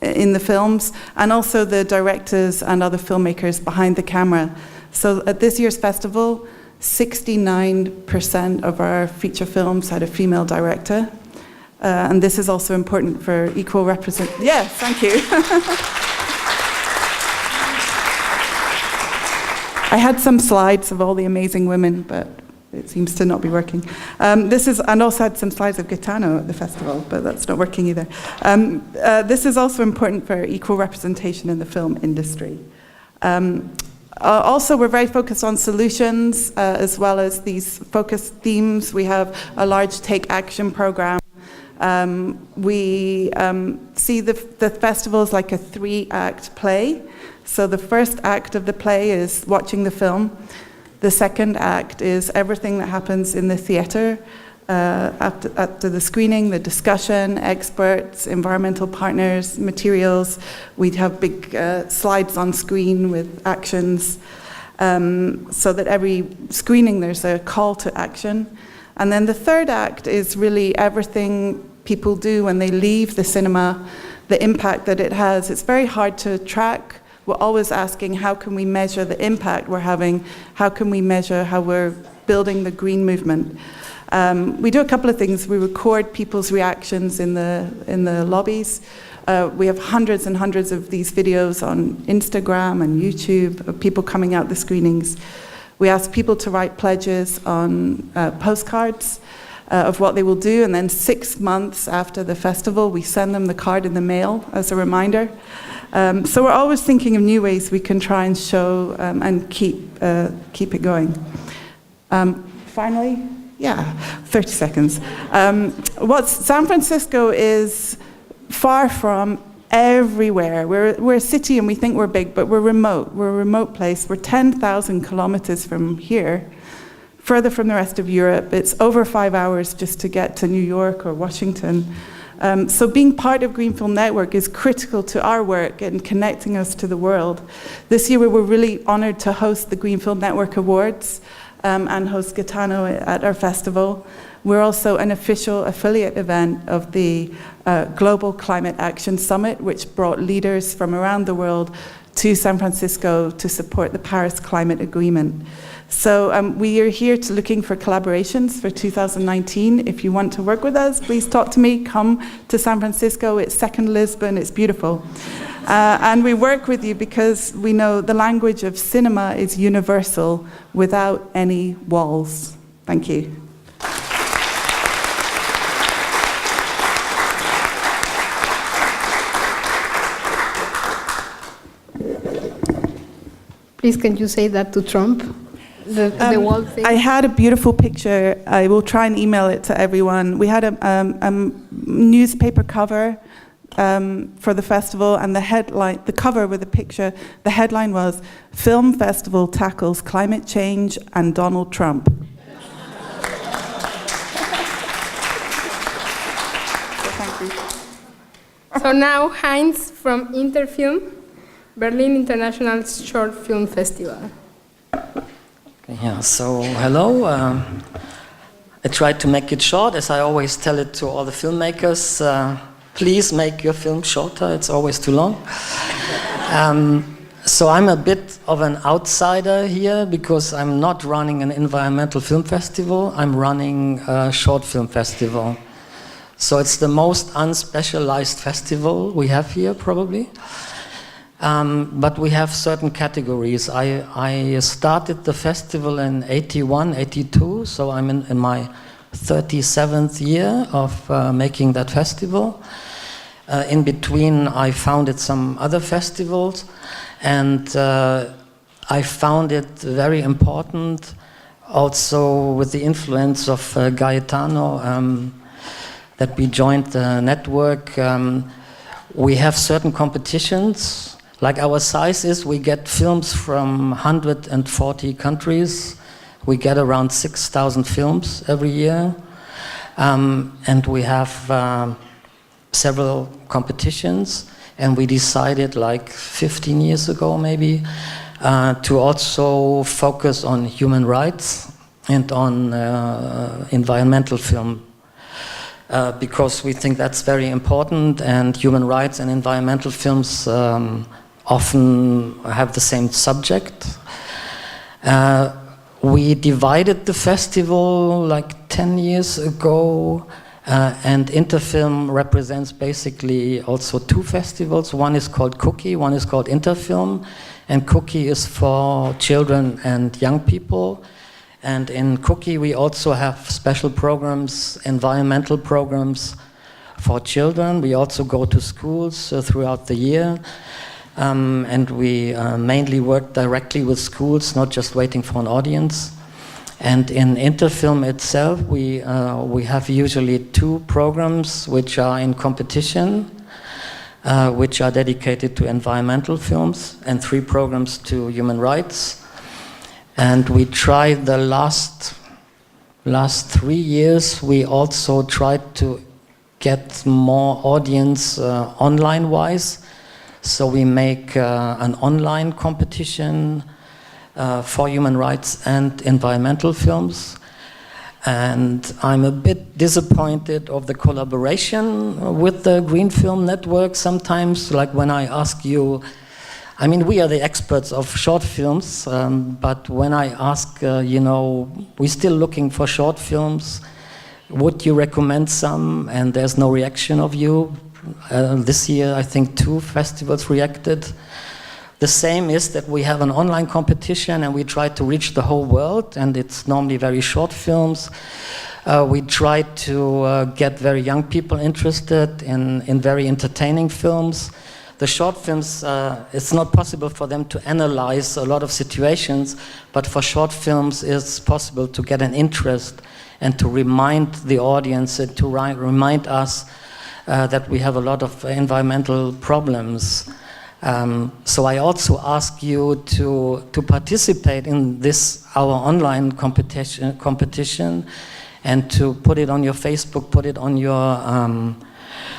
in the films, and also the directors and other filmmakers behind the camera. So at this year's festival, 69% of our feature films had a female director. And this is also important for equal representation. Yes, thank you. I had some slides of all the amazing women, but it seems to not be working. And also had some slides of Gaetano at the festival, but that's not working either. This is also important for equal representation in the film industry. Also, we're very focused on solutions, as well as these focus themes. We have a large Take Action program. We see the festival as like a 3-act play. So the first act of the play is watching the film. The second act is everything that happens in the theater after the screening, the discussion, experts, environmental partners, materials. We'd have big slides on screen with actions, so that every screening there's a call to action. And then the third act is really everything people do when they leave the cinema, the impact that it has. It's very hard to track. We're always asking, how can we measure the impact we're having? How can we measure how we're building the green movement? We do a couple of things. We record people's reactions in the lobbies. We have hundreds and hundreds of these videos on Instagram and YouTube of people coming out the screenings. We ask people to write pledges on postcards of what they will do, and then 6 months after the festival, we send them the card in the mail as a reminder. So we're always thinking of new ways we can try and show and keep it going. Finally, 30 seconds. San Francisco is far from everywhere. We're a city and we think we're big, but we're remote. We're a remote place. We're 10,000 kilometers from here, further from the rest of Europe. It's over 5 hours just to get to New York or Washington. So being part of Green Film Network is critical to our work and connecting us to the world. This year we were really honored to host the Green Film Network Awards and host Gaetano at our festival. We're also an official affiliate event of the Global Climate Action Summit, which brought leaders from around the world to San Francisco to support the Paris Climate Agreement. So we are here looking for collaborations for 2019. If you want to work with us, please talk to me. Come to San Francisco. It's second Lisbon. It's beautiful. And we work with you because we know the language of cinema is universal without any walls. Thank you. Please, can you say that to Trump? The wall thing? I had a beautiful picture. I will try and email it to everyone. We had a newspaper cover for the festival, and the cover with a picture, the headline was, "Film Festival Tackles Climate Change and Donald Trump." So now Heinz from Interfilm, Berlin International Short Film Festival. Yeah, so hello. I tried to make it short, as I always tell it to all the filmmakers. Please make your film shorter, it's always too long. So I'm a bit of an outsider here because I'm not running an environmental film festival, I'm running a short film festival. So it's the most unspecialized festival we have here, probably. But we have certain categories. I started the festival in 81, 82, so I'm in my 37th year of making that festival. In between, I founded some other festivals, and I found it very important, also with the influence of Gaetano, that we joined the network. We have certain competitions. Like our size is, we get films from 140 countries. We get around 6,000 films every year. And we have several competitions. And we decided like 15 years ago maybe to also focus on human rights and on environmental film. Because we think that's very important, and human rights and environmental films often have the same subject. We divided the festival like 10 years ago, and Interfilm represents basically also two festivals. One is called Cookie, one is called Interfilm, and Cookie is for children and young people. And in Cookie we also have special programs, environmental programs for children. We also go to schools throughout the year. And we mainly work directly with schools, not just waiting for an audience. And in Interfilm itself, we have usually two programs which are in competition, which are dedicated to environmental films, and three programs to human rights. And we tried the last 3 years, we also tried to get more audience online-wise. So we make an online competition for human rights and environmental films. And I'm a bit disappointed of the collaboration with the Green Film Network sometimes, like when I ask you, I mean, we are the experts of short films, but when I ask, you know, we're still looking for short films, would you recommend some? And there's no reaction of you. This year, I think 2 festivals reacted. The same is that we have an online competition and we try to reach the whole world, and it's normally very short films. We try to get very young people interested in very entertaining films. The short films, it's not possible for them to analyze a lot of situations, but for short films it's possible to get an interest and to remind the audience and to remind us that we have a lot of environmental problems. So I also ask you to participate in this, our online competition, and to put it on your Facebook, put it on your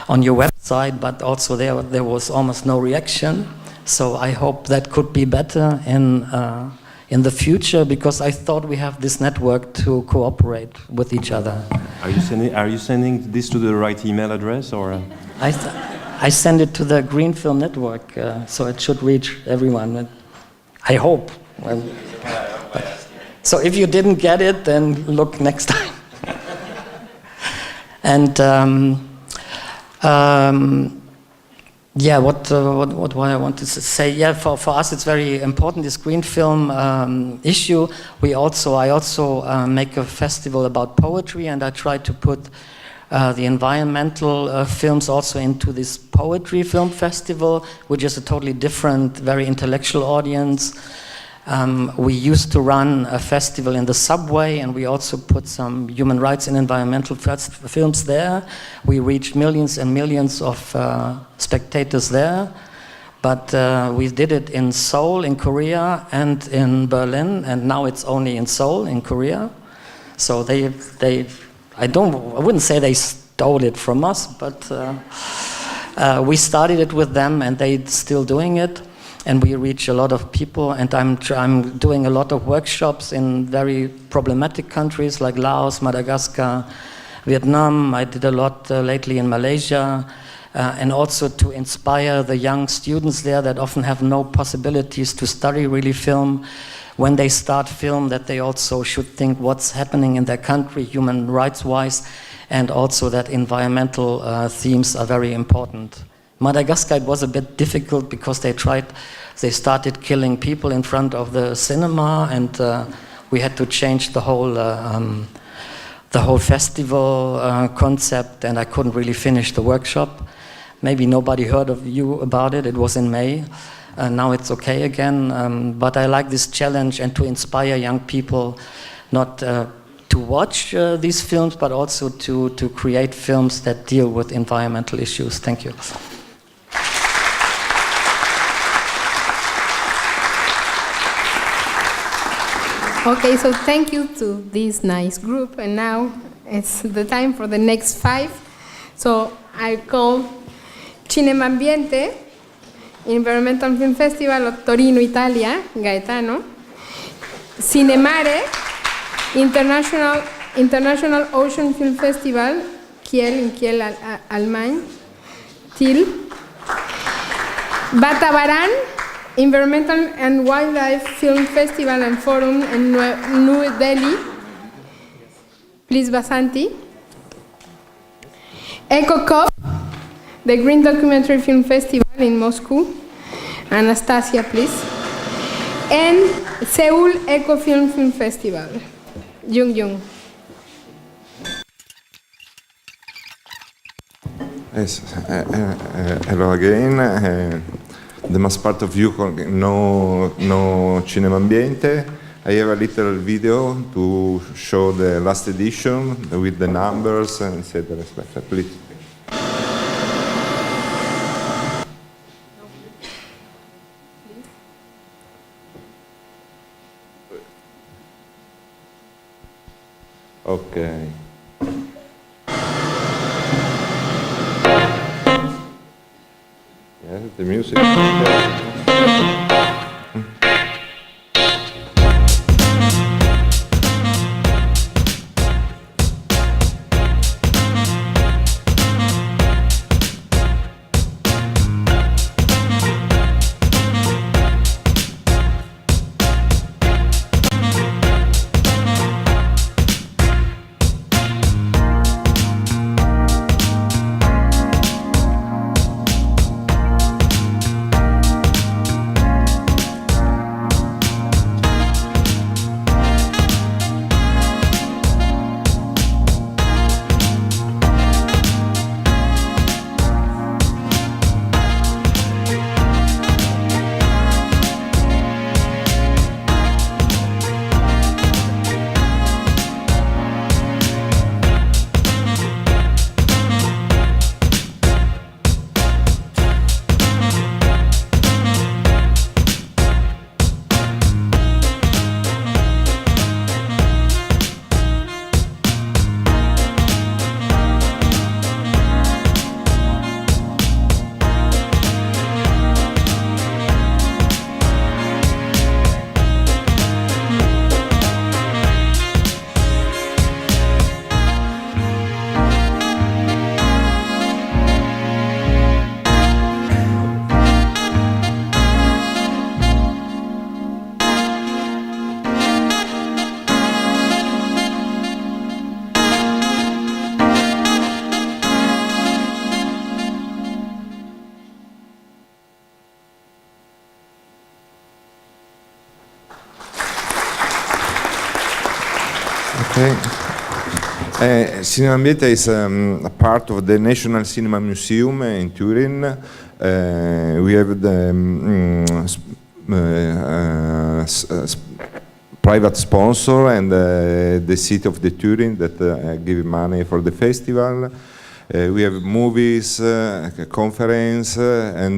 website, but also there was almost no reaction. So I hope that could be better in the future, because I thought we have this network to cooperate with each other. Are you sending this to the right email address, or? I send it to the Green Film Network, so it should reach everyone. I hope. So if you didn't get it, then look next time. And yeah, what I want to say? Yeah, for us it's very important, this green film issue. I also make a festival about poetry, and I try to put the environmental films also into this poetry film festival, which is a totally different, very intellectual audience. We used to run a festival in the subway, and we also put some human rights and environmental films there. We reached millions and millions of spectators there. But we did it in Seoul, in Korea, and in Berlin, and now it's only in Seoul, in Korea. So I wouldn't say they stole it from us, but we started it with them, and they're still doing it. And we reach a lot of people, and I'm doing a lot of workshops in very problematic countries like Laos, Madagascar, Vietnam. I did a lot lately in Malaysia, and also to inspire the young students there that often have no possibilities to study really film. When they start film, that they also should think what's happening in their country, human rights-wise, and also that environmental themes are very important. Madagascar, it was a bit difficult because they started killing people in front of the cinema, and we had to change the whole festival concept, and I couldn't really finish the workshop. maybe nobody heard of you about it. It was in May. Now it's okay again. But I like this challenge and to inspire young people not to watch these films, but also to create films that deal with environmental issues. Thank you. Okay, so thank you to this nice group, and now it's the time for the next 5. So I call Cinema Ambiente, Environmental Film Festival of Torino, Italia, Gaetano, Cinemare, International Ocean Film Festival, Kiel, in Kiel, Allemagne, Til, Batabaran, Environmental and Wildlife Film Festival and Forum in New Delhi, please Basanti, EcoCop, the Green Documentary Film Festival in Moscow, Anastasia, please, and Seoul Eco Film Festival, Jung. Yes, hello again. The most part of you know Cinema Ambiente. I have a little video to show the last edition with the numbers and etc. Please. Okay. Yeah, the music. Okay. Cinema Ambiente is a part of the National Cinema Museum in Turin. We have the private sponsor and the city of the Turin that give money for the festival. We have movies, conference, and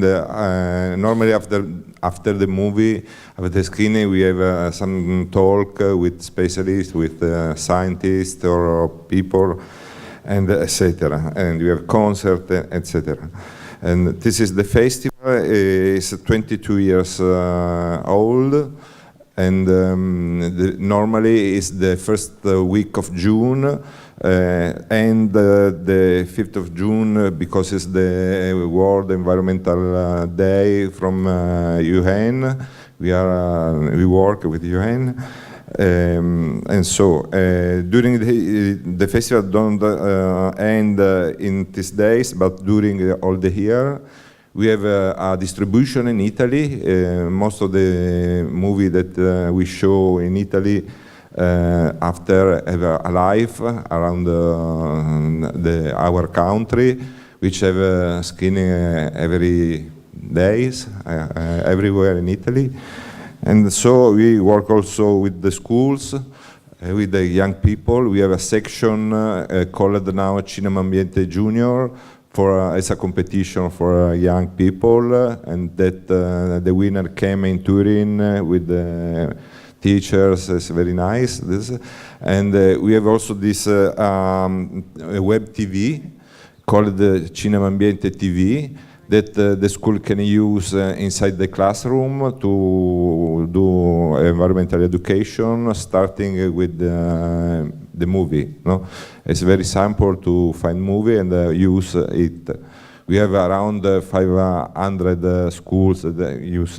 normally after the movie, after the screening, we have some talk with specialists, with scientists or people, and etc. And we have concert, etc. And this is the festival. It's 22 years old, and normally it's the first week of June. And the 5th of June, because it's the World Environmental Day from UN. We work with UN, and so during the festival don't end in these days, but during all the year. We have a distribution in Italy. Most of the movie that we show in Italy after have a life around our country. which have a screening every days, everywhere in Italy. And so we work also with the schools, with the young people. We have a section called now Cinema Ambiente Junior, as a competition for young people, and that the winner came in Turin with the teachers. It's very nice. And we have also this web TV called the Cinema Ambiente TV that the school can use inside the classroom to do environmental education, starting with the movie. No? It's very simple to find movie and use it. We have around 500 schools that use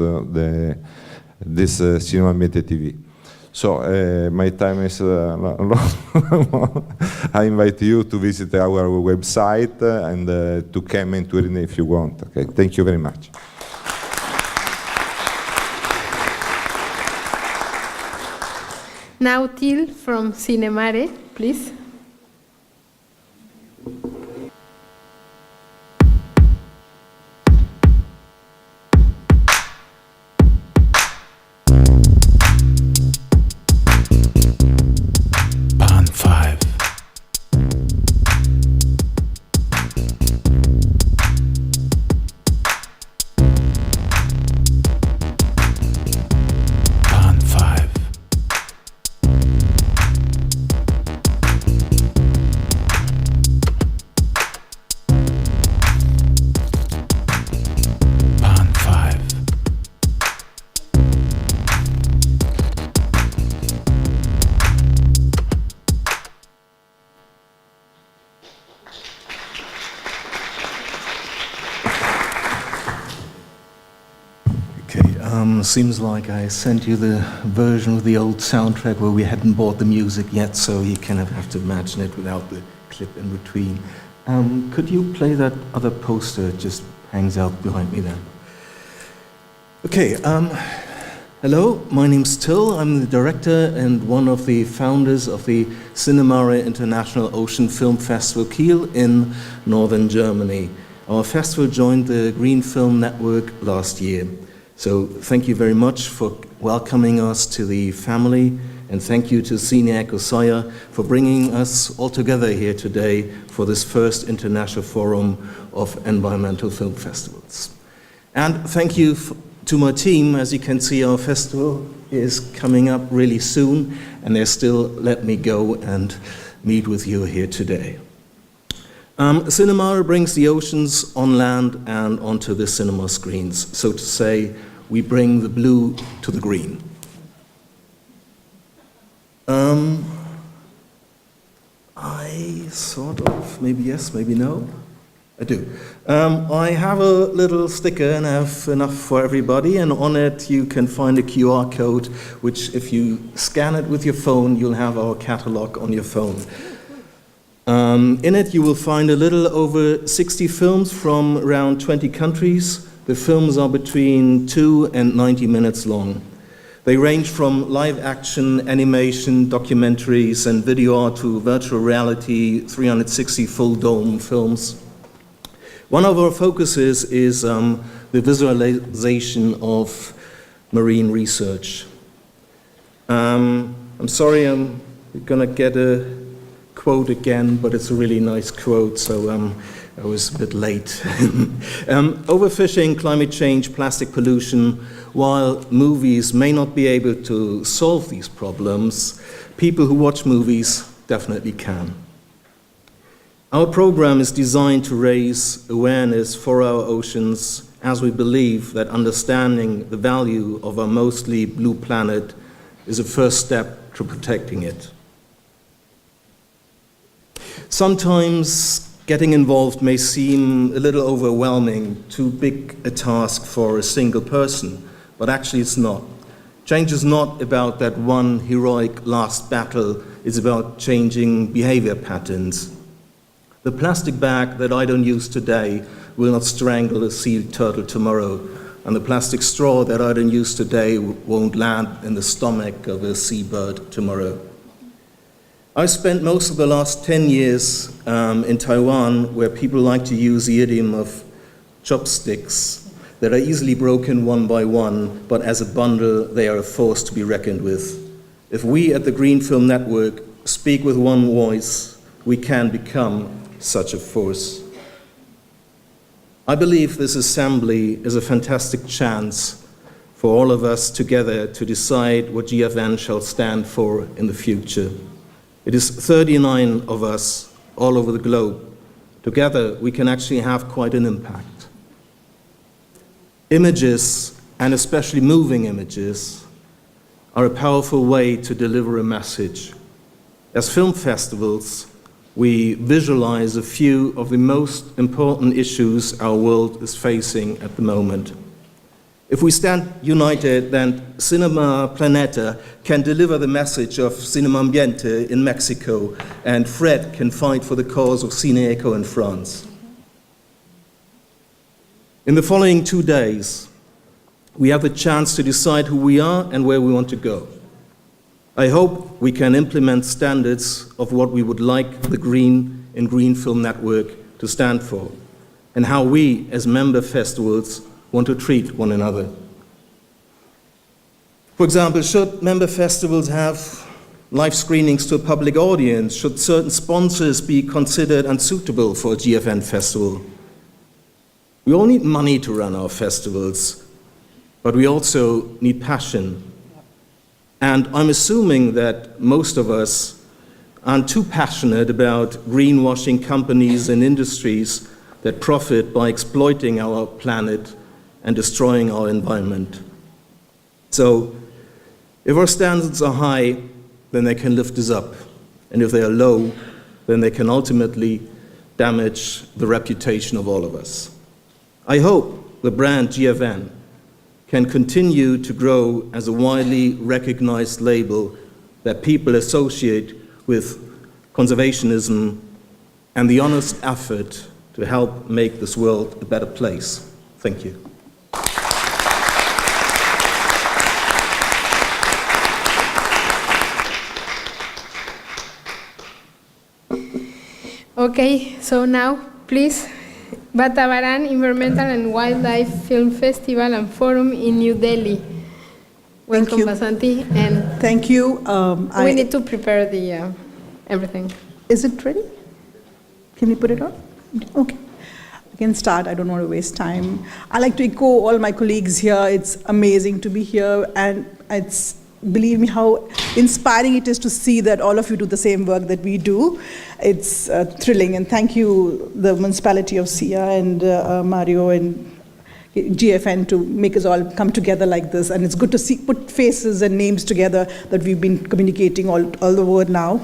this Cinema Ambiente TV. So my time is long. I invite you to visit our website and to come in Turin if you want. Okay, thank you very much. Now Till from Cinemare, please. Seems like I sent you the version of the old soundtrack where we hadn't bought the music yet, so you kind of have to imagine it without the clip in between. Could you play that other poster? It just hangs out behind me there. Okay, hello, my name's Till. I'm the director and one of the founders of the Cinemare International Ocean Film Festival Kiel in northern Germany. Our festival joined the Green Film Network last year. So thank you very much for welcoming us to the family, and thank you to CINEECO for bringing us all together here today for this first international forum of environmental film festivals. And thank you to my team. As you can see, our festival is coming up really soon, and they still let me go and meet with you here today. Cinemare brings the oceans on land and onto the cinema screens. So to say, we bring the blue to the green. I sort of, maybe yes, maybe no. I do. I have a little sticker, and I have enough for everybody, and on it you can find a QR code, which if you scan it with your phone, you'll have our catalog on your phone. In it you will find a little over 60 films from around 20 countries. The films are between 2 and 90 minutes long. They range from live action, animation, documentaries, and video art to virtual reality, 360 full dome films. One of our focuses is the visualization of marine research. I'm sorry, I'm gonna get a quote again, but it's a really nice quote, so I was a bit late. Overfishing, climate change, plastic pollution. While movies may not be able to solve these problems, people who watch movies definitely can. Our program is designed to raise awareness for our oceans, as we believe that understanding the value of our mostly blue planet is a first step to protecting it. Sometimes getting involved may seem a little overwhelming, too big a task for a single person, but actually it's not. Change is not about that one heroic last battle, it's about changing behavior patterns. The plastic bag that I don't use today will not strangle a sea turtle tomorrow, and the plastic straw that I don't use today won't land in the stomach of a seabird tomorrow. I spent most of the last 10 years in Taiwan, where people like to use the idiom of chopsticks that are easily broken one by one, but as a bundle they are a force to be reckoned with. If we at the Green Film Network speak with one voice, we can become such a force. I believe this assembly is a fantastic chance for all of us together to decide what GFN shall stand for in the future. It is 39 of us all over the globe. Together, we can actually have quite an impact. Images, and especially moving images, are a powerful way to deliver a message. As film festivals, we visualize a few of the most important issues our world is facing at the moment. If we stand united, then Cinema Planeta can deliver the message of Cinema Ambiente in Mexico, and Fred can fight for the cause of CINEECO in France. In the following 2 days, we have the chance to decide who we are and where we want to go. I hope we can implement standards of what we would like the Green Film Network to stand for, and how we, as member festivals, want to treat one another. For example, should member festivals have live screenings to a public audience? Should certain sponsors be considered unsuitable for a GFN festival? We all need money to run our festivals, but we also need passion. And I'm assuming that most of us aren't too passionate about greenwashing companies and industries that profit by exploiting our planet and destroying our environment. So, if our standards are high, then they can lift us up. And if they are low, then they can ultimately damage the reputation of all of us. I hope the brand GFN can continue to grow as a widely recognized label that people associate with conservationism and the honest effort to help make this world a better place. Thank you. Okay, so now, please, Vatavaran Environmental and Wildlife Film Festival and Forum in New Delhi. Welcome, Basanti. And thank you. We need to prepare the everything. Is it ready? Can we put it on? Okay. I can start. I don't want to waste time. I like to echo all my colleagues here. It's amazing to be here, and it's, believe me, how inspiring it is to see that all of you do the same work that we do. It's thrilling, and thank you, the municipality of Sia and Mario and GFN, to make us all come together like this. And it's good to see, put faces and names together that we've been communicating all over now.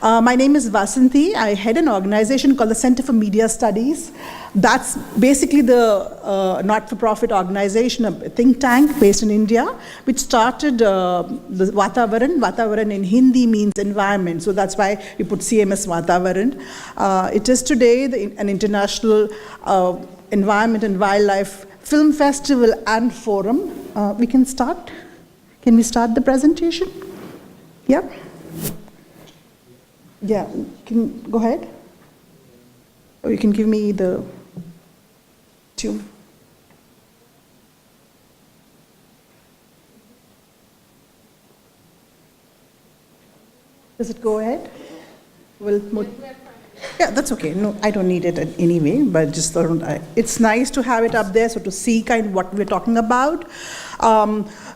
My name is Vasanti. I head an organization called the Center for Media Studies. That's basically the not-for-profit organization, a think tank based in India, which started the Vatavaran. Vatavaran in Hindi means environment, so that's why we put CMS Vatavaran. It is today an international environment and wildlife film festival and forum. We can start. Can we start the presentation? Yeah. Yeah, can go ahead. Or you can give me the tune. Does it go ahead? Yeah, that's okay. No, I don't need it anyway, but just it's nice to have it up there, so to see kind of what we're talking about.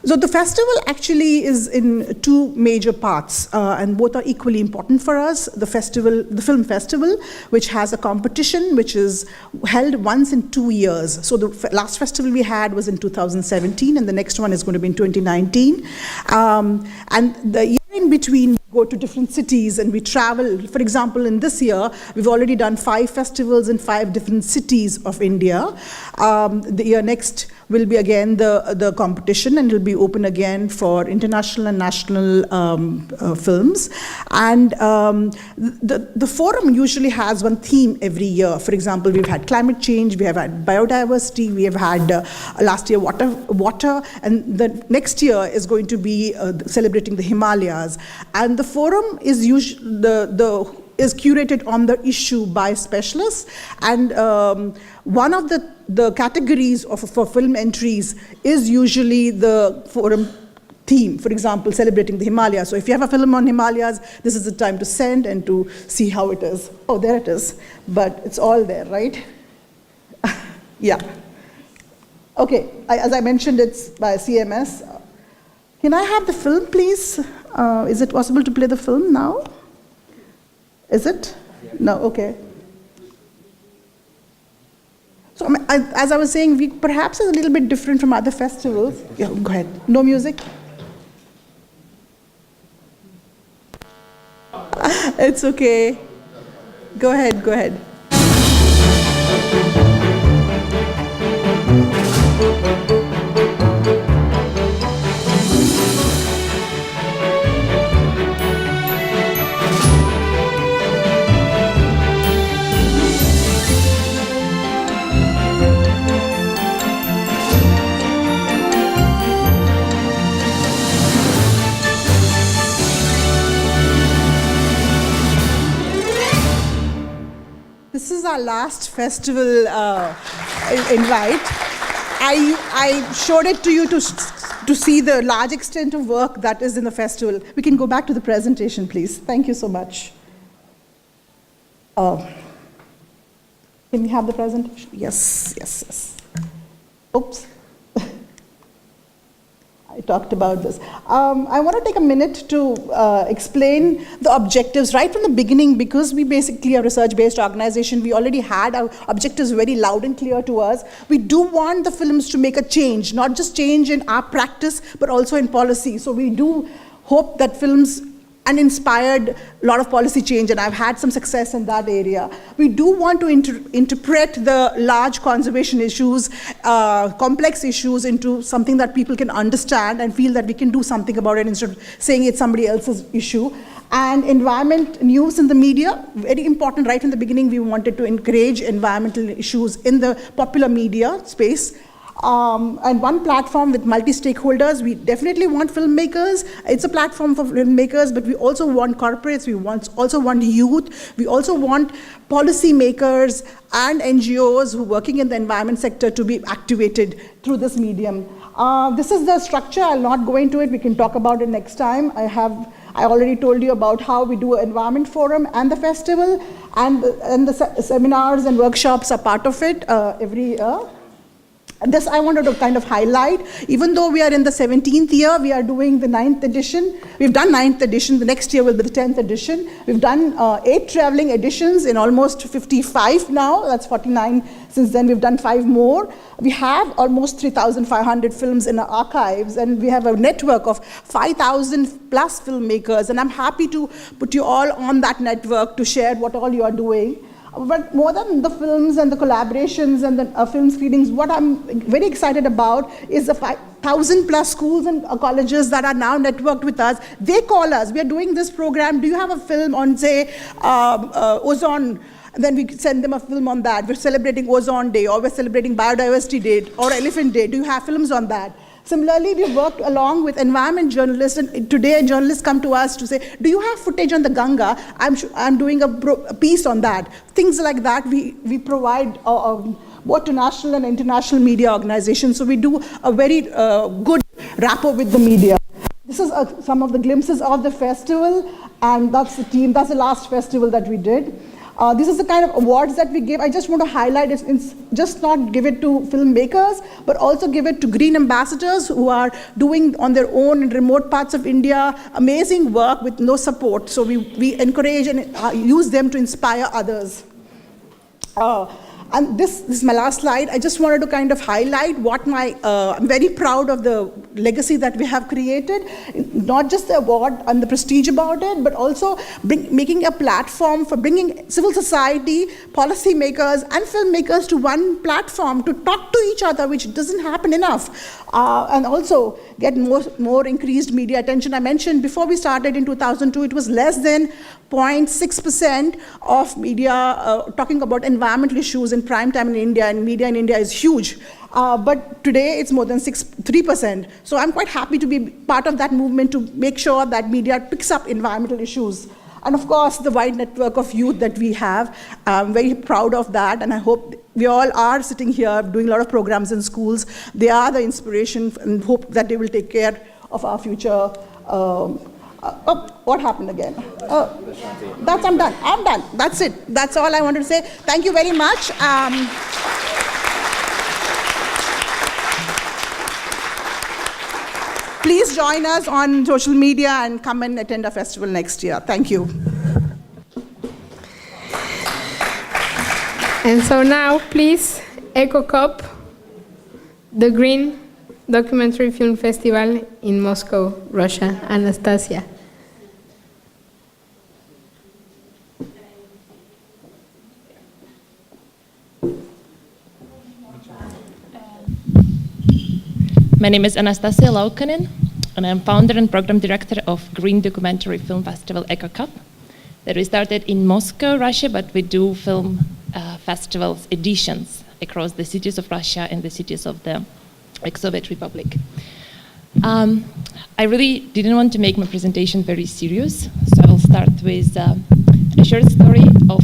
So the festival actually is in two major parts, and both are equally important for us. The film festival, which has a competition which is held once in 2 years. So the last festival we had was in 2017, and the next one is going to be in 2019. And the year in between, we go to different cities and we travel. For example, in this year, we've already done 5 festivals in 5 different cities of India. The year next, will be again the competition, and it will be open again for international and national films. And the forum usually has one theme every year. For example, we've had climate change, we have had biodiversity, we have had last year water, and the next year is going to be celebrating the Himalayas. And the forum is is curated on the issue by specialists, and one of the categories for film entries is usually the forum theme. For example, celebrating the Himalayas. So if you have a film on Himalayas, this is the time to send and to see how it is. Oh, there it is. But it's all there, right? Yeah. Okay, as I mentioned, it's by CMS. Can I have the film, please? Is it possible to play the film now? Is it? No, okay. So as I was saying, we perhaps is a little bit different from other festivals. Yeah, go ahead. No music? It's okay. Go ahead, go ahead. This is our last festival invite. I showed it to you to see the large extent of work that is in the festival. We can go back to the presentation, please. Thank you so much. Can we have the presentation? Yes, yes, yes. Oops. I talked about this. I want to take a minute to explain the objectives right from the beginning, because we basically are a research-based organization. We already had our objectives very loud and clear to us. We do want the films to make a change, not just change in our practice, but also in policy. So we do hope that films and inspired a lot of policy change, and I've had some success in that area. We do want to interpret the large conservation issues, complex issues, into something that people can understand and feel that we can do something about it instead of saying it's somebody else's issue. And environment news in the media, very important. Right from the beginning, we wanted to encourage environmental issues in the popular media space. And one platform with multi-stakeholders. We definitely want filmmakers. It's a platform for filmmakers, but we also want corporates, we also want youth, we also want policymakers and NGOs who are working in the environment sector to be activated through this medium. This is the structure. I'll not go into it. We can talk about it next time. I already told you about how we do an environment forum and the festival, and the seminars and workshops are part of it every year. This I wanted to kind of highlight. Even though we are in the 17th year, we are doing the 9th edition. We've done 9th edition. The next year will be the 10th edition. We've done 8 traveling editions in almost 55 now. That's 49 since then. We've done 5 more. We have almost 3,500 films in our archives, and we have a network of 5,000 plus filmmakers. And I'm happy to put you all on that network to share what all you are doing. But more than the films and the collaborations and the film screenings, what I'm very excited about is the 5,000 plus schools and colleges that are now networked with us. They call us. We are doing this program. Do you have a film on, say, ozone? And then we send them a film on that. We're celebrating Ozone Day, or we're celebrating Biodiversity Day, or Elephant Day. Do you have films on that? Similarly, we've worked along with environment journalists, and today journalists come to us to say, do you have footage on the Ganga? I'm doing a piece on that. Things like that we provide both to national and international media organizations, so we do a very good rapport with the media. This is some of the glimpses of the festival, and that's the team. That's the last festival that we did. This is the kind of awards that we give. I just want to highlight it. It's just not give it to filmmakers, but also give it to green ambassadors who are doing on their own in remote parts of India amazing work with no support. So we encourage and use them to inspire others. And this is my last slide. I just wanted to kind of highlight what I'm very proud of the legacy that we have created, not just the award and the prestige about it, but also making a platform for bringing civil society, policymakers, and filmmakers to one platform to talk to each other, which doesn't happen enough, and also get more increased media attention. I mentioned before we started in 2002, it was less than 0.6% of media talking about environmental issues in prime time in India, and media in India is huge. But today it's more than 3%. So I'm quite happy to be part of that movement to make sure that media picks up environmental issues. And of course, the wide network of youth that we have, I'm very proud of that, and I hope we all are sitting here doing a lot of programs in schools. They are the inspiration, and hope that they will take care of our future. What happened again? I'm done. That's it. That's all I wanted to say. Thank you very much. Please join us on social media and come and attend our festival next year. Thank you. And so now, please, EcoCop, the Green Documentary Film Festival in Moscow, Russia. Anastasia. My name is Anastasia Laukanen, and I'm founder and program director of Green Documentary Film Festival EcoCup, that we started in Moscow, Russia, but we do film festivals editions across the cities of Russia and the cities of the ex-Soviet Republic. I really didn't want to make my presentation very serious, so I will start with a short story of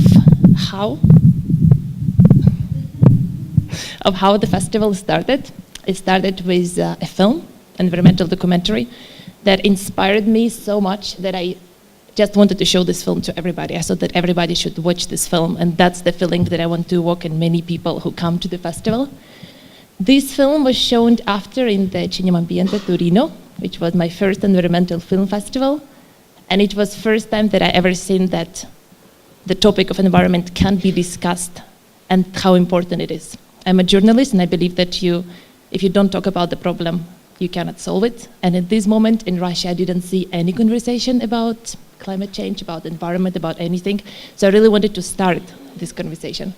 how the festival started. It started with a film, environmental documentary, that inspired me so much that I just wanted to show this film to everybody. I thought that everybody should watch this film, and that's the feeling that I want to evoke in many people who come to the festival. This film was shown after in the Cinema Ambiente Torino, which was my first environmental film festival, and it was the first time that I ever seen that the topic of environment can be discussed and how important it is. I'm a journalist, and I believe that if you don't talk about the problem, you cannot solve it. And at this moment in Russia, I didn't see any conversation about climate change, about environment, about anything. So I really wanted to start this conversation.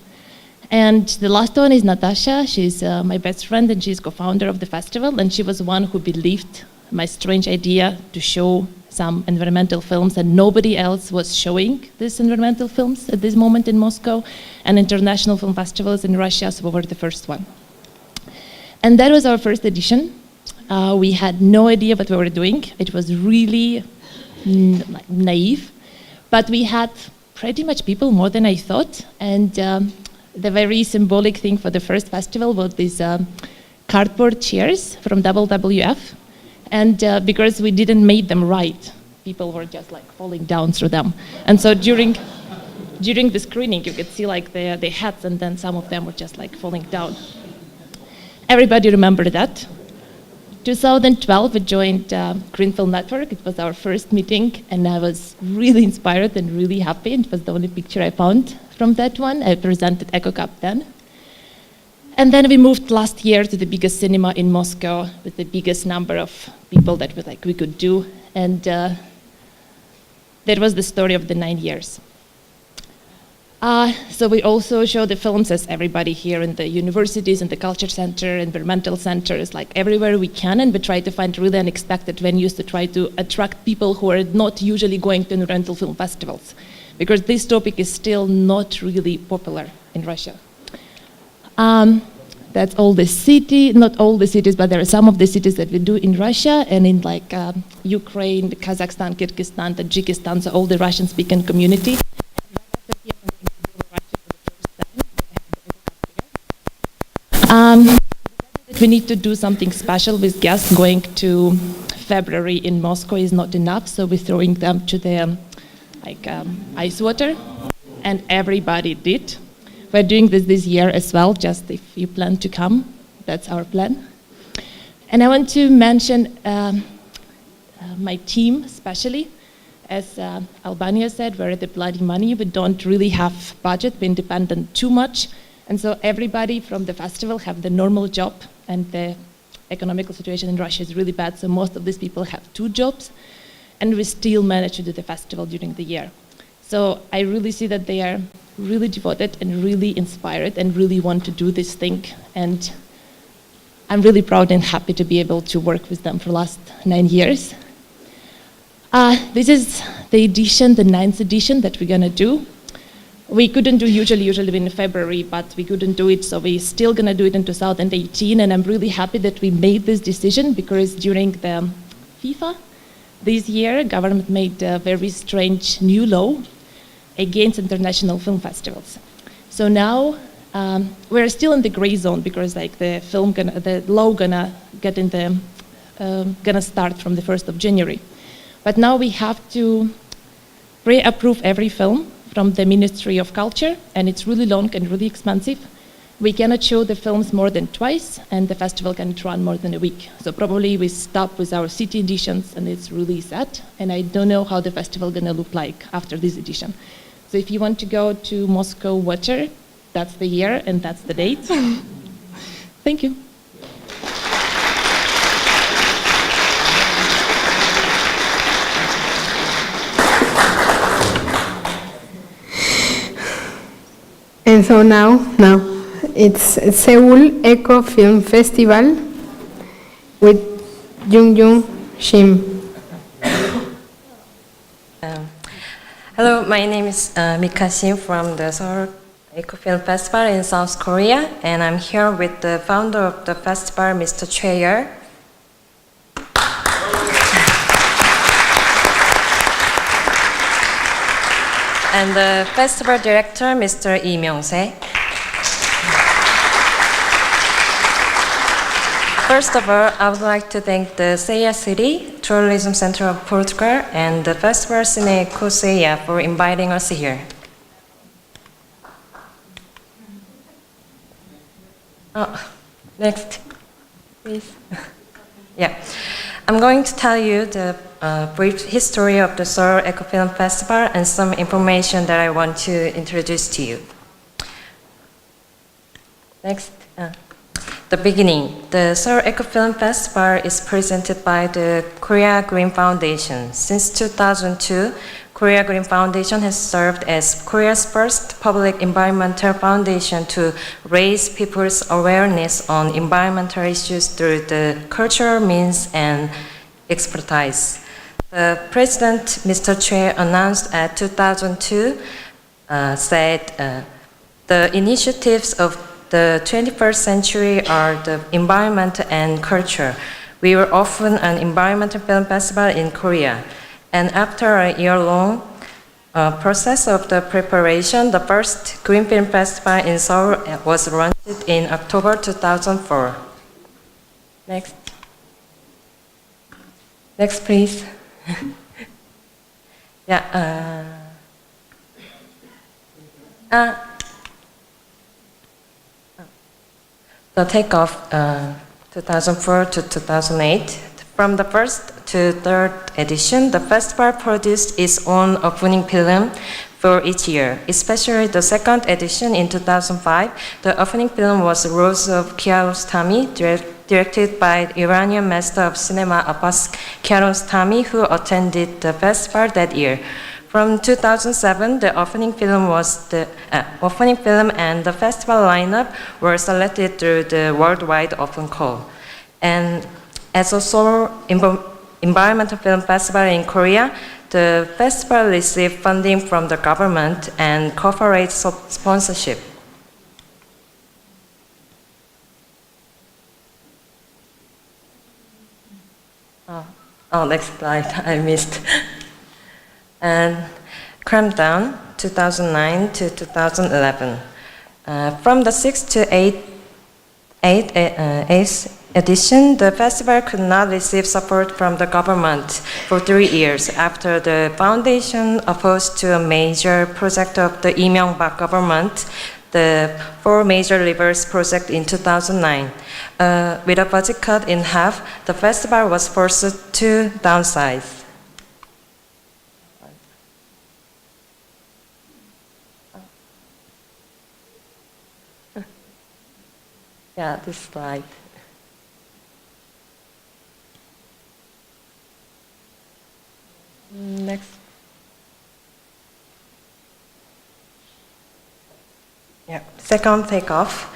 And the last one is Natasha. She's my best friend, and she's co-founder of the festival. And she was one who believed my strange idea to show some environmental films, and nobody else was showing these environmental films at this moment in Moscow. And international film festivals in Russia, so we were the first one. And that was our first edition. We had no idea what we were doing. It was really naive, but we had pretty much people, more than I thought. And the very symbolic thing for the first festival was these cardboard chairs from WWF. And because we didn't make them right, people were just like falling down through them. And so during the screening, you could see like the hats, and then some of them were just like falling down. Everybody remembered that. 2012, we joined Green Film Network. It was our first meeting, and I was really inspired and really happy. It was the only picture I found from that one. I presented EcoCup then. And then we moved last year to the biggest cinema in Moscow with the biggest number of people that we could do. And that was the story of the 9 years. So we also show the films as everybody here in the universities, in the culture center, environmental centers, like everywhere we can, and we try to find really unexpected venues to try to attract people who are not usually going to environmental film festivals, because this topic is still not really popular in Russia. That's all the city, not all the cities, but there are some of the cities that we do in Russia, and in like Ukraine, Kazakhstan, Kyrgyzstan, Tajikistan, so all the Russian-speaking community. We need to do something special with guests. Going to February in Moscow is not enough, so we're throwing them to the ice water, and everybody did. We're doing this year as well, just if you plan to come, that's our plan. And I want to mention my team especially. As Albania said, we're at the bloody money. We don't really have budget, we're independent too much. And so everybody from the festival have the normal job, and the economical situation in Russia is really bad, so most of these people have 2 jobs, and we still manage to do the festival during the year. So I really see that they are really devoted and really inspired and really want to do this thing, and I'm really proud and happy to be able to work with them for the last 9 years. This is the edition, the 9th edition that we're gonna do. We couldn't do usually in February, but we couldn't do it, so we're still gonna do it in 2018, and I'm really happy that we made this decision, because during the FIFA this year, government made a very strange new law against international film festivals. So now we're still in the gray zone, because like the law gonna get in the gonna start from the 1st of January. But now we have to pre-approve every film from the Ministry of Culture, and it's really long and really expensive. We cannot show the films more than twice, and the festival cannot run more than a week. So probably we stop with our city editions, and it's really sad, and I don't know how the festival gonna look like after this edition. So if you want to go to Moscow Water, that's the year and that's the date. Thank you. And so now it's CINEECO Film Festival with Jung Shim. Hello, my name is Mika Shin from the Seoul Eco Film Festival in South Korea, and I'm here with the founder of the festival, Mr. Choi. And the festival director, Mr. Lee Myung-se. First of all, I would like to thank the Ceia City Tourism Center of Portugal and the festival CINEECO Ceia for inviting us here. Next, please. Yeah, I'm going to tell you the brief history of the Seoul Eco Film Festival and some information that I want to introduce to you. Next. The beginning. The Seoul Eco Film Festival is presented by the Korea Green Foundation. Since 2002, Korea Green Foundation has served as Korea's first public environmental foundation to raise people's awareness on environmental issues through the cultural means and expertise. The President, Mr. Choi, announced at 2002, said the initiatives of the 21st century are the environment and culture. We will open an environmental film festival in Korea. And after a year-long process of the preparation, the first Green Film Festival in Seoul was launched in October 2004. Next. Next, please. Yeah. The takeoff 2004 to 2008. From the first to third edition, the festival produced its own opening film for each year. Especially the second edition in 2005, the opening film was Rose of Kiarostami, directed by Iranian master of cinema Abbas Kiarostami, who attended the festival that year. From 2007, the opening film and the festival lineup were selected through the worldwide open call. And as a solo environmental film festival in Korea, the festival received funding from the government and corporate sponsorship. Next slide, I missed. And Crampdown, 2009 to 2011. From the 6th to 8th edition, the festival could not receive support from the government for 3 years after the foundation opposed to a major project of the Lee Myung-bak government, the 4 Major Rivers project in 2009. With a budget cut in half, the festival was forced to downsize. Yeah, this slide. Next. Yeah, second takeoff.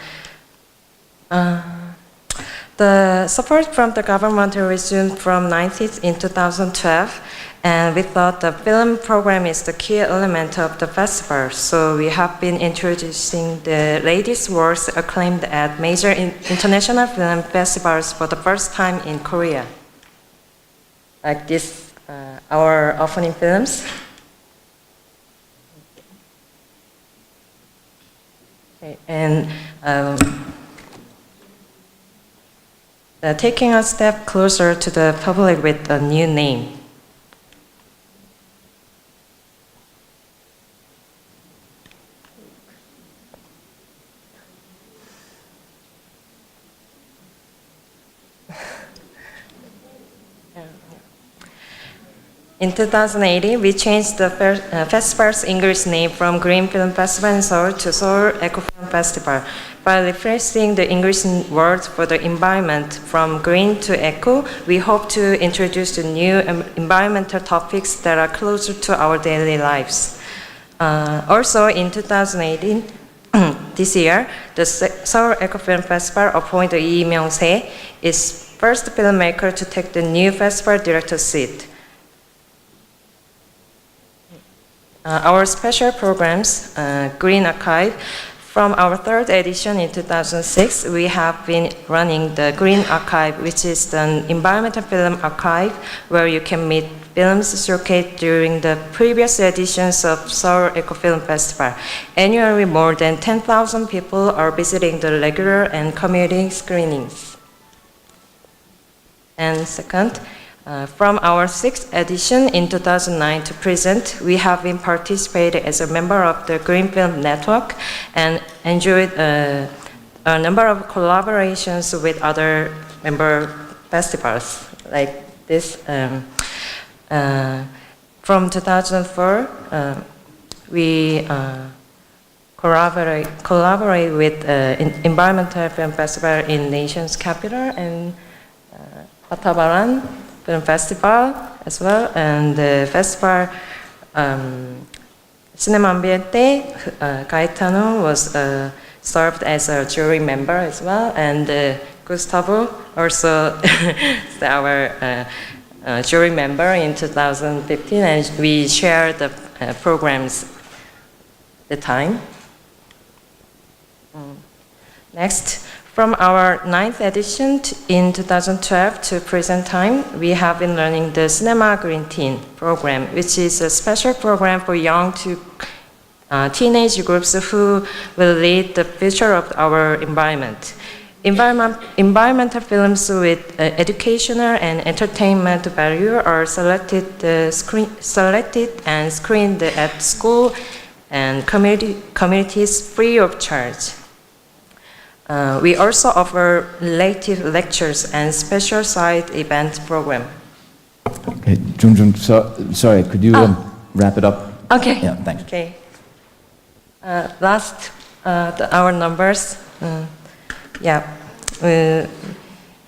The support from the government resumed from 19th in 2012, and we thought the film program is the key element of the festival. So we have been introducing the latest works acclaimed at major international film festivals for the first time in Korea. Like this, our opening films. Okay, and taking a step closer to the public with a new name. In 2018, we changed the festival's English name from Green Film Festival in Seoul to Seoul Eco Film Festival. By refreshing the English word for the environment from green to eco, we hope to introduce the new environmental topics that are closer to our daily lives. Also, in 2018, this year, the Seoul Eco Film Festival appointed Lee Myung-se, its first filmmaker to take the new festival director seat. Our special programs, Green Archive, from our third edition in 2006, we have been running the Green Archive, which is an environmental film archive where you can meet films showcased during the previous editions of Seoul Eco Film Festival. Annually, more than 10,000 people are visiting the regular and community screenings. And second, from our sixth edition in 2009 to present, we have been participating as a member of the Green Film Network and enjoyed a number of collaborations with other member festivals like this. From 2004, we collaborate with Environmental Film Festival in Nation's capital and Batabaran Film Festival as well, and the festival Cinema Ambiente, Gaetano was served as a jury member as well, and Gustavo also is our jury member in 2015, and we shared the programs at the time. Next. From our ninth edition in 2012 to present time, we have been running the Cinema Green Teen program, which is a special program for young to teenage groups who will lead the future of our environment. Environmental films with educational and entertainment value are selected and screened at school and communities free of charge. We also offer related lectures and special side event program. Okay, Junjun, sorry, could you wrap it up? Okay. Yeah, thanks. Okay. Last, our numbers.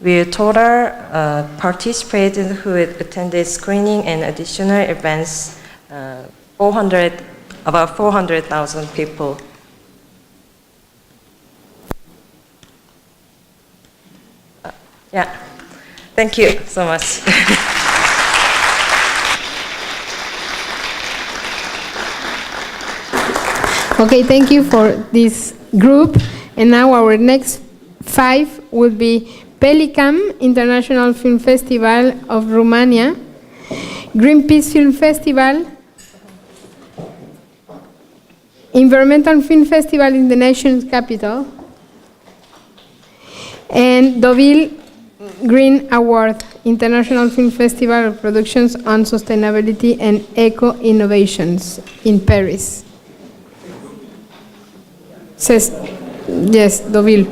We total participated who attended screening and additional events, about 400,000 people. Yeah, thank you so much. Okay, thank you for this group. And now our next 5 will be Pelicam International Film Festival of Romania, Greenpeace Film Festival, Environmental Film Festival in the nation's capital, and Deauville Green Award, International Film Festival of Productions on Sustainability and Eco-Innovations in Paris. Yes, Deauville.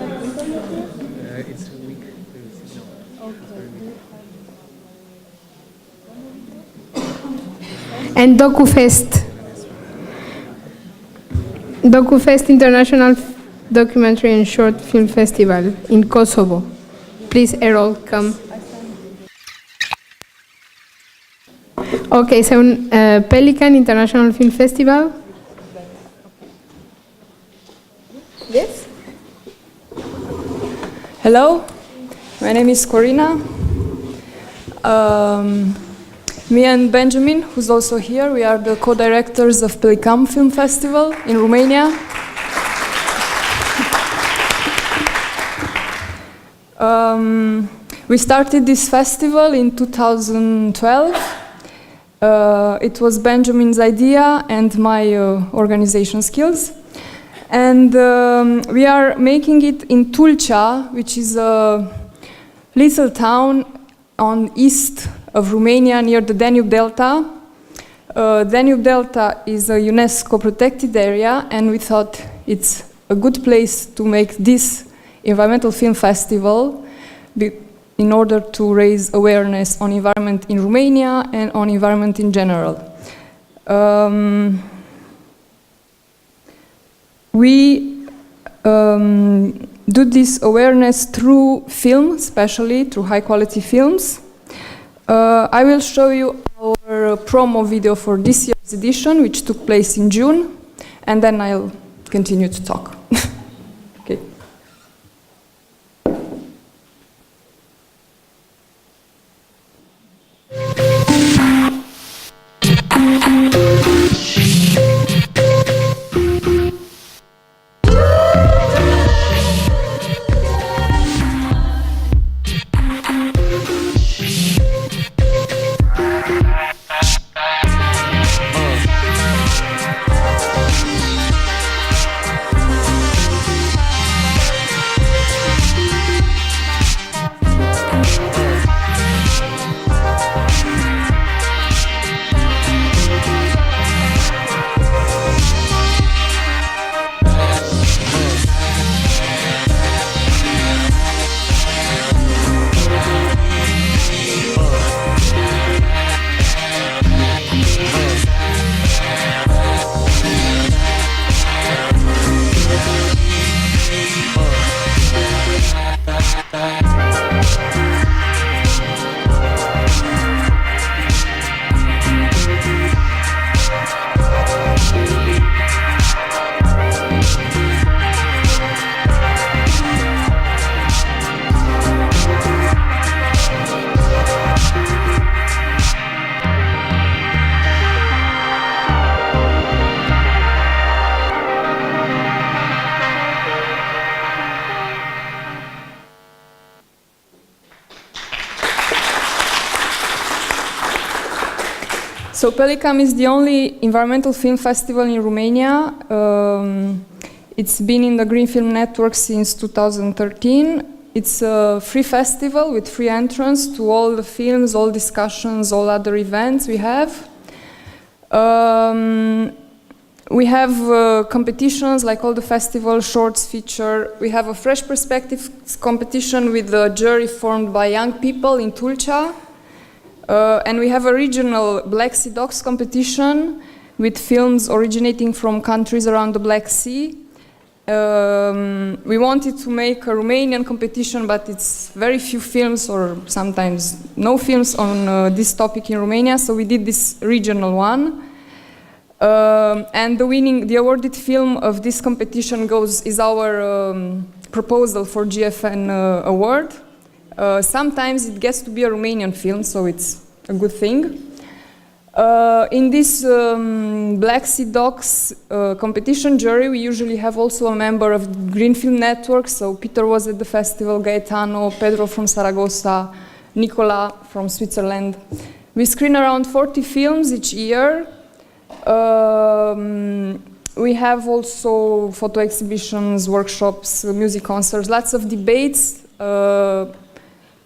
And DocuFest. DocuFest International Documentary and Short Film Festival in Kosovo. Please, Errol, come. Okay, so Pelican International Film Festival. Yes. Hello, my name is Corina. Me and Benjamin, who's also here, we are the co-directors of Pelican Film Festival in Romania. We started this festival in 2012. It was Benjamin's idea and my organization skills. And we are making it in Tulcea, which is a little town on east of Romania near the Danube Delta. Danube Delta is a UNESCO protected area, and we thought it's a good place to make this environmental film festival in order to raise awareness on environment in Romania and on environment in general. We do this awareness through film, especially through high-quality films. I will show you our promo video for this year's edition, which took place in June, and then I'll continue to talk. Okay. So Pelican is the only environmental film festival in Romania. It's been in the Green Film Network since 2013. It's a free festival with free entrance to all the films, all discussions, all other events we have. We have competitions like all the festival, shorts, feature. We have a Fresh Perspectives competition with a jury formed by young people in Tulcea. And we have a regional Black Sea Docs competition with films originating from countries around the Black Sea. We wanted to make a Romanian competition, but it's very few films or sometimes no films on this topic in Romania, so we did this regional one. And the awarded film of this competition is our proposal for GFN award. Sometimes it gets to be a Romanian film, so it's a good thing. In this Black Sea Docs competition jury, we usually have also a member of the Green Film Network, so Peter was at the festival, Gaetano, Pedro from Saragossa, Nicola from Switzerland. We screen around 40 films each year. We have also photo exhibitions, workshops, music concerts, lots of debates.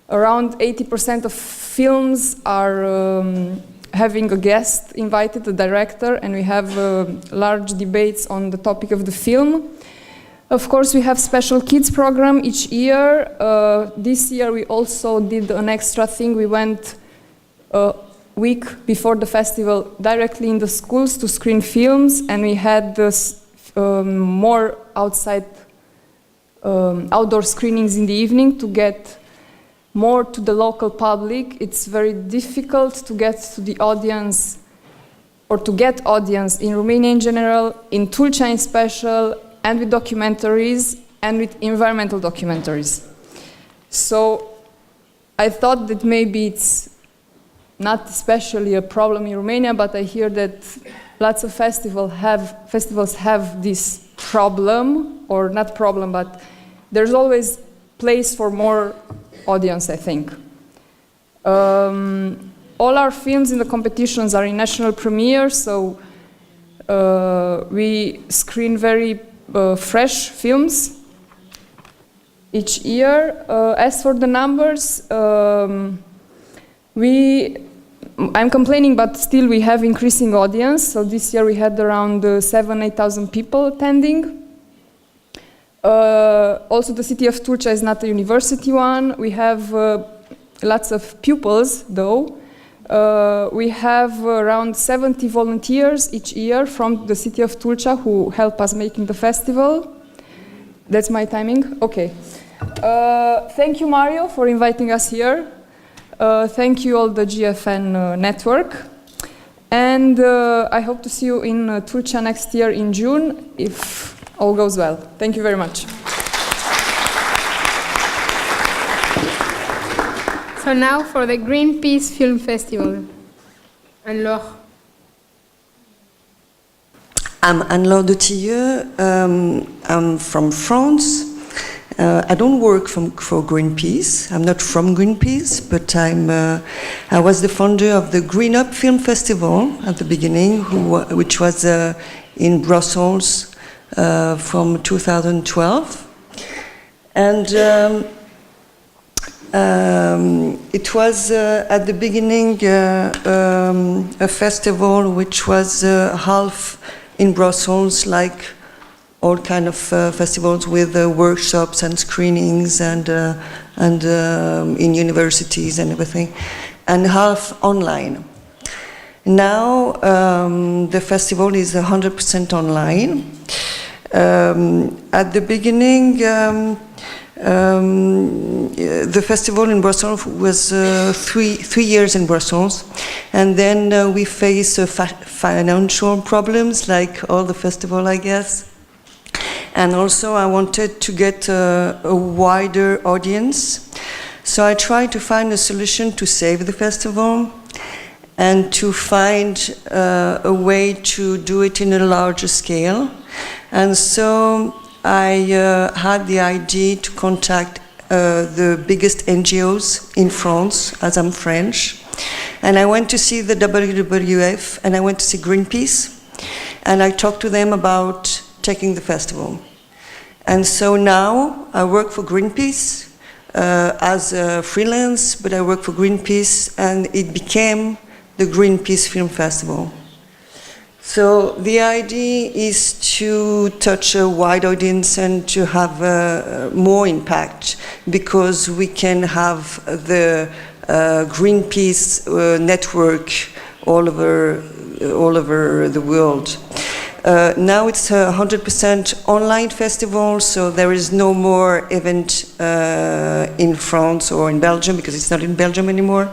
Around 80% of films are having a guest invited, a director, and we have large debates on the topic of the film. Of course, we have special kids program each year. This year we also did an extra thing. We went a week before the festival directly in the schools to screen films, and we had this more outside outdoor screenings in the evening to get more to the local public. It's very difficult to get to the audience, or to get audience in Romania in general, in Tulcea in special, and with documentaries, and with environmental documentaries. So I thought that maybe it's not especially a problem in Romania, but I hear that lots of festivals have this problem, or not problem, but there's always place for more audience, I think. All our films in the competitions are in national premiere, so we screen very fresh films each year. As for the numbers, I'm complaining, but still we have increasing audience. So this year we had around 7,000-8,000 people attending. Also, the city of Tulcea is not a university one. We have lots of pupils, though. We have around 70 volunteers each year from the city of Tulcea who help us making the festival. That's my timing? Okay. Thank you, Mario, for inviting us here. Thank you all the GFN network. And I hope to see you in Tulcea next year in June, if all goes well. Thank you very much. So now for the Greenpeace Film Festival. Anne-Laure. I'm Anne-Laure de Tilleux. I'm from France. I don't work for Greenpeace. I'm not from Greenpeace, but I was the founder of the Green Up Film Festival at the beginning, which was in Brussels from 2012. And it was at the beginning a festival which was half in Brussels, like all kind of festivals with workshops and screenings and in universities and everything, and half online. Now the festival is 100% online. At the beginning, the festival in Brussels was 3 years in Brussels, and then we faced financial problems like all the festival, I guess. And also I wanted to get a wider audience. So I tried to find a solution to save the festival and to find a way to do it in a larger scale. And so I had the idea to contact the biggest NGOs in France, as I'm French. And I went to see the WWF, and I went to see Greenpeace, and I talked to them about taking the festival. And so now I work for Greenpeace as a freelance, but I work for Greenpeace, and it became the Greenpeace Film Festival. So the idea is to touch a wide audience and to have more impact, because we can have the Greenpeace network all over the world. Now it's a 100% online festival, so there is no more event in France or in Belgium, because it's not in Belgium anymore.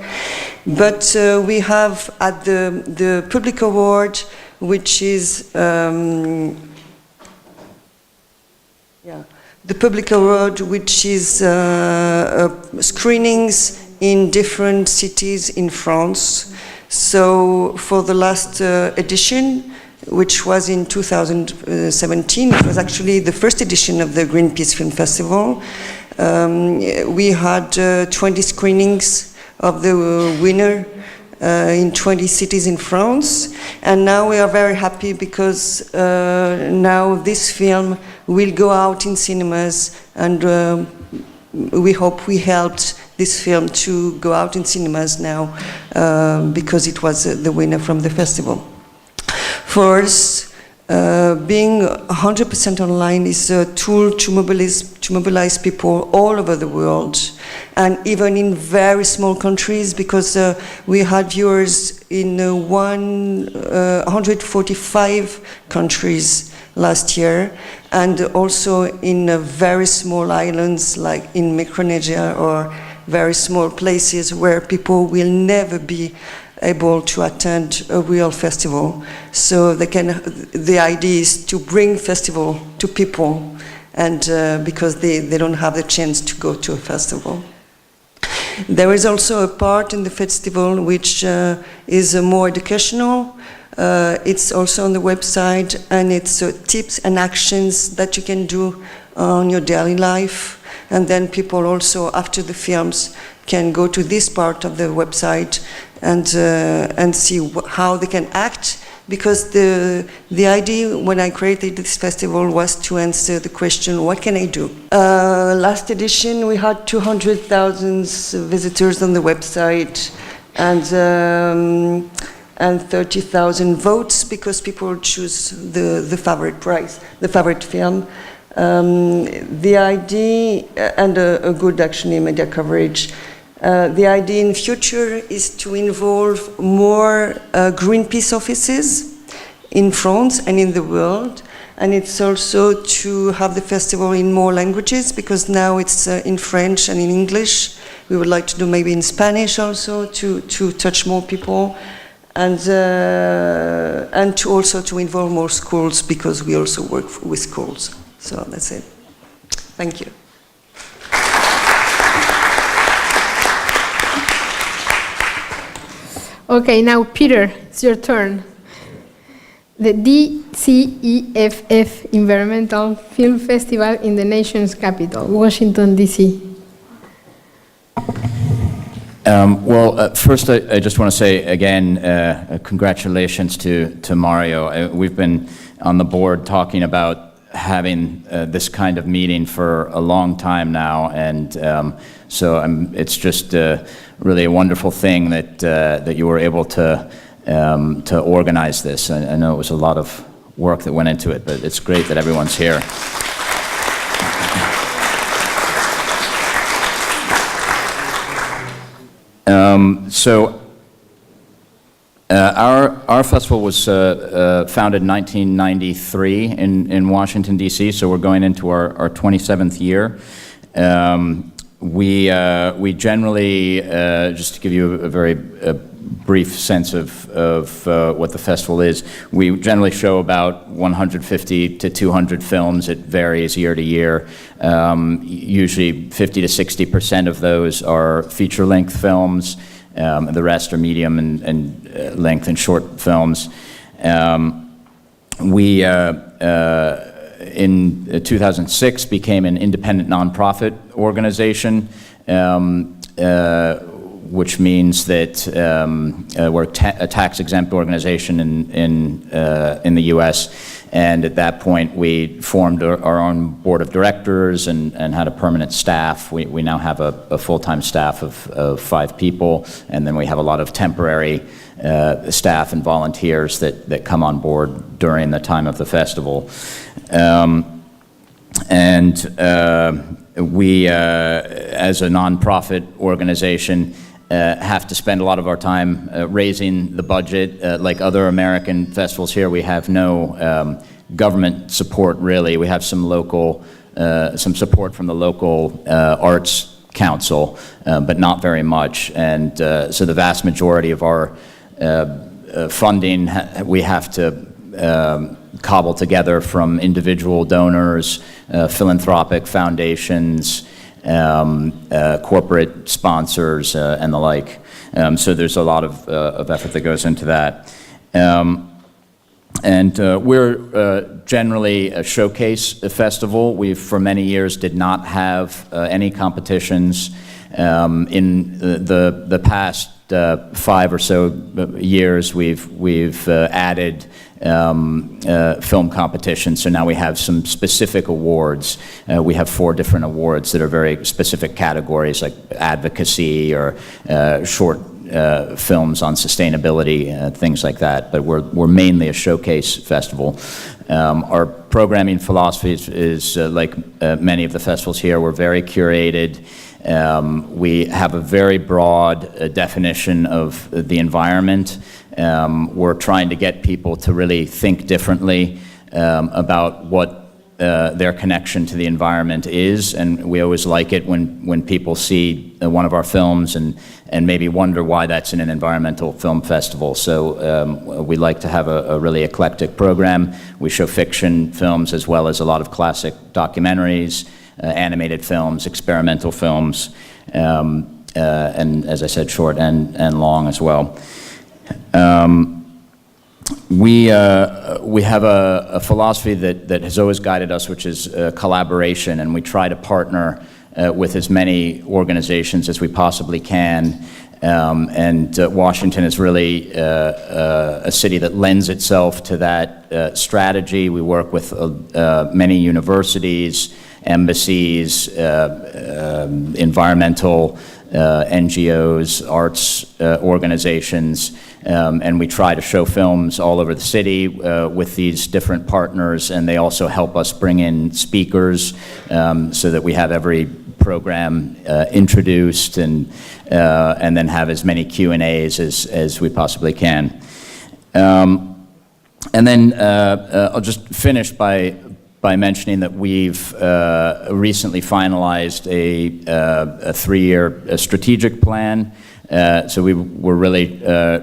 But we have at the Public Award, which is the Public Award, which is screenings in different cities in France. So for the last edition, which was in 2017, it was actually the first edition of the Greenpeace Film Festival. We had 20 screenings of the winner in 20 cities in France, and now we are very happy because now this film will go out in cinemas, and we hope we helped this film to go out in cinemas now because it was the winner from the festival. For us, being 100% online is a tool to mobilize people all over the world, and even in very small countries, because we had viewers in 145 countries last year, and also in very small islands like in Micronesia, or very small places where people will never be able to attend a real festival. So the idea is to bring festival to people, and because they don't have the chance to go to a festival. There is also a part in the festival which is more educational. It's also on the website, and it's tips and actions that you can do on your daily life. And then people also, after the films, can go to this part of the website and see how they can act, because the idea when I created this festival was to answer the question, what can I do? Last edition we had 200,000 visitors on the website, and 30,000 votes, because people choose the favorite prize, the favorite film. The idea, and a good actually media coverage. The idea in future is to involve more Greenpeace offices in France and in the world, and it's also to have the festival in more languages, because now it's in French and in English. We would like to do maybe in Spanish also, to touch more people, and to also to involve more schools, because we also work with schools. So that's it. Thank you. Okay, now Peter, it's your turn. The DCEFF Environmental Film Festival in the nation's capital, Washington, D.C. First, I just want to say again, congratulations to Mario. We've been on the board talking about having this kind of meeting for a long time now, and so it's just really a wonderful thing that you were able to organize this. I know it was a lot of work that went into it, but it's great that everyone's here. Our festival was founded in 1993 in Washington, D.C., so we're going into our 27th year. We generally, just to give you a very brief sense of what the festival is, we generally show about 150 to 200 films. It varies year to year. Usually 50 to 60% of those are feature-length films. The rest are medium and length and short films. We, in 2006, became an independent nonprofit organization, which means that we're a tax-exempt organization in the U.S. And at that point, we formed our own board of directors and had a permanent staff. We now have a full-time staff of 5 people, and then we have a lot of temporary staff and volunteers that come on board during the time of the festival. We, as a nonprofit organization, have to spend a lot of our time raising the budget. Like other American festivals here, we have no government support, really. We have some local, some support from the local arts council, but not very much. And so the vast majority of our funding we have to cobble together from individual donors, philanthropic foundations, corporate sponsors, and the like. So there's a lot of effort that goes into that. We're generally a showcase festival. We, for many years, did not have any competitions. In the past 5 or so years, we've added film competitions, so now we have some specific awards. We have 4 different awards that are very specific categories, like advocacy or short films on sustainability, things like that. But we're mainly a showcase festival. Our programming philosophy is like many of the festivals here, we're very curated. We have a very broad definition of the environment. We're trying to get people to really think differently about what their connection to the environment is, and we always like it when people see one of our films and maybe wonder why that's in an environmental film festival. So we like to have a really eclectic program. We show fiction films as well as a lot of classic documentaries, animated films, experimental films, and as I said, short and long as well. We have a philosophy that has always guided us, which is collaboration, and we try to partner with as many organizations as we possibly can. Washington is really a city that lends itself to that strategy. We work with many universities, embassies, environmental NGOs, arts organizations, and we try to show films all over the city with these different partners, and they also help us bring in speakers so that we have every program introduced and then have as many Q&As as we possibly can. And then I'll just finish by mentioning that we've recently finalized a 3-year strategic plan. So we're really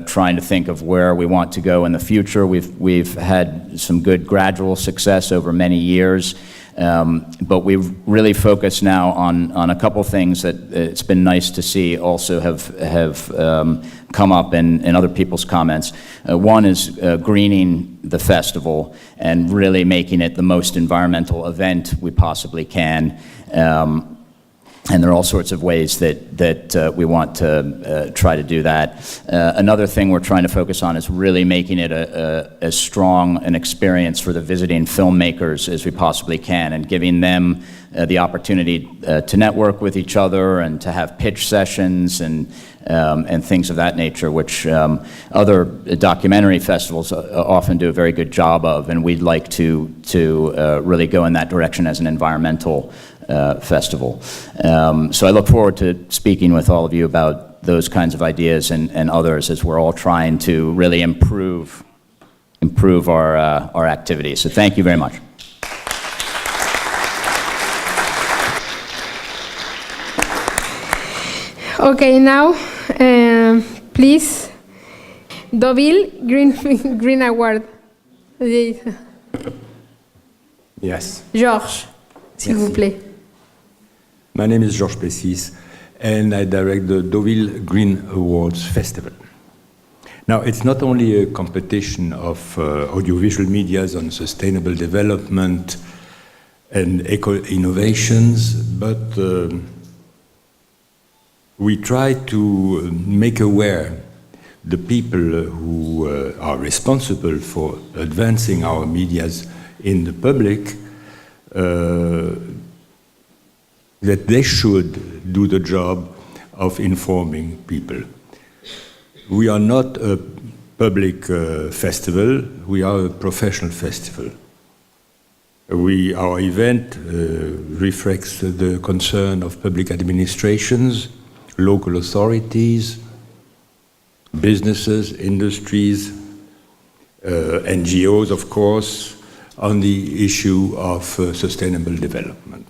trying to think of where we want to go in the future. We've had some good gradual success over many years, but we've really focused now on a couple things that it's been nice to see also have come up in other people's comments. One is greening the festival and really making it the most environmental event we possibly can. And there are all sorts of ways that we want to try to do that. Another thing we're trying to focus on is really making it as strong an experience for the visiting filmmakers as we possibly can, and giving them the opportunity to network with each other and to have pitch sessions and things of that nature, which other documentary festivals often do a very good job of, and we'd like to really go in that direction as an environmental festival. So I look forward to speaking with all of you about those kinds of ideas and others, as we're all trying to really improve our activities. So thank you very much. Okay, now please, Deauville Green Award. Yes. Georges, s'il vous plaît. My name is Georges Plessis, and I direct the Deauville Green Awards Festival. Now, it's not only a competition of audiovisual medias on sustainable development and eco-innovations, but we try to make aware the people who are responsible for advancing our medias in the public that they should do the job of informing people. We are not a public festival, we are a professional festival. Our event reflects the concern of public administrations, local authorities, businesses, industries, NGOs, of course, on the issue of sustainable development.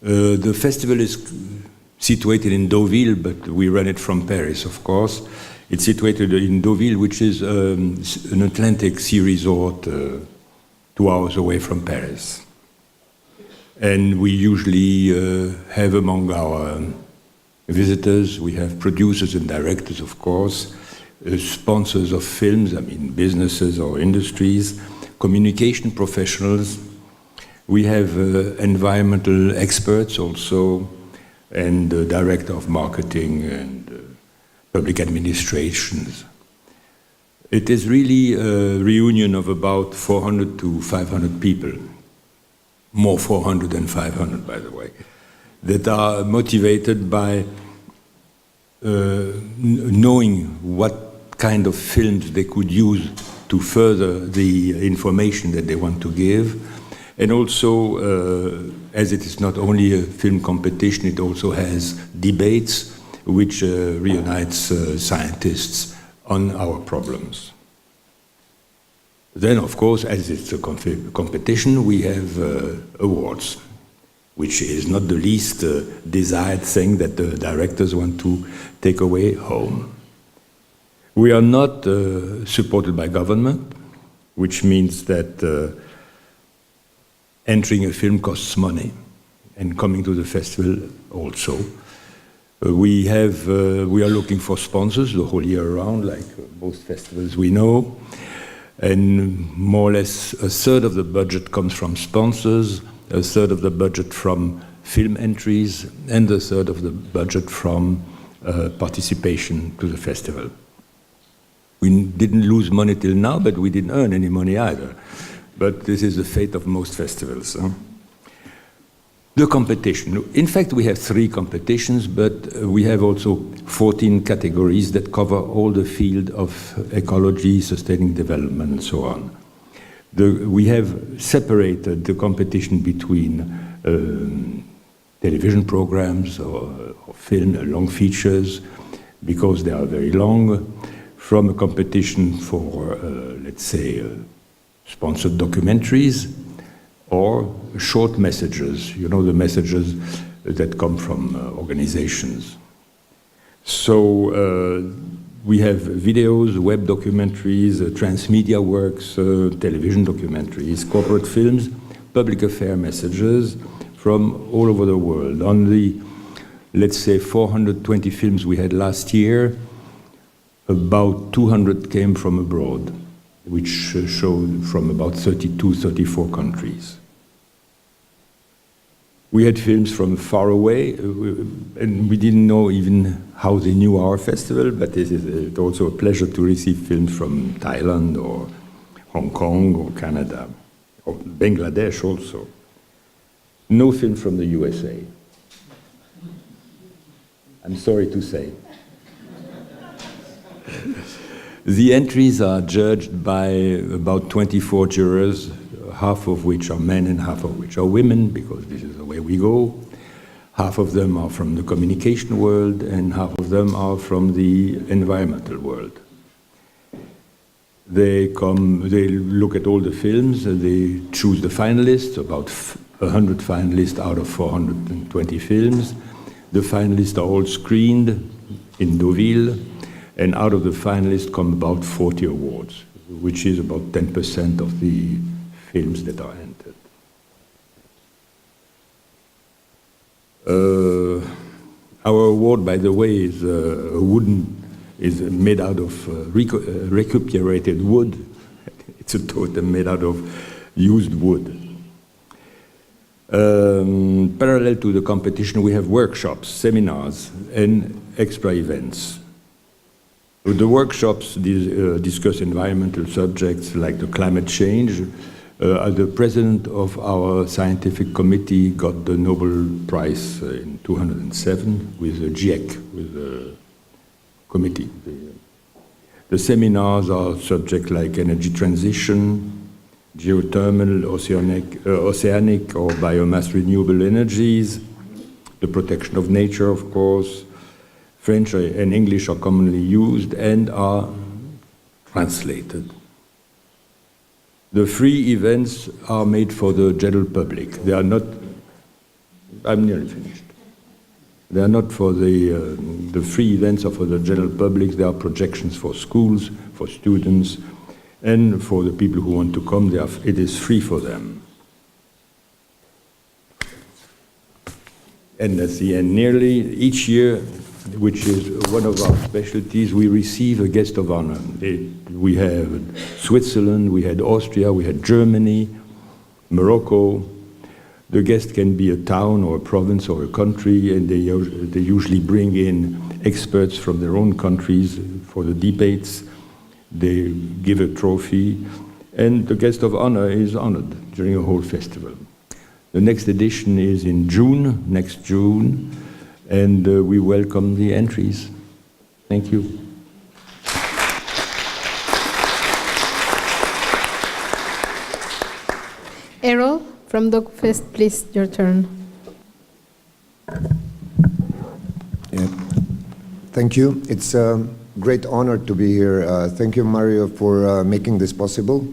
The festival is situated in Deauville, but we run it from Paris, of course. It's situated in Deauville, which is an Atlantic sea resort 2 hours away from Paris. And we usually have among our visitors, we have producers and directors, of course, sponsors of films, I mean businesses or industries, communication professionals. We have environmental experts also, and the director of marketing and public administrations. It is really a reunion of about 400 to 500 people, more 400 than 500, by the way, that are motivated by knowing what kind of films they could use to further the information that they want to give. And also, as it is not only a film competition, it also has debates which reunites scientists on our problems. Then, of course, as it's a competition, we have awards, which is not the least desired thing that the directors want to take away home. We are not supported by government, which means that entering a film costs money, and coming to the festival also. We are looking for sponsors the whole year around, like most festivals we know, and more or less a third of the budget comes from sponsors, a third of the budget from film entries, and a third of the budget from participation to the festival. We didn't lose money till now, but we didn't earn any money either. But this is the fate of most festivals. The competition. In fact, we have 3 competitions, but we have also 14 categories that cover all the field of ecology, sustaining development, and so on. We have separated the competition between television programs or film, long features, because they are very long, from a competition for, let's say, sponsored documentaries, or short messages, you know, the messages that come from organizations. So we have videos, web documentaries, transmedia works, television documentaries, corporate films, public affair messages from all over the world. On the, let's say, 420 films we had last year, about 200 came from abroad, which showed from about 32, 34 countries. We had films from far away, and we didn't know even how they knew our festival, but it is also a pleasure to receive films from Thailand or Hong Kong or Canada, or Bangladesh also. No film from the USA. I'm sorry to say. The entries are judged by about 24 jurors, half of which are men and half of which are women, because this is the way we go. Half of them are from the communication world, and half of them are from the environmental world. They look at all the films, they choose the finalists, about 100 finalists out of 420 films. The finalists are all screened in Deauville, and out of the finalists come about 40 awards, which is about 10% of the films that are entered. Our award, by the way, is made out of recuperated wood. It's a totem made out of used wood. Parallel to the competition, we have workshops, seminars, and extra events. The workshops discuss environmental subjects like the climate change. The president of our scientific committee got the Nobel Prize in 2007 with the GIEC, with the committee. The seminars are subjects like energy transition, geothermal, oceanic or biomass renewable energies, the protection of nature, of course. French and English are commonly used and are translated. The free events are made for the general public. They are not, I'm nearly finished. They are not for the free events are for the general public. They are projections for schools, for students, and for the people who want to come. It is free for them. And at the end, nearly each year, which is one of our specialties, we receive a guest of honor. We have Switzerland, we had Austria, we had Germany, Morocco. The guest can be a town or a province or a country, and they usually bring in experts from their own countries for the debates. They give a trophy, and the guest of honor is honored during a whole festival. The next edition is in June, next June, and we welcome the entries. Thank you. Errol from DocFest, please, your turn. Yeah. Thank you. It's a great honor to be here. Thank you, Mario, for making this possible.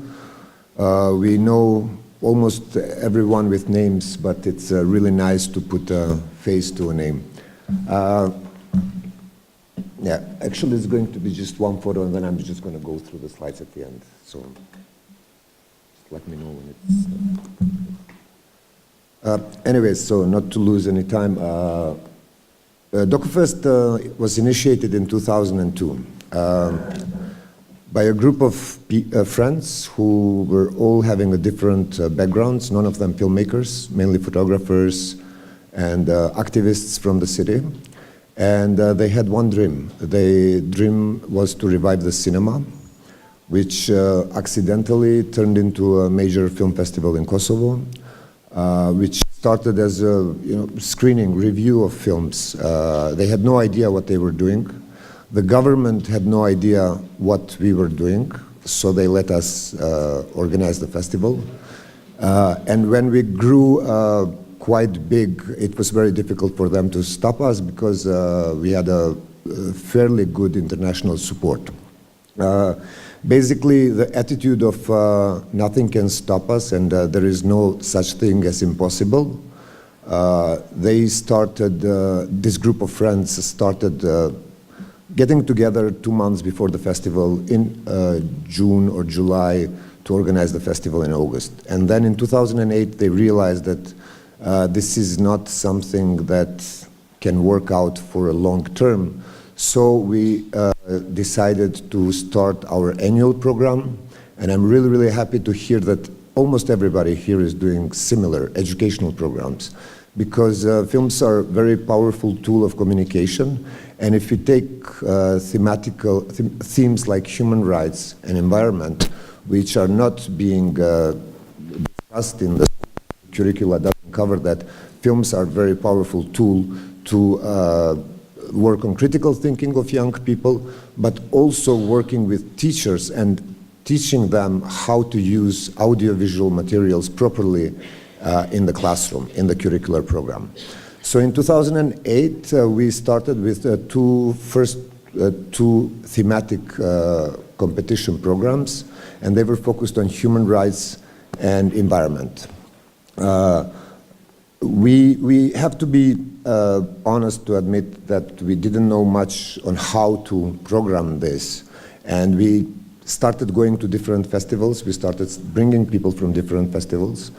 We know almost everyone with names, but it's really nice to put a face to a name. Yeah, actually it's going to be just one photo and then I'm just going to go through the slides at the end. So just let me know when it's... anyways, so not to lose any time, DocFest was initiated in 2002 by a group of friends who were all having a different backgrounds, none of them filmmakers, mainly photographers and activists from the city. And they had one dream. The dream was to revive the cinema, which accidentally turned into a major film festival in Kosovo, which started as a screening, review of films. They had no idea what they were doing. The government had no idea what we were doing, so they let us organize the festival. And when we grew quite big, it was very difficult for them to stop us because we had a fairly good international support. Basically, the attitude of nothing can stop us and there is no such thing as impossible. They started, this group of friends started getting together 2 months before the festival in June or July to organize the festival in August. And then in 2008, they realized that this is not something that can work out for a long term. So we decided to start our annual program. And I'm really, really happy to hear that almost everybody here is doing similar educational programs. Because films are a very powerful tool of communication. And if you take themes like human rights and environment, which are not being discussed in the curricula, doesn't cover that, films are a very powerful tool to work on critical thinking of young people, but also working with teachers and teaching them how to use audiovisual materials properly in the classroom, in the curricular program. So in 2008, we started with first two thematic competition programs, and they were focused on human rights and environment. We have to be honest to admit that we didn't know much on how to program this, and we started going to different festivals. We started bringing people from different festivals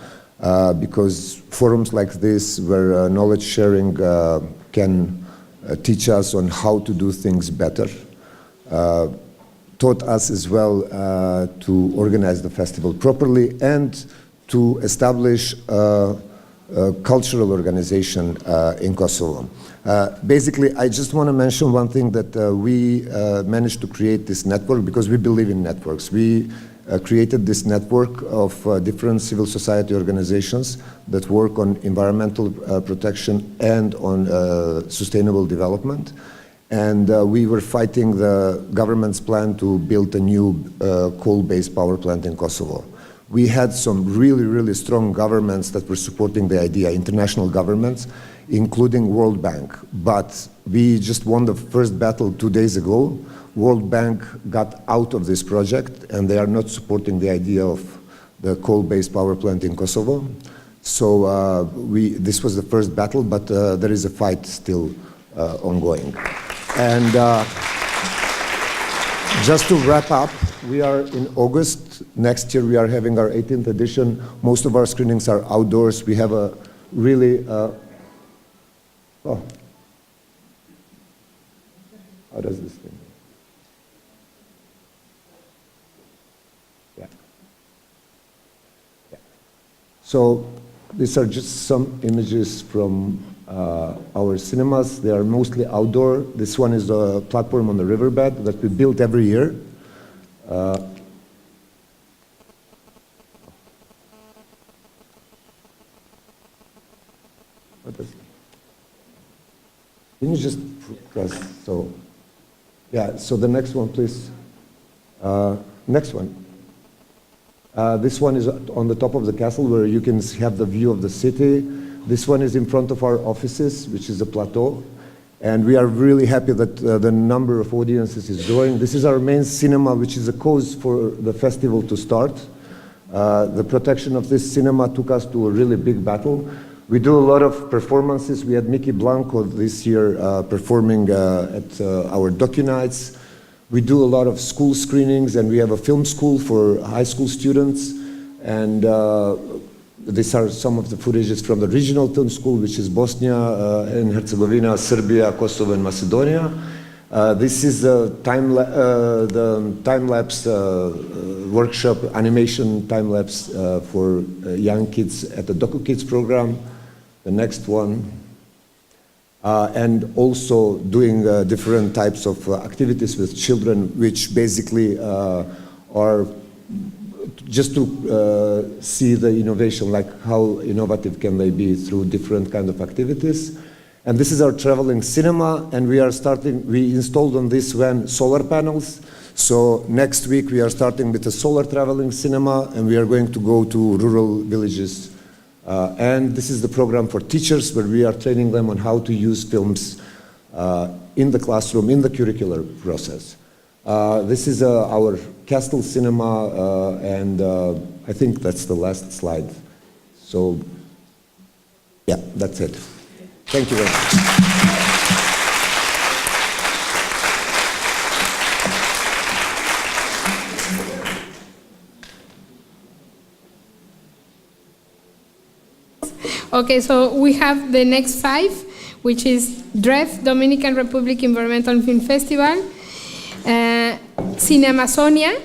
because forums like this, where knowledge sharing can teach us on how to do things better, taught us as well to organize the festival properly and to establish a cultural organization in Kosovo. Basically, I just want to mention one thing, that we managed to create this network because we believe in networks. We created this network of different civil society organizations that work on environmental protection and on sustainable development. And we were fighting the government's plan to build a new coal-based power plant in Kosovo. We had some really, really strong governments that were supporting the idea, international governments, including World Bank. But we just won the first battle 2 days ago. World Bank got out of this project, and they are not supporting the idea of the coal-based power plant in Kosovo. So this was the first battle, but there is a fight still ongoing. And just to wrap up, we are in August. Next year we are having our 18th edition. Most of our screenings are outdoors. We have a really, how does this thing? Yeah. So these are just some images from our cinemas. They are mostly outdoor. This one is a platform on the riverbed that we build every year. Can you just press so? Yeah, so the next one, please. Next one. This one is on the top of the castle where you can have the view of the city. This one is in front of our offices, which is a plateau. And we are really happy that the number of audiences is growing. This is our main cinema, which is a cause for the festival to start. The protection of this cinema took us to a really big battle. We do a lot of performances. We had Mickey Blanco this year performing at our docu-nights. We do a lot of school screenings, and we have a film school for high school students. And these are some of the footages from the regional film school, which is Bosnia and Herzegovina, Serbia, Kosovo, and Macedonia. This is the time-lapse workshop, animation time-lapse for young kids at the Doku Kids program. The next one. And also doing different types of activities with children, which basically are just to see the innovation, like how innovative can they be through different kind of activities. And this is our traveling cinema, and we installed on this van solar panels. So next week we are starting with a solar traveling cinema, and we are going to go to rural villages. And this is the program for teachers, where we are training them on how to use films in the classroom, in the curricular process. This is our Castle Cinema, and I think that's the last slide. So, yeah, that's it. Thank you very much. Okay, so we have the next 5, which is DREF, Dominican Republic Environmental Film Festival, Cineamazonia,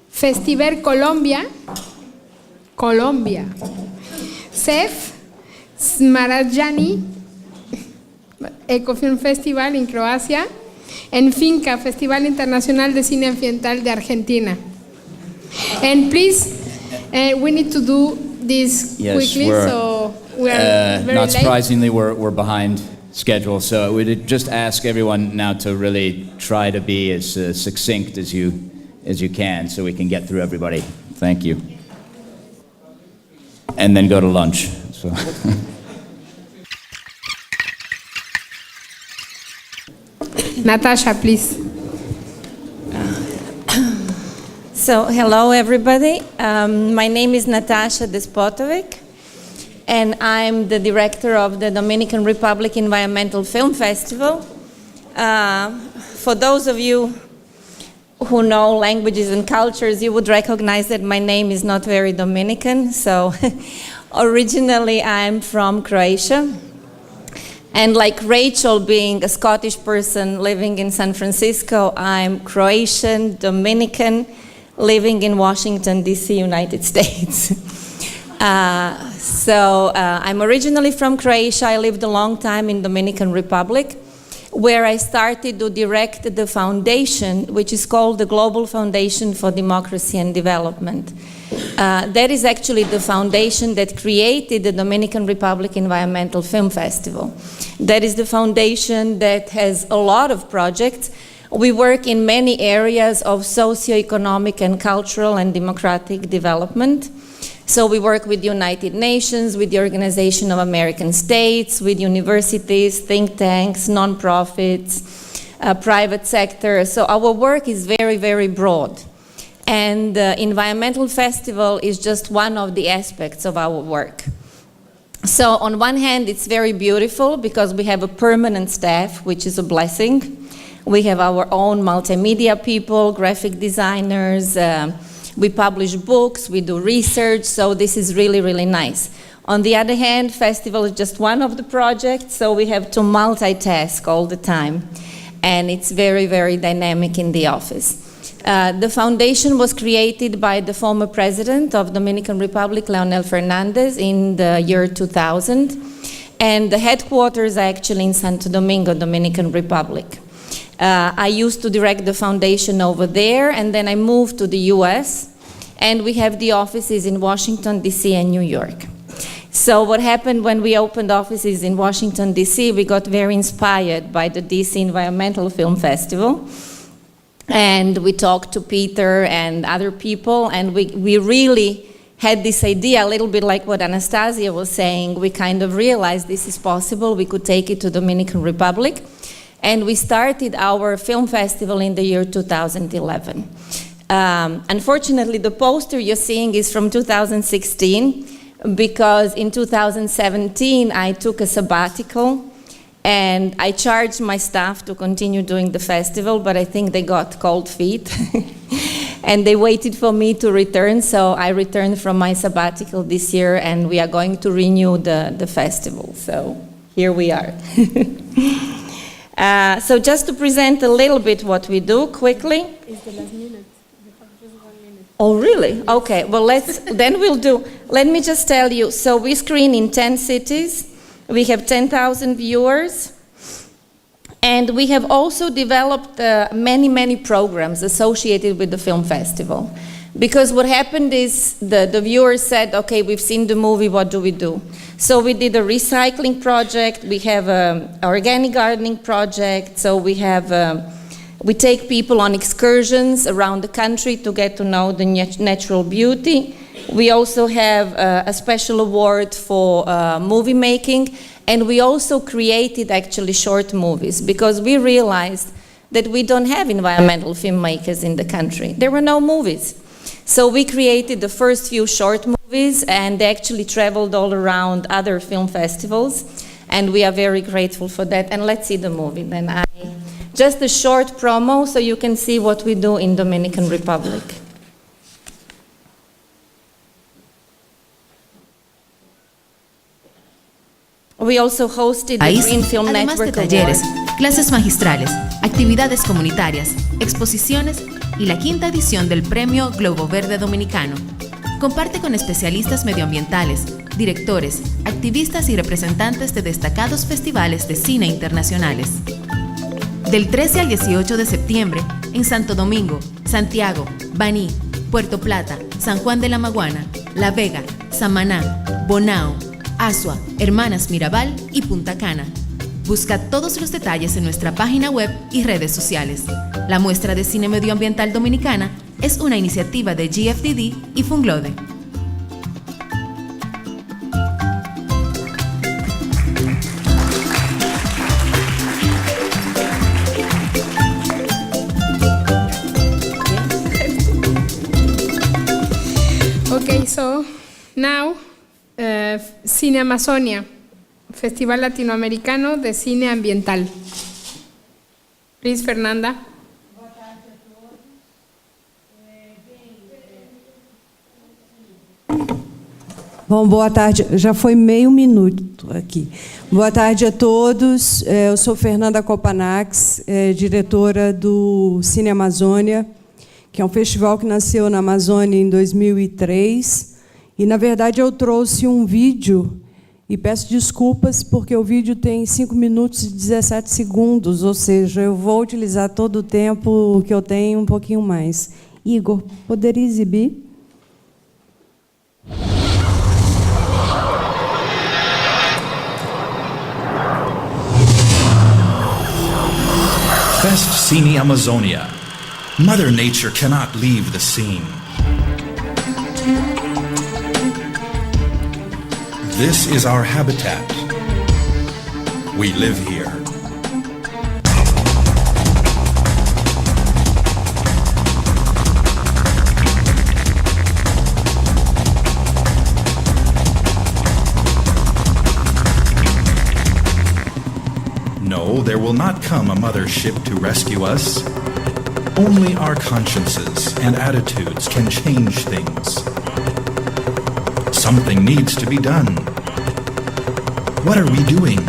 Festiver Colombia, CEF, Smarajani Ecofilm Festival in Croatia, and Finca, Festival Internacional de Cine Ambiental de Argentina. And please, we need to do this quickly, so we are very not surprisingly, late. we're behind schedule, so we'd just ask everyone now to really try to be as succinct as you can, so we can get through everybody. Thank you. And then go to lunch. So. Natasha, please. So, hello everybody. My name is Natasha Despotovic, and I'm the director of the Dominican Republic Environmental Film Festival. For those of you who know languages and cultures, you would recognize that my name is not very Dominican. So, originally I'm from Croatia. And like Rachel, being a Scottish person living in San Francisco, I'm Croatian, Dominican, living in Washington, D.C., United States. I'm originally from Croatia. I lived a long time in Dominican Republic, where I started to direct the foundation, which is called the Global Foundation for Democracy and Development. That is actually the foundation that created the Dominican Republic Environmental Film Festival. That is the foundation that has a lot of projects. We work in many areas of socio-economic and cultural and democratic development. So we work with the United Nations, with the Organization of American States, with universities, think tanks, non-profits, private sector. So our work is very, very broad. And the Environmental Festival is just one of the aspects of our work. So on one hand, it's very beautiful because we have a permanent staff, which is a blessing. We have our own multimedia people, graphic designers, we publish books, we do research, so this is really, really nice. On the other hand, festival is just one of the projects, so we have to multitask all the time. And it's very, very dynamic in the office. The foundation was created by the former president of Dominican Republic, Leonel Fernandez, in the year 2000. And the headquarters are actually in Santo Domingo, Dominican Republic. I used to direct the foundation over there, and then I moved to the US, and we have the offices in Washington, D.C. and New York. So what happened when we opened offices in Washington, D.C., we got very inspired by the D.C. Environmental Film Festival. And we talked to Peter and other people, and we really had this idea, a little bit like what Anastasia was saying. We kind of realized this is possible. We could take it to Dominican Republic. And we started our film festival in the year 2011. Unfortunately, the poster you're seeing is from 2016, because in 2017, I took a sabbatical. And I charged my staff to continue doing the festival, but I think they got cold feet. And they waited for me to return, so I returned from my sabbatical this year, and we are going to renew the festival. So here we are. So just to present a little bit what we do quickly. It's the last minute. Just 1 minute. Oh, really? Okay, well, let me just tell you. So we screen in 10 cities. We have 10,000 viewers, and we have also developed many, many programs associated with the film festival. Because what happened is the viewers said, okay, we've seen the movie, what do we do? So we did a recycling project, we have an organic gardening project, so we take people on excursions around the country to get to know the natural beauty. We also have a special award for movie making, and we also created actually short movies, because we realized that we don't have environmental filmmakers in the country. There were no movies. So we created the first few short movies, and they actually traveled all around other film festivals, and we are very grateful for that. And let's see the movie then. Just a short promo so you can see what we do in Dominican Republic. We also hosted the Green Film Además Network de talleres, Award. clases magistrales, actividades comunitarias, exposiciones y la quinta edición del Premio Globo Verde Dominicano. Comparte con especialistas medioambientales, directores, activistas y representantes de destacados festivales de cine internacionales. Del 13 al 18 de septiembre, en Santo Domingo, Santiago, Baní, Puerto Plata, San Juan de la Maguana, La Vega, Samaná, Bonao, Azua, Hermanas Mirabal y Punta Cana. Busca todos los detalles en nuestra página web y redes sociales. La muestra de cine medioambiental dominicana es una iniciativa de GFDD y Funglode. Okay, so now Cine Amazonia, Festival Latinoamericano de Cine Ambiental. Please, Fernanda. Bom, boa tarde. Já foi meio minuto aqui. Boa tarde a todos. Eu sou Fernanda Kopanax, diretora do Cine Amazônia, que é um festival que nasceu na Amazônia em 2003. E, na verdade, eu trouxe um vídeo, e peço desculpas, porque o vídeo tem 5 minutos e 17 segundos, ou seja, eu vou utilizar todo o tempo que eu tenho, um pouquinho mais. Igor, poderia exibir? Fest Cine Amazonia. Mother Nature cannot leave the scene. This is our habitat. We live here. No, there will not come a mother ship to rescue us. Only our consciences and attitudes can change things. Something needs to be done. What are we doing?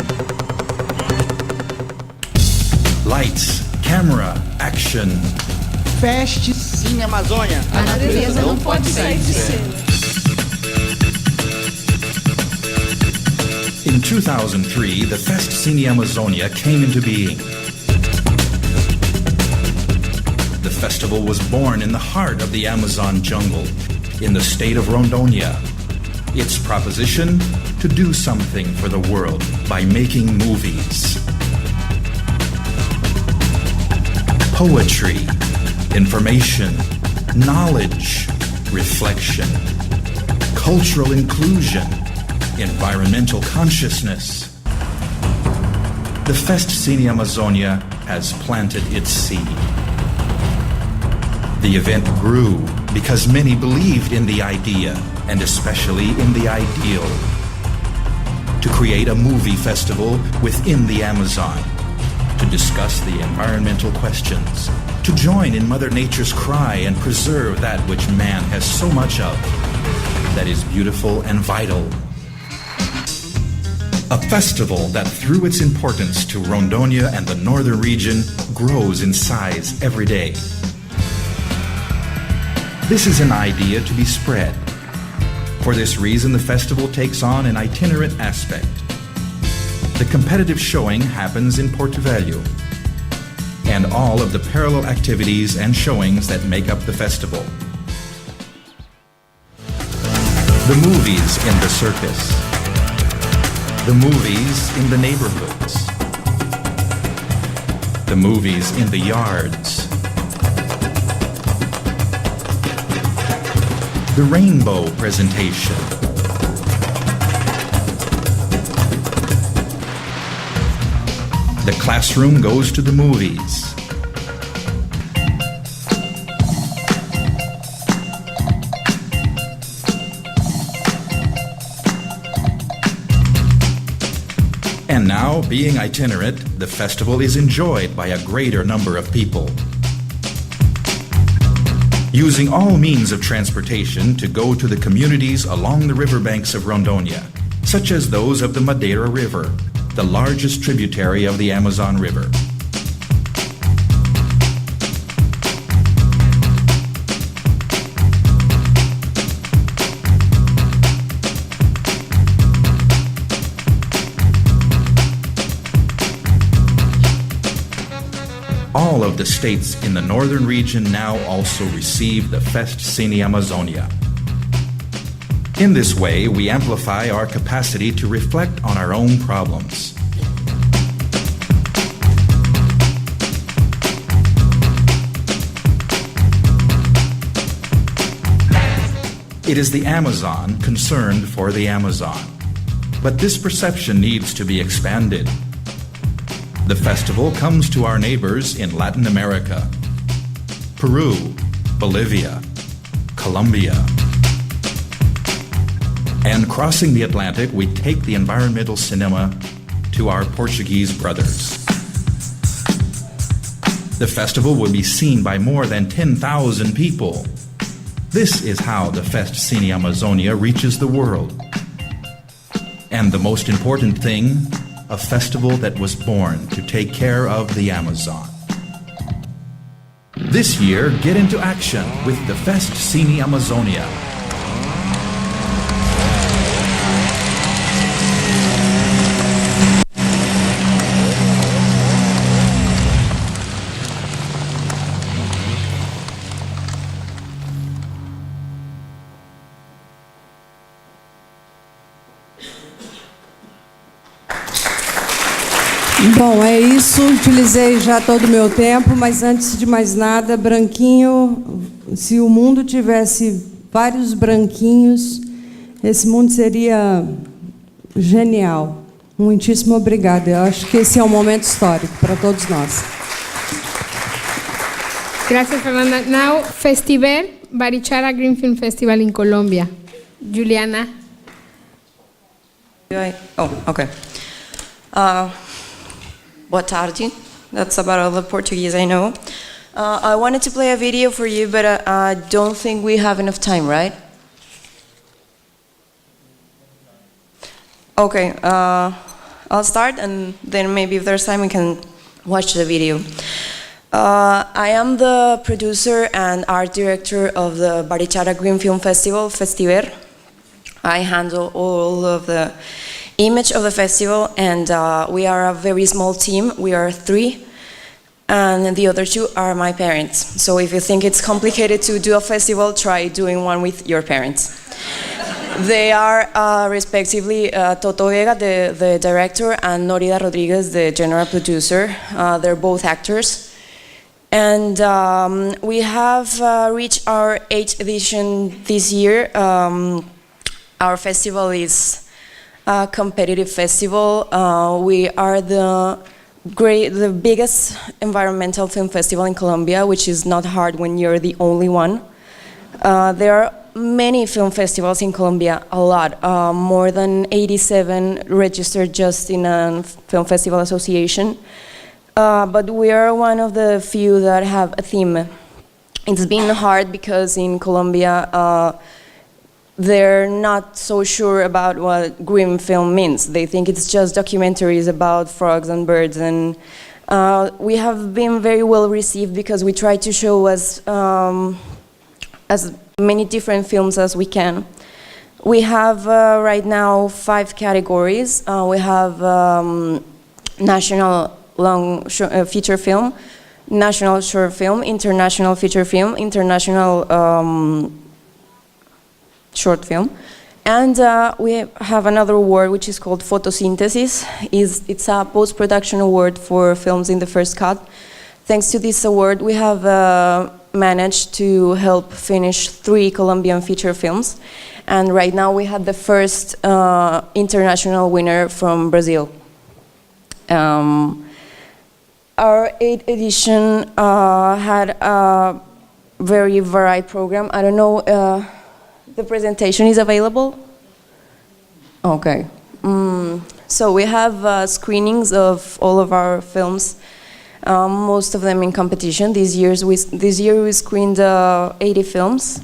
Lights, camera, action. Fest Cine Amazônia. A natureza não pode sair de cena. In 2003, the Fest Cine Amazonia came into being. The festival was born in the heart of the Amazon jungle, in the state of Rondônia. Its proposition? To do something for the world by making movies. Poetry, information, knowledge, reflection, cultural inclusion, environmental consciousness. The Fest Cine Amazonia has planted its seed. The event grew because many believed in the idea, and especially in the ideal, to create a movie festival within the Amazon, to discuss the environmental questions, to join in Mother Nature's cry and preserve that which man has so much of, that is beautiful and vital. A festival that, through its importance to Rondônia and the northern region, grows in size every day. This is an idea to be spread. For this reason, the festival takes on an itinerant aspect. The competitive showing happens in Porto Velho, and all of the parallel activities and showings that make up the festival. The movies in the circus. The movies in the neighborhoods. The movies in the yards. The rainbow presentation. The classroom goes to the movies. And now, being itinerant, the festival is enjoyed by a greater number of people. Using all means of transportation to go to the communities along the riverbanks of Rondônia, such as those of the Madeira River, the largest tributary of the Amazon River. All of the states in the northern region now also receive the Fest Cine Amazonia. In this way, we amplify our capacity to reflect on our own problems. It is the Amazon concerned for the Amazon. But this perception needs to be expanded. The festival comes to our neighbors in Latin America, Peru, Bolivia, Colombia. And crossing the Atlantic, we take the environmental cinema to our Portuguese brothers. The festival will be seen by more than 10,000 people. This is how the Fest Cine Amazonia reaches the world. And the most important thing, a festival that was born to take care of the Amazon. This year, get into action with the Fest Cine Amazonia. Bom, é isso. Utilizei já todo o meu tempo, mas antes de mais nada, branquinho, se o mundo tivesse vários branquinhos, esse mundo seria genial. Muitíssimo obrigada. Eu acho que esse é um momento histórico para todos nós. Gracias, Fernanda. Now, Festiver, Barichara Green Film Festival in Colombia. Juliana. Oh, okay. Boa tarde. That's about all the Portuguese I know. I wanted to play a video for you, but I don't think we have enough time, right? Okay, I'll start, and then maybe if there's time we can watch the video. I am the producer and art director of the Barichara Green Film Festival, Festiver. I handle all of the image of the festival, and we are a very small team. We are 3, and the other 2 are my parents. So if you think it's complicated to do a festival, try doing one with your parents. They are respectively Toto Vega, the director, and Norida Rodriguez, the general producer. They're both actors. And we have reached our 8th edition this year. Our festival is a competitive festival. We are the biggest environmental film festival in Colombia, which is not hard when you're the only one. There are many film festivals in Colombia, a lot, more than 87 registered just in a film festival association. But we are one of the few that have a theme. It's been hard because in Colombia, they're not so sure about what green film means. They think it's just documentaries about frogs and birds, and we have been very well received because we try to show as many different films as we can. We have right now 5 categories. We have national feature film, national short film, international feature film, international short film, and we have another award which is called Photosynthesis. It's a post-production award for films in the first cut. Thanks to this award, we have managed to help finish 3 Colombian feature films, and right now we had the first international winner from Brazil. Our 8th edition had a very varied program. I don't know, the presentation is available? Okay. So we have screenings of all of our films, most of them in competition. This year we screened 80 films.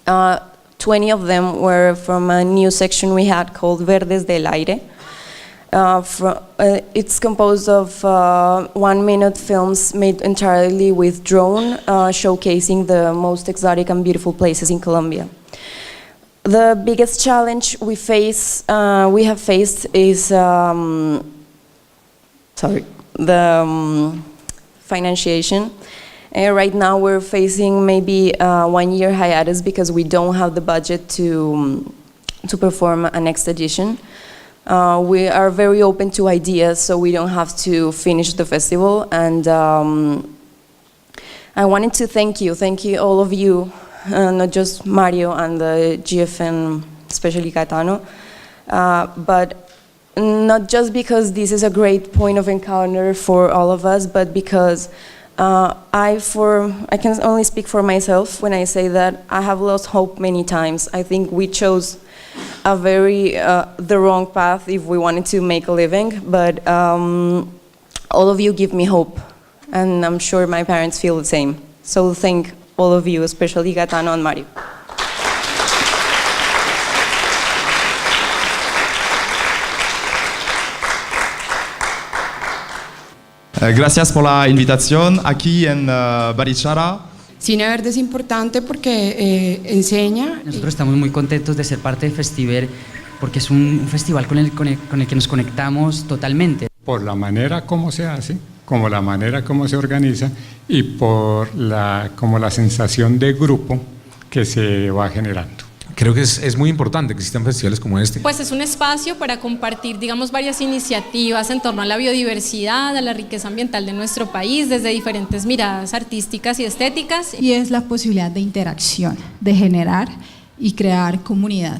20 of them were from a new section we had called Verdes del Aire. It's composed of 1-minute films made entirely with drone, showcasing the most exotic and beautiful places in Colombia. The biggest challenge we have faced is the financiation. Right now we're facing maybe a 1-year hiatus because we don't have the budget to perform a next edition. We are very open to ideas, so we don't have to finish the festival. And I wanted to thank you all of you, not just Mario and the GFN, especially Caetano, but not just because this is a great point of encounter for all of us, but because I can only speak for myself when I say that I have lost hope many times. I think we chose the wrong path if we wanted to make a living, but all of you give me hope, and I'm sure my parents feel the same. So thank all of you, especially Gaetano and Mario. Gracias por la invitación aquí en Barichara. Cine Verde es importante porque enseña. Nosotros estamos muy contentos de ser parte del festival porque es un festival con el que nos conectamos totalmente. Por la manera como se hace, como la manera como se organiza y por como la sensación de grupo que se va generando. Creo que es muy importante que existan festivales como este. Pues es un espacio para compartir, digamos, varias iniciativas en torno a la biodiversidad, a la riqueza ambiental de nuestro país, desde diferentes miradas artísticas y estéticas. Y es la posibilidad de interacción, de generar y crear comunidad.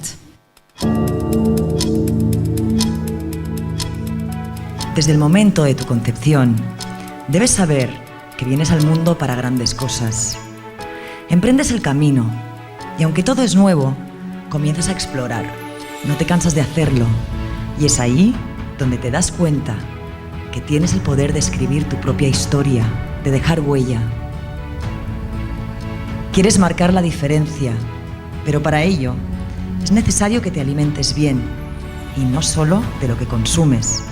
Desde el momento de tu concepción, debes saber que vienes al mundo para grandes cosas. Emprendes el camino y aunque todo es nuevo, comienzas a explorar. No te cansas de hacerlo y es ahí donde te das cuenta que tienes el poder de escribir tu propia historia, de dejar huella. Quieres marcar la diferencia, pero para ello es necesario que te alimentes bien y no solo de lo que consumes.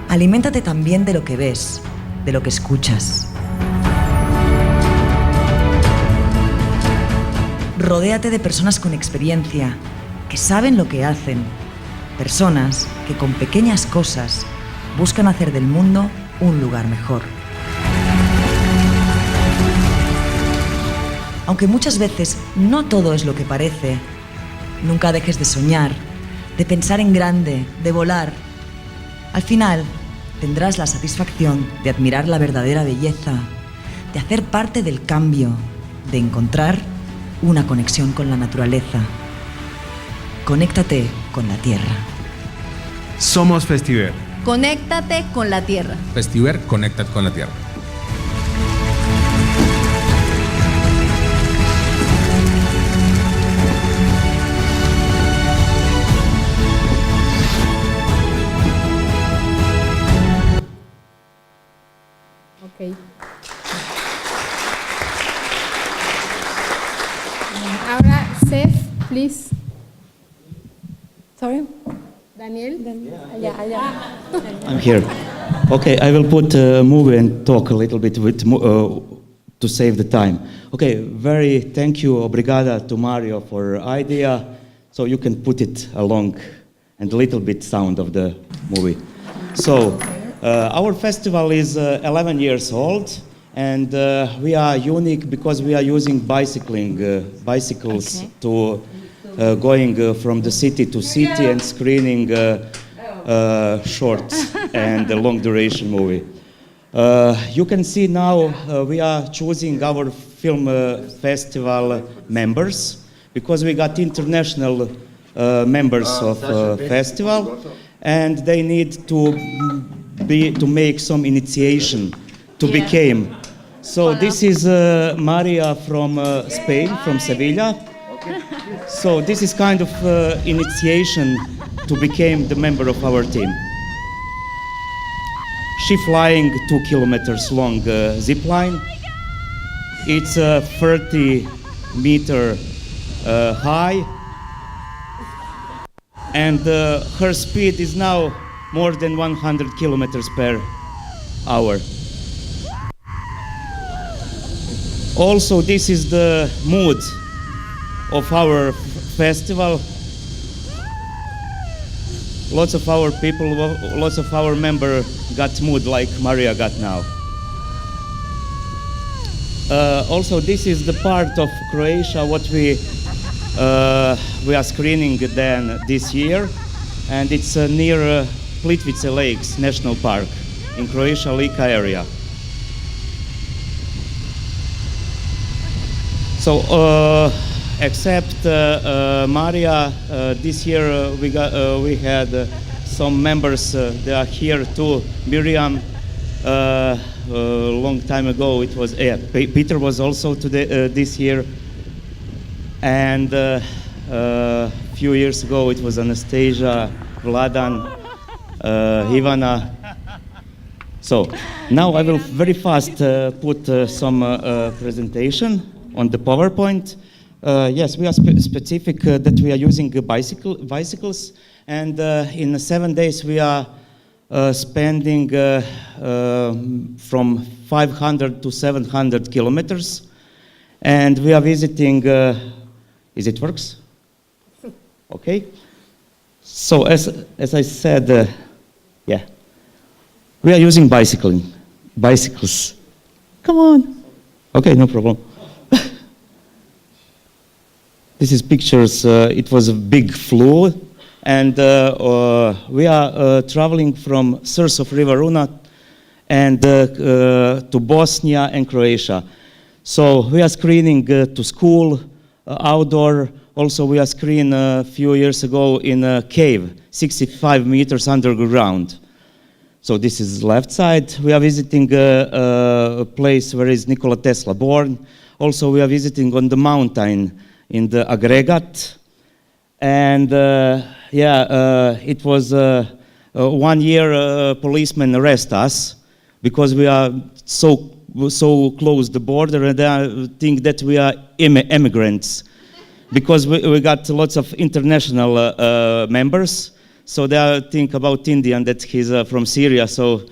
Aliméntate también de lo que ves, de lo que escuchas. Rodéate de personas con experiencia, que saben lo que hacen. Personas que con pequeñas cosas buscan hacer del mundo un lugar mejor. Aunque muchas veces no todo es lo que parece, Nunca dejes de soñar, de pensar en grande, de volar. Al final, tendrás la satisfacción de admirar la verdadera belleza, de hacer parte del cambio, de encontrar una conexión con la naturaleza. Conéctate con la tierra. Somos Festiver. Conéctate con la tierra. Festiver, conéctate con la tierra. Okay. Ahora, Seth, please. Sorry? Daniel? I'm here. Okay, I will put a movie and talk a little bit with, to save the time. Okay, very thank you, obrigada to Mario for idea. So you can put it along and a little bit sound of the movie. So our festival is 11 years old, and we are unique because we are using bicycles to going from the city to city and screening short and a long duration movie. You can see now we are choosing our film festival members because we got international members of festival, and they need to make some initiation to become. So this is Maria from Spain, from Sevilla. So this is kind of initiation to become the member of our team. She flying 2 kilometers long zip line. It's 30-meter high, and her speed is now more than 100 kilometers per hour. Also, this is the mood of our festival. Lots of our people, lots of our members got mood like Maria got now. Also, this is the part of Croatia what we are screening then this year, and it's near Plitvice Lakes National Park in Croatia, Lika area. So, except Maria, this year we had some members. They are here too. Miriam, a long time ago it was. Peter was also today this year, and a few years ago it was Anastasia, Vladan, Ivana. So now I will very fast put some presentation on the PowerPoint. Yes, we are specific that we are using bicycles, and in 7 days we are spending from 500 to 700 kilometers, and we are visiting. Is it works? Okay. So as I said, yeah, we are using bicycles. Come on. Okay, no problem. This is pictures. It was a big flood, and we are traveling from source of River Una and to Bosnia and Croatia. So we are screening to school, outdoor. Also, we are screened a few years ago in a cave, 65 meters underground. So this is the left side. We are visiting a place where is Nikola Tesla born. Also, we are visiting on the mountain in the Agregat. And it was 1 year policemen arrest us because we are so close the border, and they think that we are immigrants because we got lots of international members. So they think about Indian that he's from Syria. So,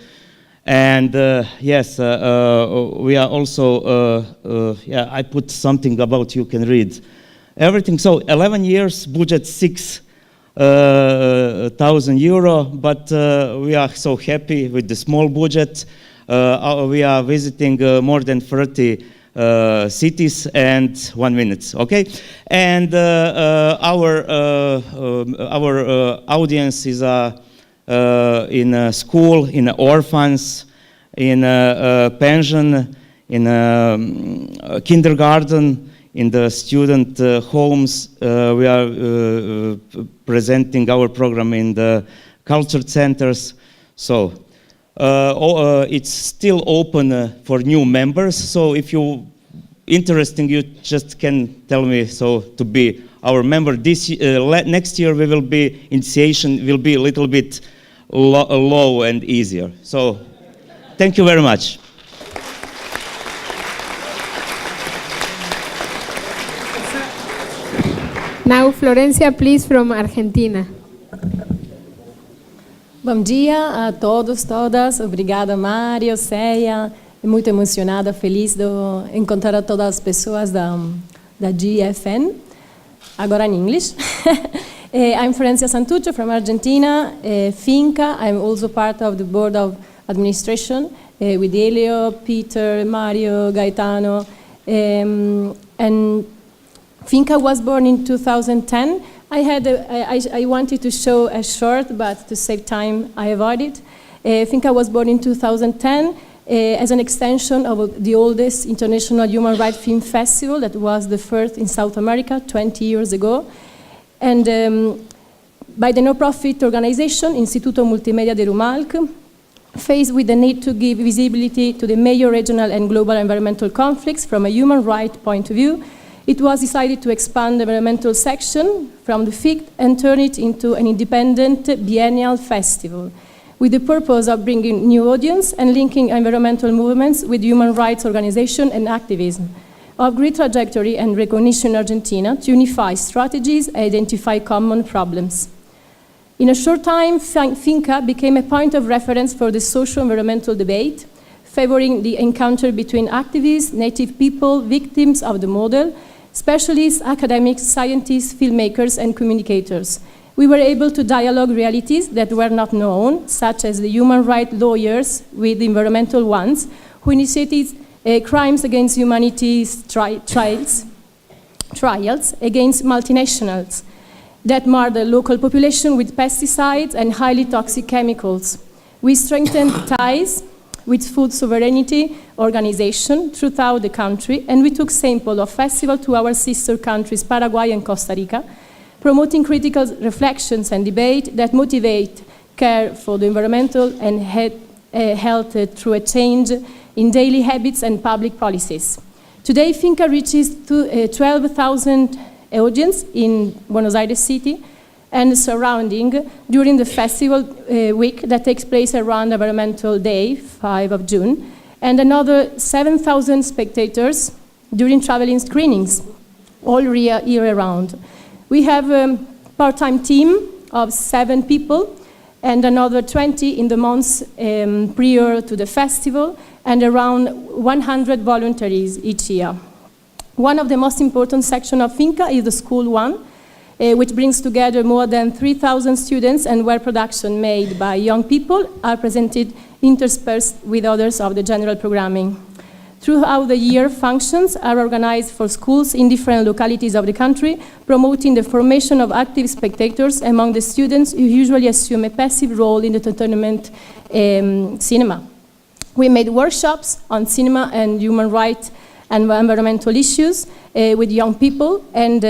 and yes, we are also I put something about you can read everything. So 11 years, budget 6,000 euro, but we are so happy with the small budget. We are visiting more than 30 cities and 1 minute, okay? And our audience is in a school, in orphans, in a pension, in a kindergarten, in the student homes. We are presenting our program in the culture centers. So it's still open for new members. So if you interesting, you just can tell me so to be our member. This next year we will be initiation will be a little bit low and easier. So thank you very much. Now Florencia, please, from Argentina. Bom dia a todos, todas. Obrigada, Mário, Ceia. Muito emocionada, feliz de encontrar todas as pessoas da GFN. Agora in English. I'm Florencia Santuccio from Argentina, Finca. I'm also part of the board of administration with Elio, Peter, Mario, Gaetano. And Finca was born in 2010. I wanted to show a short, but to save time, I avoided. Finca was born in 2010 as an extension of the oldest international human rights film festival that was the first in South America 20 years ago. And by the no-profit organization, Instituto Multimedia de Rumalc, faced with the need to give visibility to the major regional and global environmental conflicts from a human rights point of view, it was decided to expand the environmental section from the FIC and turn it into an independent biennial festival with the purpose of bringing new audience and linking environmental movements with human rights organization and activism. Of great trajectory and recognition in Argentina to unify strategies and identify common problems. In a short time, Finca became a point of reference for the socio-environmental debate, favoring the encounter between activists, native people, victims of the model, specialists, academics, scientists, filmmakers, and communicators. We were able to dialogue realities that were not known, such as the human rights lawyers with the environmental ones, who initiated crimes against humanity's trials against multinationals that mar the local population with pesticides and highly toxic chemicals. We strengthened ties with food sovereignty organization throughout the country, and we took sample of festival to our sister countries, Paraguay and Costa Rica, promoting critical reflections and debate that motivate care for the environmental and health through a change in daily habits and public policies. Today, Finca reaches 12,000 audience in Buenos Aires city and surrounding during the festival week that takes place around Environmental Day, 5 of June, and another 7,000 spectators during traveling screenings, all year-round. We have a part-time team of 7 people and another 20 in the months prior to the festival, and around 100 volunteers each year. One of the most important sections of Finca is the School 1, which brings together more than 3,000 students and where production made by young people are presented interspersed with others of the general programming. Throughout the year, functions are organized for schools in different localities of the country, promoting the formation of active spectators among the students who usually assume a passive role in the entertainment cinema. We made workshops on cinema and human rights and environmental issues with young people, and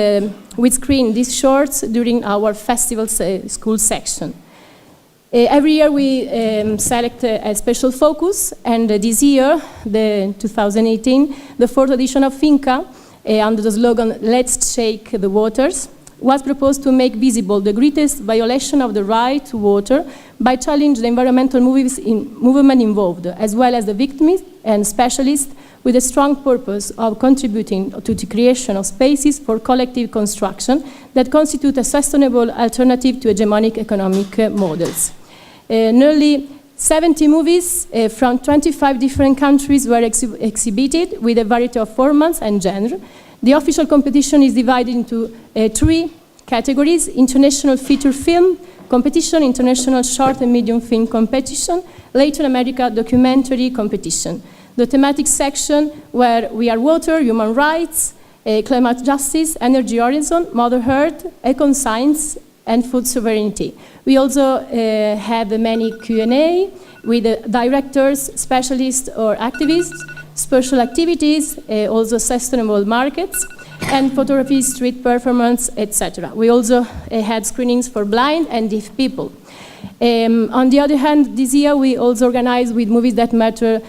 we screen these shorts during our festival school section. Every year we select a special focus, and this year, the 2018, the 4th edition of Finca, under the slogan, "Let's Shake the Waters," was proposed to make visible the greatest violation of the right to water by challenging the environmental movement involved, as well as the victims and specialists, with a strong purpose of contributing to the creation of spaces for collective construction that constitute a sustainable alternative to hegemonic economic models. Nearly 70 movies from 25 different countries were exhibited with a variety of formats and genre. The official competition is divided into 3 categories: international feature film competition, international short and medium film competition, Latin America documentary competition. the thematic section where we are water, human rights, climate justice, energy horizon, Mother Earth, ecoscience, and food sovereignty. We also have many Q&A with directors, specialists, or activists, special activities, also sustainable markets, and photography, street performance, etc. We also had screenings for blind and deaf people. On the other hand, this year we also organized with Movies That Matter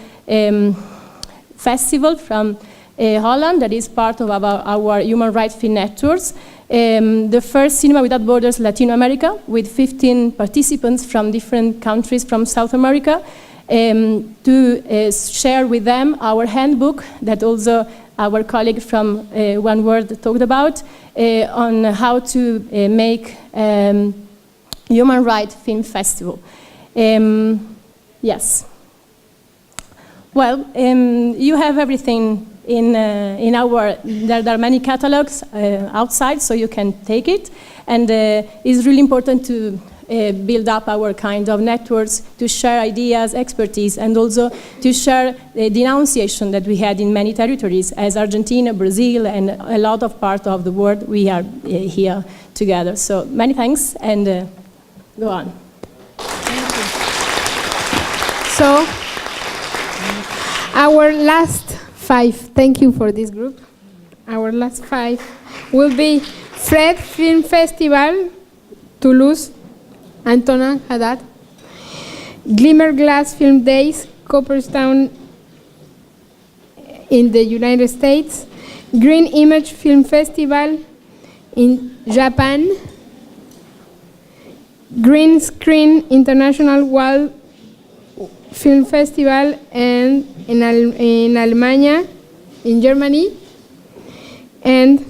festival from Holland, that is part of our human rights film networks. The first Cinema Without Borders Latin America, with 15 participants from different countries from South America, to share with them our handbook that also our colleague from One World talked about, on how to make human rights film festival. Yes. Well, you have everything in our, there are many catalogs outside, so you can take it. And it's really important to build up our kind of networks, to share ideas, expertise, and also to share the denunciation that we had in many territories, as Argentina, Brazil, and a lot of parts of the world, we are here together. So many thanks, and go on. Thank you. So, our last 5, thank you for this group. Our last 5 will be Fred Film Festival, Toulouse, Antonin Haddad, Glimmer Glass Film Days, Cooperstown in the United States, Green Image Film Festival in Japan, Green Screen International Wall Film Festival and in Alemania, in Germany, and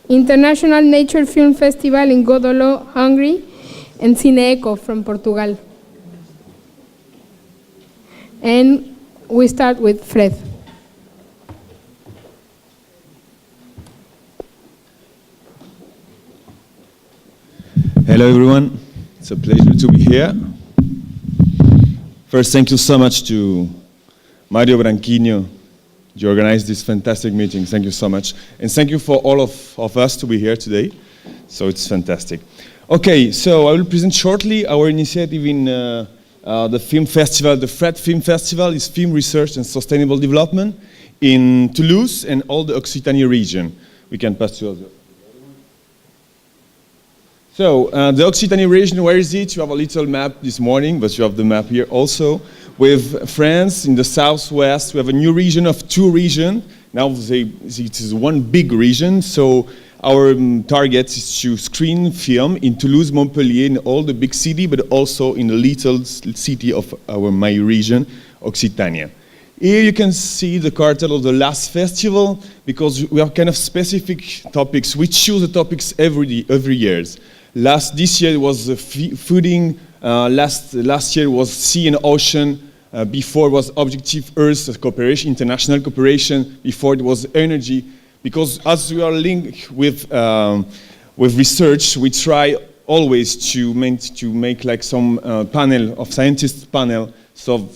International Nature Film Festival in Godolo, Hungary, and CINEECO from Portugal. And we start with Fred. Hello everyone, it's a pleasure to be here. First, thank you so much to Mario Branquinho. You organized this fantastic meeting. Thank you so much. And thank you for all of us to be here today. So it's fantastic. Okay, so I will present shortly our initiative in the film festival. The FRED Film Festival is Film Research and Sustainable Development in Toulouse and all the Occitanie region. We can pass to other. So, the Occitanie region, where is it? You have a little map this morning, but you have the map here also. With France in the southwest, we have a new region of 2 regions. Now it is one big region, so our target is to screen film in Toulouse, Montpellier, in all the big city, but also in the little city of my region, Occitania. Here you can see the cartel of the last festival, because we have kind of specific topics. We choose the topics every year. This year was fooding, last year was sea and ocean, before it was Objective Earth cooperation, international cooperation, before it was energy, because as we are linked with research, we try always to make like some panel of scientists panel, so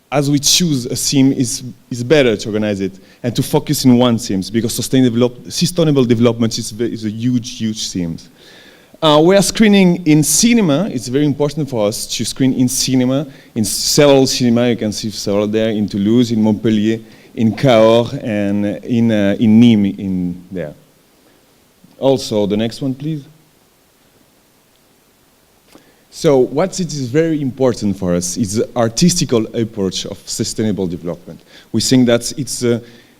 as we choose a theme, it's better to organize it and to focus in one theme, because sustainable development is a huge theme. We are screening in cinema. It's very important for us to screen in cinema, in several cinema. You can see several there, in Toulouse, in Montpellier, in Cahors, and in Nîmes, in there. Also, the next one, please. So what it is very important for us is the artistical approach of sustainable development. We think that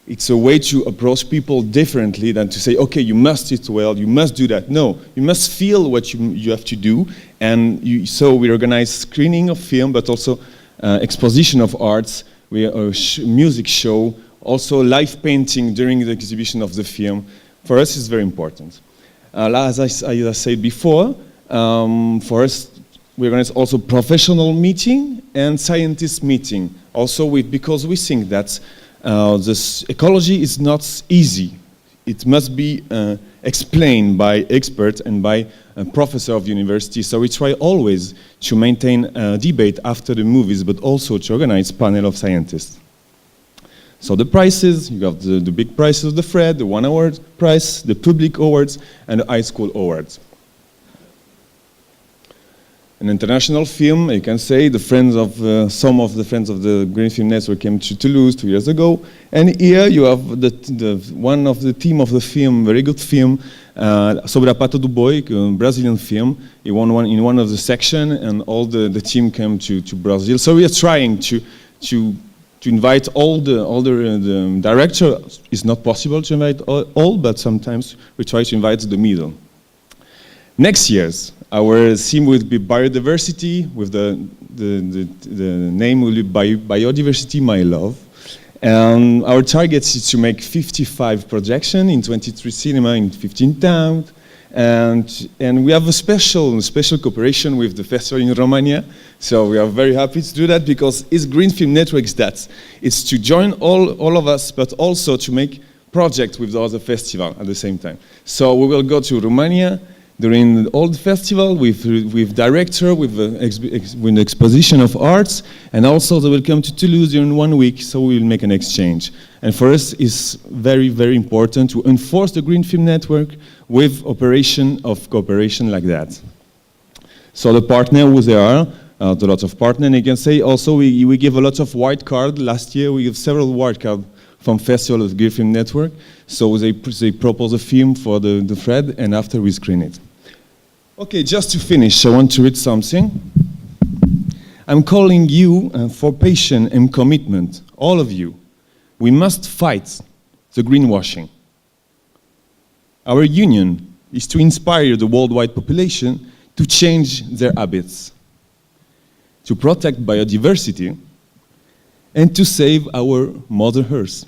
it's a way to approach people differently than to say, okay, you must eat well, you must do that. No, you must feel what you have to do. And so we organize screening of film, but also exposition of arts, music show, also live painting during the exhibition of the film. For us, it's very important. As I said before, for us, we organize also professional meeting and scientist meeting. Also because we think that this ecology is not easy. It must be explained by experts and by a professor of university. So we try always to maintain a debate after the movies, but also to organize panel of scientists. So the prizes, you have the big prizes of the Fred, the 1 award prize, the public awards, and the high school awards. An international film, you can say, some of the friends of the Green Film Network came to Toulouse 2 years ago, and here you have one of the team of the film, very good film, Sobre a Pata do Boi, a Brazilian film. He won in one of the sections, and all the team came to Brazil. So we are trying to invite all the directors. It's not possible to invite all, but sometimes we try to invite the middle. Next year's, our theme will be biodiversity, with the name will be Biodiversity, My Love. And our target is to make 55 projections in 23 cinema in 15 towns. And we have a special cooperation with the festival in Romania. So we are very happy to do that, because it's Green Film Networks that it's to join all of us, but also to make projects with the other festival at the same time. So we will go to Romania during all the festival with director, with the exposition of arts, and also they will come to Toulouse during 1 week, so we will make an exchange. And for us, it's very, very important to enforce the Green Film Network with operation of cooperation like that. So the partner who they are, a lot of partners, and you can say also we give a lot of white card. Last year we gave several white cards from Festival of the Green Film Network. So they propose a film for the Fred, and after we screen it. Okay, just to finish, I want to read something. I'm calling you for patience and commitment, all of you. We must fight the greenwashing. Our union is to inspire the worldwide population to change their habits, to protect biodiversity, and to save our Mother Earth.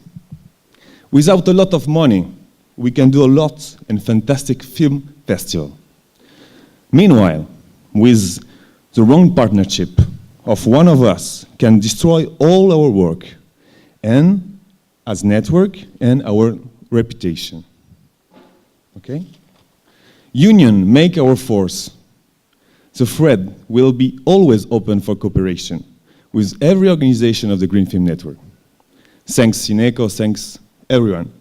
Without a lot of money, we can do a lot in fantastic film festival. Meanwhile, with the wrong partnership of one of us can destroy all our work, and as network and our reputation. Okay? Union make our force. The Fred will be always open for cooperation with every organization of the Green Film Network. Thanks CINEECO, thanks everyone.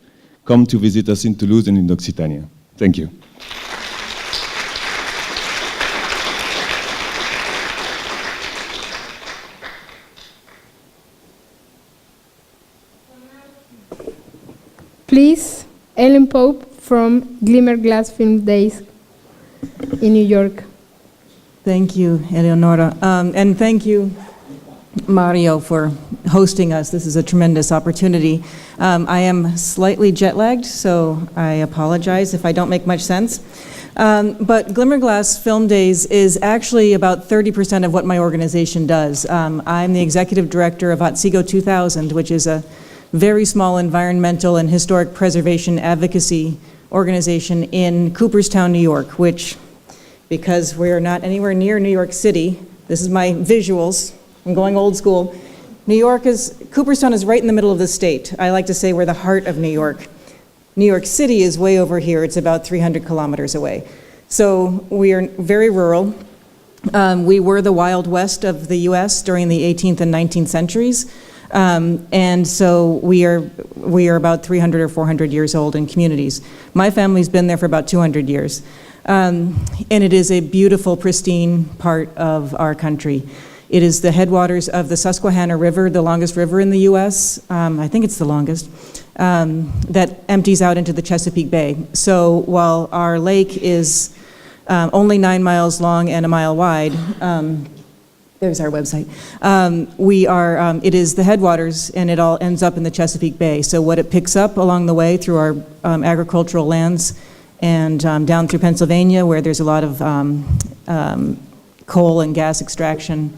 Come to visit us in Toulouse and in Occitania. Thank you. Please, Ellen Pope from Glimmer Glass Film Days in New York. Thank you, Eleonora. And thank you, Mario, for hosting us. This is a tremendous opportunity. I am slightly jet-lagged, so I apologize if I don't make much sense. But Glimmer Glass Film Days is actually about 30% of what my organization does. I'm the executive director of Otsego 2000, which is a very small environmental and historic preservation advocacy organization in Cooperstown, New York, which, because we're not anywhere near New York City, this is my visuals, I'm going old school. Cooperstown is right in the middle of the state. I like to say we're the heart of New York. New York City is way over here. It's about 300 kilometers away. So we are very rural. We were the Wild West of the US during the 18th and 19th centuries. And so we are about 300 or 400 years old in communities. My family's been there for about 200 years. And it is a beautiful, pristine part of our country. It is the headwaters of the Susquehanna River, the longest river in the US, I think it's the longest, that empties out into the Chesapeake Bay. So while our lake is only 9 miles long and a mile wide, there's our website. It is the headwaters, and it all ends up in the Chesapeake Bay. So what it picks up along the way through our agricultural lands and down through Pennsylvania, where there's a lot of coal and gas extraction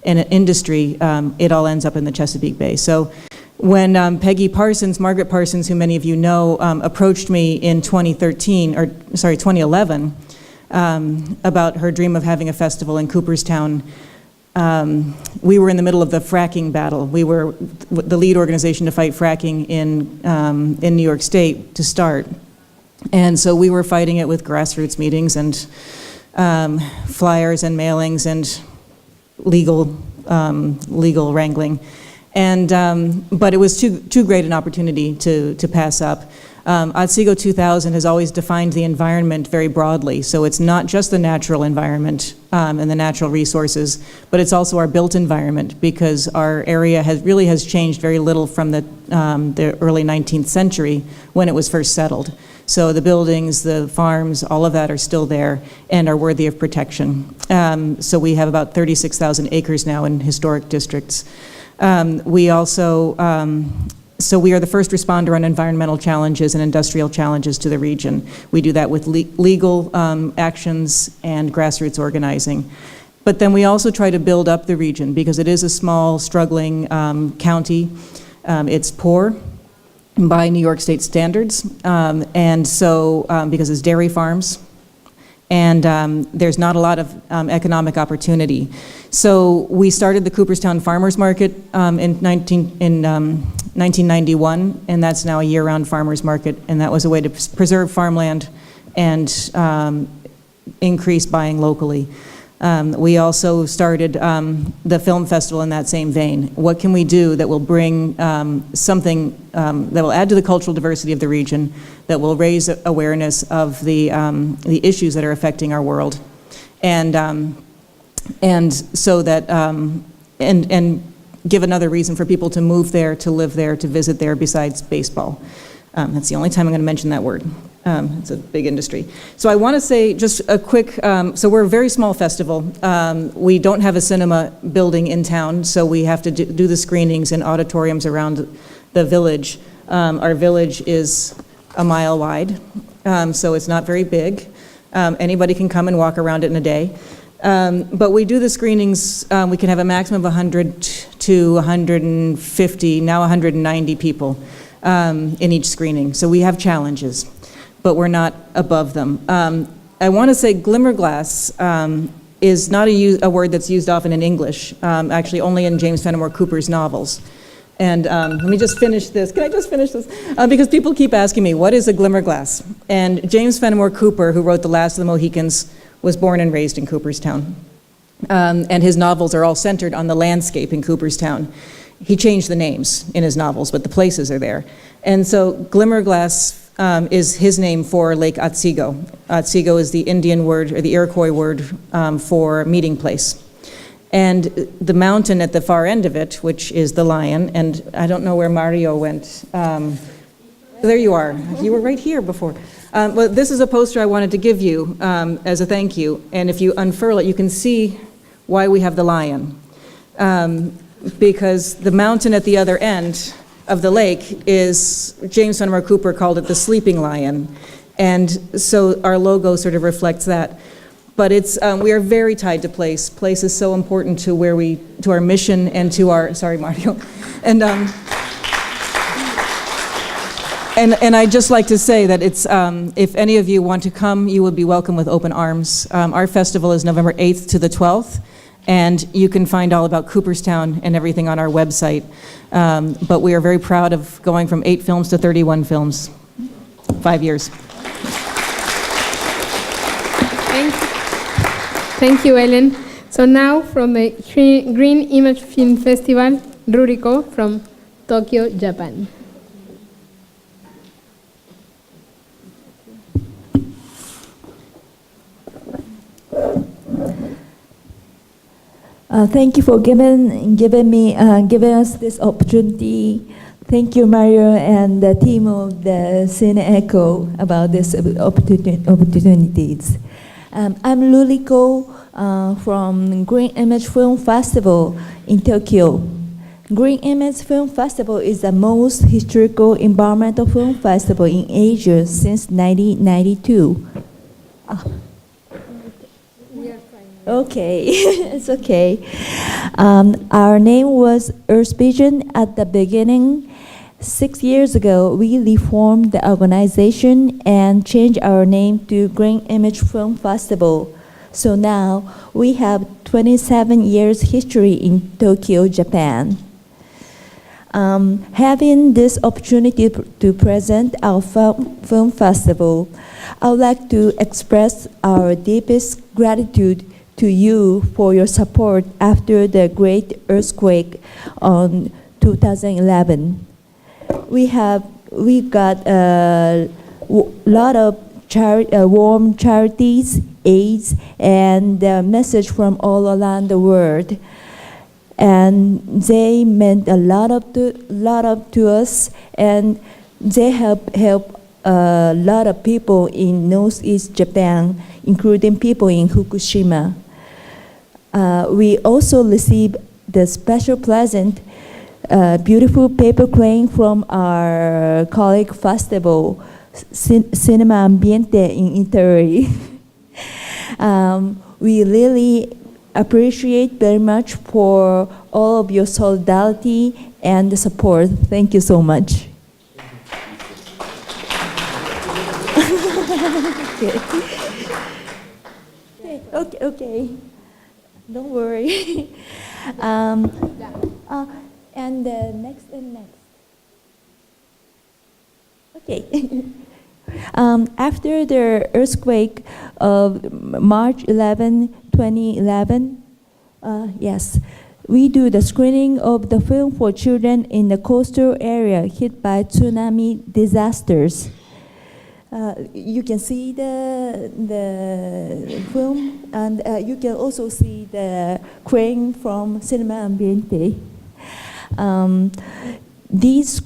and industry, it all ends up in the Chesapeake Bay. So when Margaret Parsons, who many of you know, approached me in 2011, about her dream of having a festival in Cooperstown, we were in the middle of the fracking battle. We were the lead organization to fight fracking in New York State to start. And so we were fighting it with grassroots meetings and flyers and mailings and legal wrangling. But it was too great an opportunity to pass up. Otsego 2000 has always defined the environment very broadly, so it's not just the natural environment and the natural resources, but it's also our built environment, because our area really has changed very little from the early 19th century when it was first settled. So the buildings, the farms, all of that are still there and are worthy of protection. So we have about 36,000 acres now in historic districts. We also So we are the first responder on environmental challenges and industrial challenges to the region. We do that with legal actions and grassroots organizing. But then we also try to build up the region, because it is a small, struggling county. It's poor by New York State standards, and so because it's dairy farms, and there's not a lot of economic opportunity. So we started the Cooperstown Farmers Market in 1991, and that's now a year-round farmers market, and that was a way to preserve farmland and increase buying locally. We also started the film festival in that same vein. What can we do that will bring something that will add to the cultural diversity of the region, that will raise awareness of the issues that are affecting our world, and so that and give another reason for people to move there, to live there, to visit there besides baseball. That's the only time I'm going to mention that word. It's a big industry. So I want to say just a quick, so we're a very small festival. We don't have a cinema building in town, so we have to do the screenings in auditoriums around the village. Our village is a mile wide, so it's not very big. Anybody can come and walk around it in a day. But we do the screenings, we can have a maximum of 100 to 150, now 190 people in each screening. So we have challenges, but we're not above them. I want to say glimmerglass is not a word that's used often in English, actually only in James Fenimore Cooper's novels. And let me just finish this. Can I just finish this? Because people keep asking me, what is a glimmerglass? And James Fenimore Cooper, who wrote The Last of the Mohicans, was born and raised in Cooperstown. And his novels are all centered on the landscape in Cooperstown. He changed the names in his novels, but the places are there. And so glimmerglass is his name for Lake Otsego. Otsego is the Indian word, or the Iroquois word, for meeting place. And the mountain at the far end of it, which is the lion, and I don't know where Mario went. There you are. You were right here before. Well, this is a poster I wanted to give you as a thank you. And if you unfurl it, you can see why we have the lion. Because the mountain at the other end of the lake is, James Fenimore Cooper called it the sleeping lion. And so our logo sort of reflects that. But it's, we are very tied to place. Place is so important to to our mission and to our, sorry Mario. And I'd just like to say that it's, if any of you want to come, you would be welcome with open arms. Our festival is November 8th to the 12th, and you can find all about Cooperstown and everything on our website. But we are very proud of going from 8 films to 31 films, 5 years. Thank you, Ellen. So now from the Green Image Film Festival, Ruriko from Tokyo, Japan. Thank you for giving us this opportunity. Thank you, Mario, and the team of the CINEECO about this opportunities. I'm Ruriko from Green Image Film Festival in Tokyo. Green Image Film Festival is the most historical environmental film festival in Asia since 1992. Okay, it's okay. Our name was Earth Vision at the beginning. 6 years ago, we reformed the organization and changed our name to Green Image Film Festival. So now we have 27 years history in Tokyo, Japan. Having this opportunity to present our film festival, I would like to express our deepest gratitude to you for your support after the great earthquake on 2011. We got a lot of warm charities, aids, and message from all around the world. And they meant a lot to us, and they help a lot of people in Northeast Japan, including people in Fukushima. We also received the special present, beautiful paper crane from our colleague festival, Cinema Ambiente in Italy. We really appreciate very much for all of your solidarity and support. Thank you so much. Okay. Don't worry. And next. Okay. After the earthquake of March 11, 2011, yes, we do the screening of the film for children in the coastal area hit by tsunami disasters. You can see the film, and you can also see the crane from Cinema Ambiente. These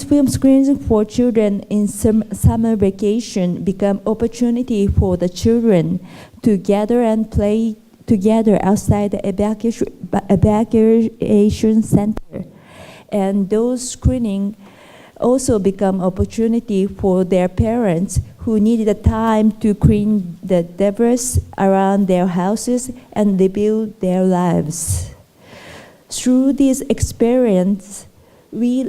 film screenings for children in summer vacation become opportunity for the children to gather and play together outside the evacuation center. And those screenings also become opportunity for their parents who needed the time to clean the debris around their houses and rebuild their lives. Through this experience, we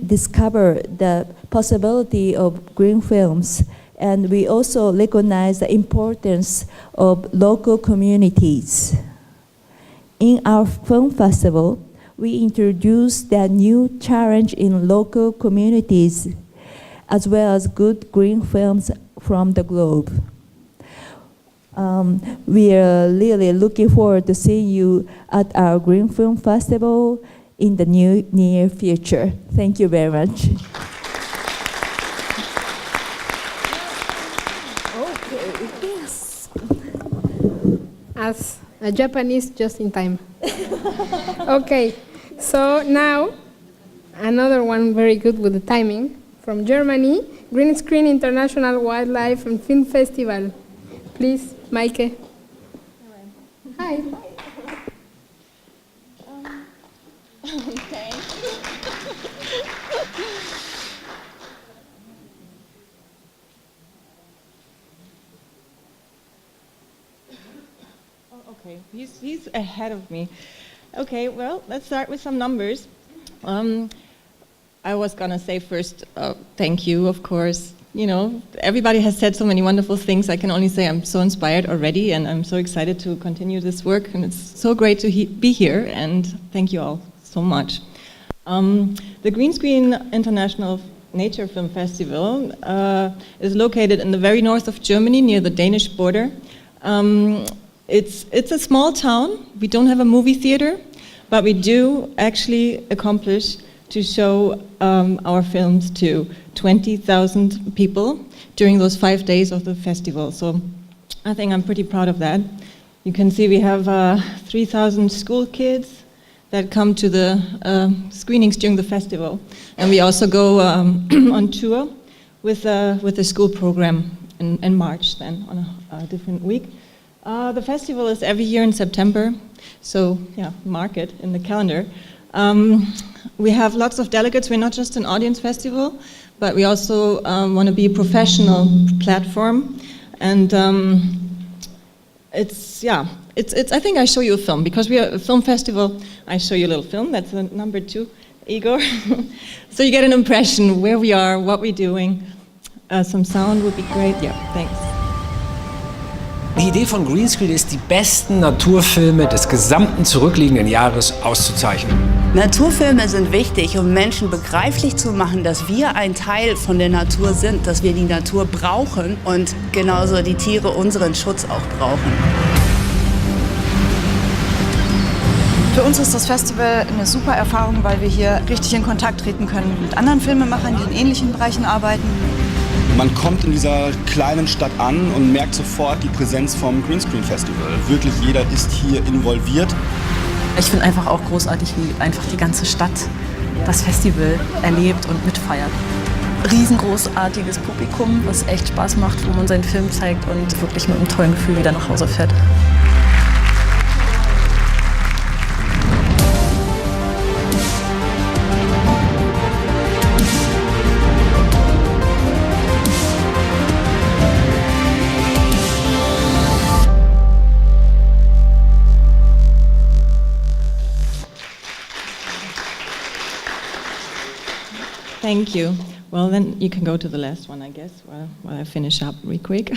discover the possibility of green films, and we also recognize the importance of local communities. In our film festival, we introduced the new challenge in local communities, as well as good green films from the globe. We are really looking forward to seeing you at our Green Film Festival in the near future. Thank you very much. Okay, yes. As a Japanese, just in time. Okay, so now another one very good with the timing from Germany, Green Screen International Wildlife and Film Festival. Please, Maike. Hi. Okay. Okay, he's ahead of me. Okay, well, let's start with some numbers. I was gonna say first, thank you, of course. You know, everybody has said so many wonderful things. I can only say I'm so inspired already, and I'm so excited to continue this work, and it's so great to be here, and thank you all so much. The Green Screen International Nature Film Festival is located in the very north of Germany, near the Danish border. It's a small town. We don't have a movie theater, but we do actually accomplish to show our films to 20,000 people during those 5 days of the festival. So I think I'm pretty proud of that. You can see we have 3,000 school kids that come to the screenings during the festival. And we also go on tour with the school program in March then, on a different week. The festival is every year in September, so yeah, mark it in the calendar. We have lots of delegates. We're not just an audience festival, but we also want to be a professional platform. And I think I show you a film, because we are a film festival. I show you a little film. That's number 2, Igor. So you get an impression where we are, what we're doing. Some sound would be great. Yeah, thanks. Die Idee von Greenscreen ist, die besten Naturfilme des gesamten zurückliegenden Jahres auszuzeichnen. Naturfilme sind wichtig, um Menschen begreiflich zu machen, dass wir ein Teil von der Natur sind, dass wir die Natur brauchen und genauso die Tiere unseren Schutz auch brauchen. Für uns ist das Festival eine super Erfahrung, weil wir hier richtig in Kontakt treten können mit anderen Filmemachern, die in ähnlichen Bereichen arbeiten. Man kommt in dieser kleinen Stadt an und merkt sofort die Präsenz vom Greenscreen Festival. Wirklich jeder ist hier involviert. Ich finde einfach auch großartig, wie einfach die ganze Stadt das Festival erlebt und mitfeiert. Riesengroßartiges Publikum, was echt Spaß macht, wo man seinen Film zeigt und wirklich mit einem tollen Gefühl wieder nach Hause fährt. Thank you. Well, then you can go to the last one, I guess, while I finish up real quick.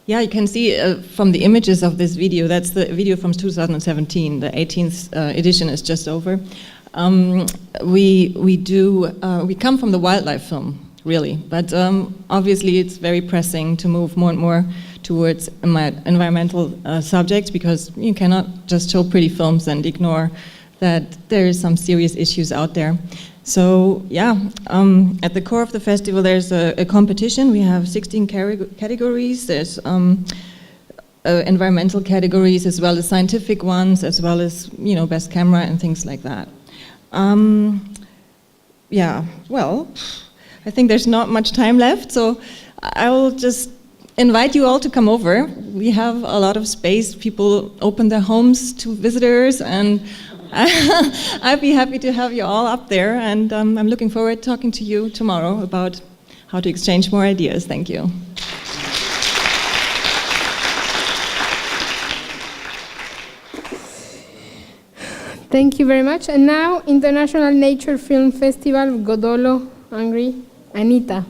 Yeah, you can see from the images of this video, that's the video from 2017, the 18th edition is just over. We come from the wildlife film, really, but obviously it's very pressing to move more and more towards environmental subjects, because you cannot just show pretty films and ignore that there is some serious issues out there. So yeah, at the core of the festival there's a competition. We have 16 categories. There's environmental categories as well as scientific ones, as well as, you know, best camera and things like that. Yeah, well, I think there's not much time left, so I will just invite you all to come over. We have a lot of space. People open their homes to visitors, and I'd be happy to have you all up there, and I'm looking forward to talking to you tomorrow about how to exchange more ideas. Thank you. Thank you very much. And now, International Nature Film Festival, Godolo, Hungary, Anita.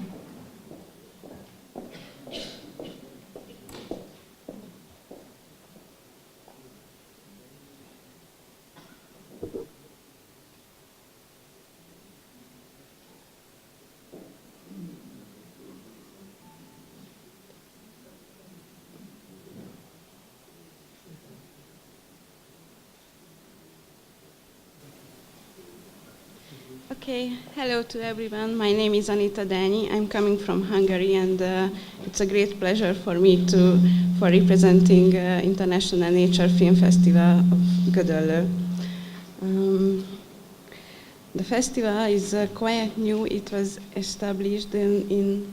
Okay, hello to everyone. My name is Anita Danyi. I'm coming from Hungary, and it's a great pleasure for me for representing International Nature Film Festival of Gödöllő. The festival is quite new. It was established in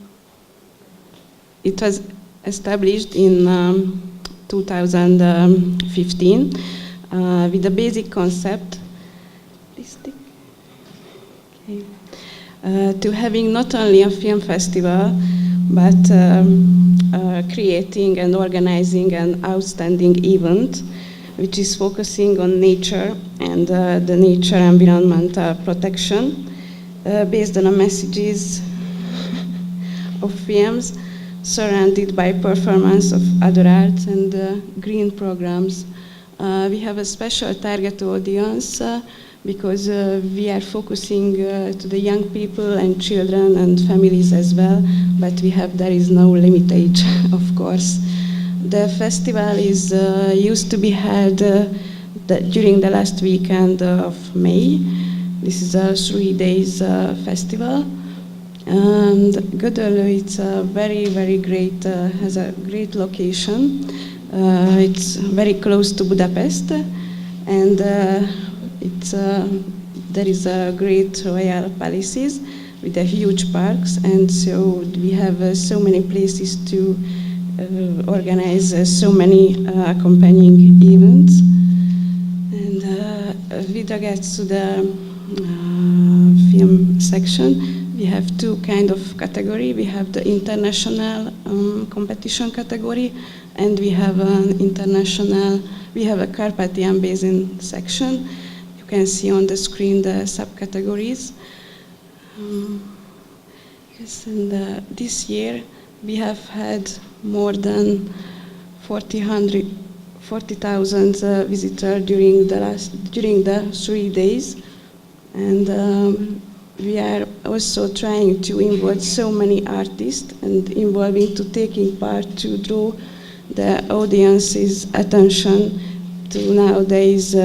2015 with a basic concept. To having not only a film festival, but creating and organizing an outstanding event which is focusing on nature and the nature environmental protection based on the messages of films surrounded by performance of other arts and green programs. We have a special target audience because we are focusing to the young people and children and families as well, but there is no limitation, of course. The festival is used to be held during the last weekend of May. This is a 3 days festival, and Gödöllő, it's a very, very great, has a great location. It's very close to Budapest, and there is a great royal palaces with the huge parks, and so we have so many places to organize so many accompanying events. And with regards to the film section, we have two kind of category. We have the international competition category, and we have a Carpathian Basin section. You can see on the screen the subcategories. Yes, and this year we have had more than 40,000 visitors during the 3 days, and we are also trying to involve so many artists and involving to taking part to draw the audience's attention to nowadays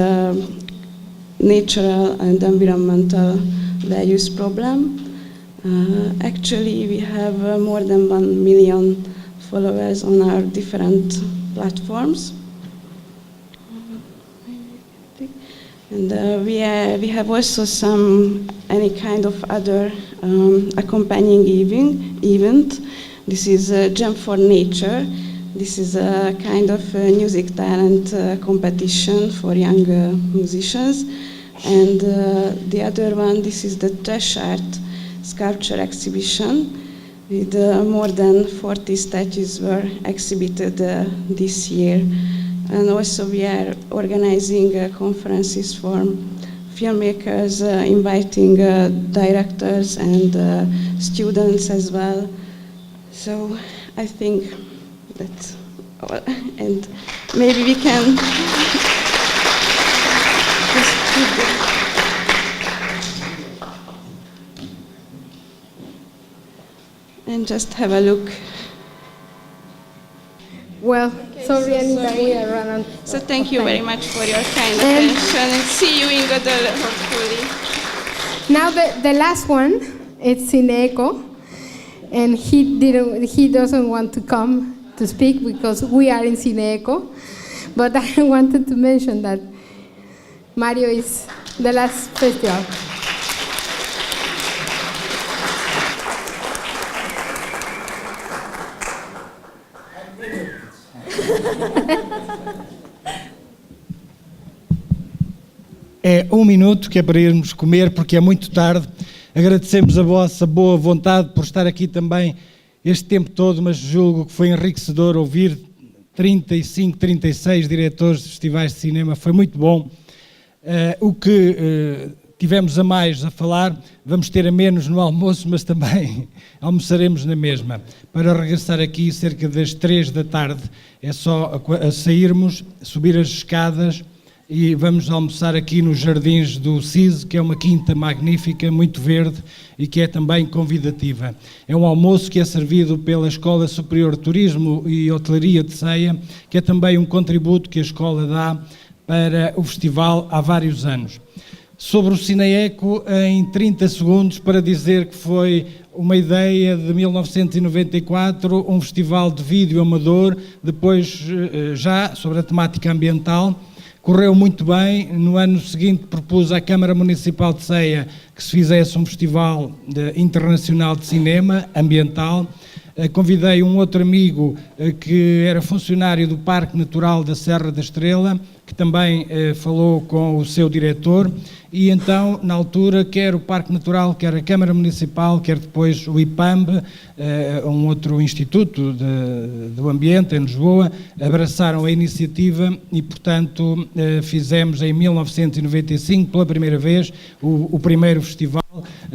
natural and environmental values problem. Actually, we have more than 1 million followers on our different platforms. And we have also any kind of other accompanying event. This is Jam for Nature. This is a kind of music talent competition for young musicians. And the other one, this is the Trash Art Sculpture Exhibition. With more than 40 statues were exhibited this year. And also we are organizing conferences for filmmakers, inviting directors and students as well. So I think that's all. And maybe we can just keep it. And just have a look. Well, sorry, Anita, we are running. So thank you very much for your kind attention and see you in Godel, hopefully. Now the last one, it's CINEECO, and he doesn't want to come to speak because we are in CINEECO, but I wanted to mention that Mario is the last festival. É 1 minuto que é para irmos comer porque é muito tarde. Agradecemos a vossa boa vontade por estar aqui também este tempo todo, mas julgo que foi enriquecedor ouvir 35, 36 diretores de festivais de cinema, foi muito bom. O que tivemos a mais a falar, vamos ter a menos no almoço, mas também almoçaremos na mesma. Para regressar aqui cerca das 3 da tarde, é só sairmos, subir as escadas e vamos almoçar aqui nos jardins do CIS, que é uma quinta magnífica, muito verde e que é também convidativa. É um almoço que é servido pela Escola Superior de Turismo e Hotelaria de Ceia, que é também um contributo que a escola dá para o festival há vários anos. Sobre o CINEECO, em 30 segundos, para dizer que foi uma ideia de 1994, um festival de vídeo amador, depois já sobre a temática ambiental. Correu muito bem. No ano seguinte propus à Câmara Municipal de Ceia que se fizesse um festival internacional de cinema ambiental. Convidei um outro amigo que era funcionário do Parque Natural da Serra da Estrela, que também falou com o seu diretor, e então, na altura, quer o Parque Natural, quer a Câmara Municipal, quer depois o IPAMB, um outro instituto do ambiente em Lisboa, abraçaram a iniciativa e, portanto, fizemos em 1995, pela primeira vez, o primeiro festival.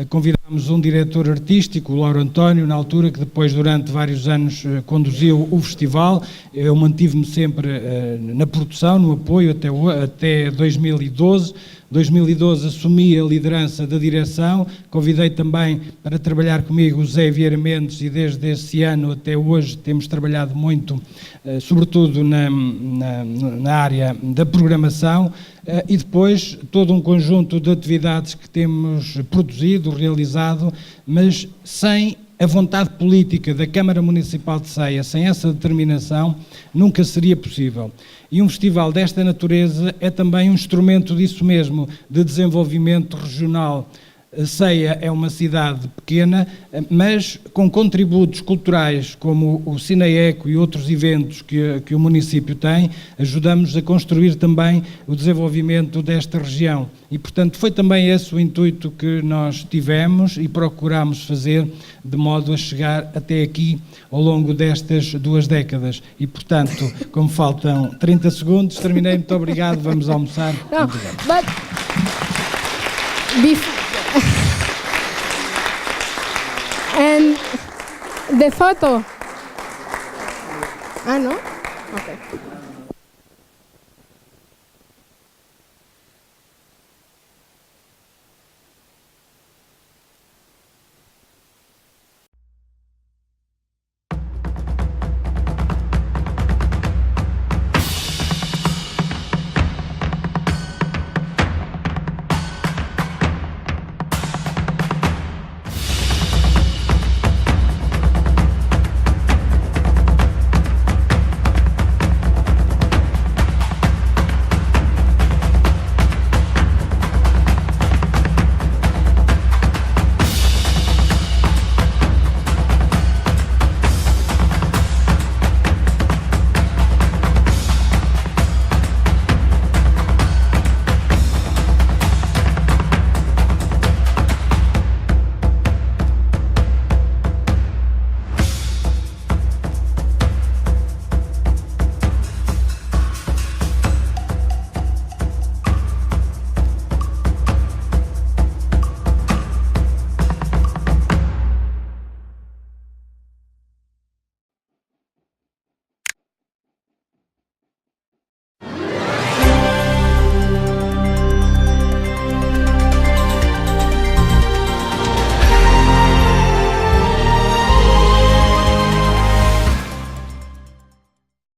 Convidámos um diretor artístico, o Lauro António, na altura, que depois, durante vários anos, conduziu o festival. Eu mantive-me sempre na produção, no apoio, até 2012. 2012 assumi a liderança da direção, convidei também para trabalhar comigo o Zé Vieira Mendes e desde esse ano até hoje temos trabalhado muito, sobretudo na área da programação, e depois todo um conjunto de atividades que temos produzido, realizado, mas sem a vontade política da Câmara Municipal de Ceia, sem essa determinação, nunca seria possível. E um festival desta natureza é também um instrumento disso mesmo, de desenvolvimento regional. Ceia é uma cidade pequena, mas com contributos culturais como o CINEECO e outros eventos que o município tem, ajudamos a construir também o desenvolvimento desta região. E, portanto, foi também esse o intuito que nós tivemos e procuramos fazer de modo a chegar até aqui ao longo destas 2 décadas. E, portanto, como faltam 30 segundos, terminei. Muito obrigado. Vamos almoçar. No, but and the photo. Ah, no? Okay.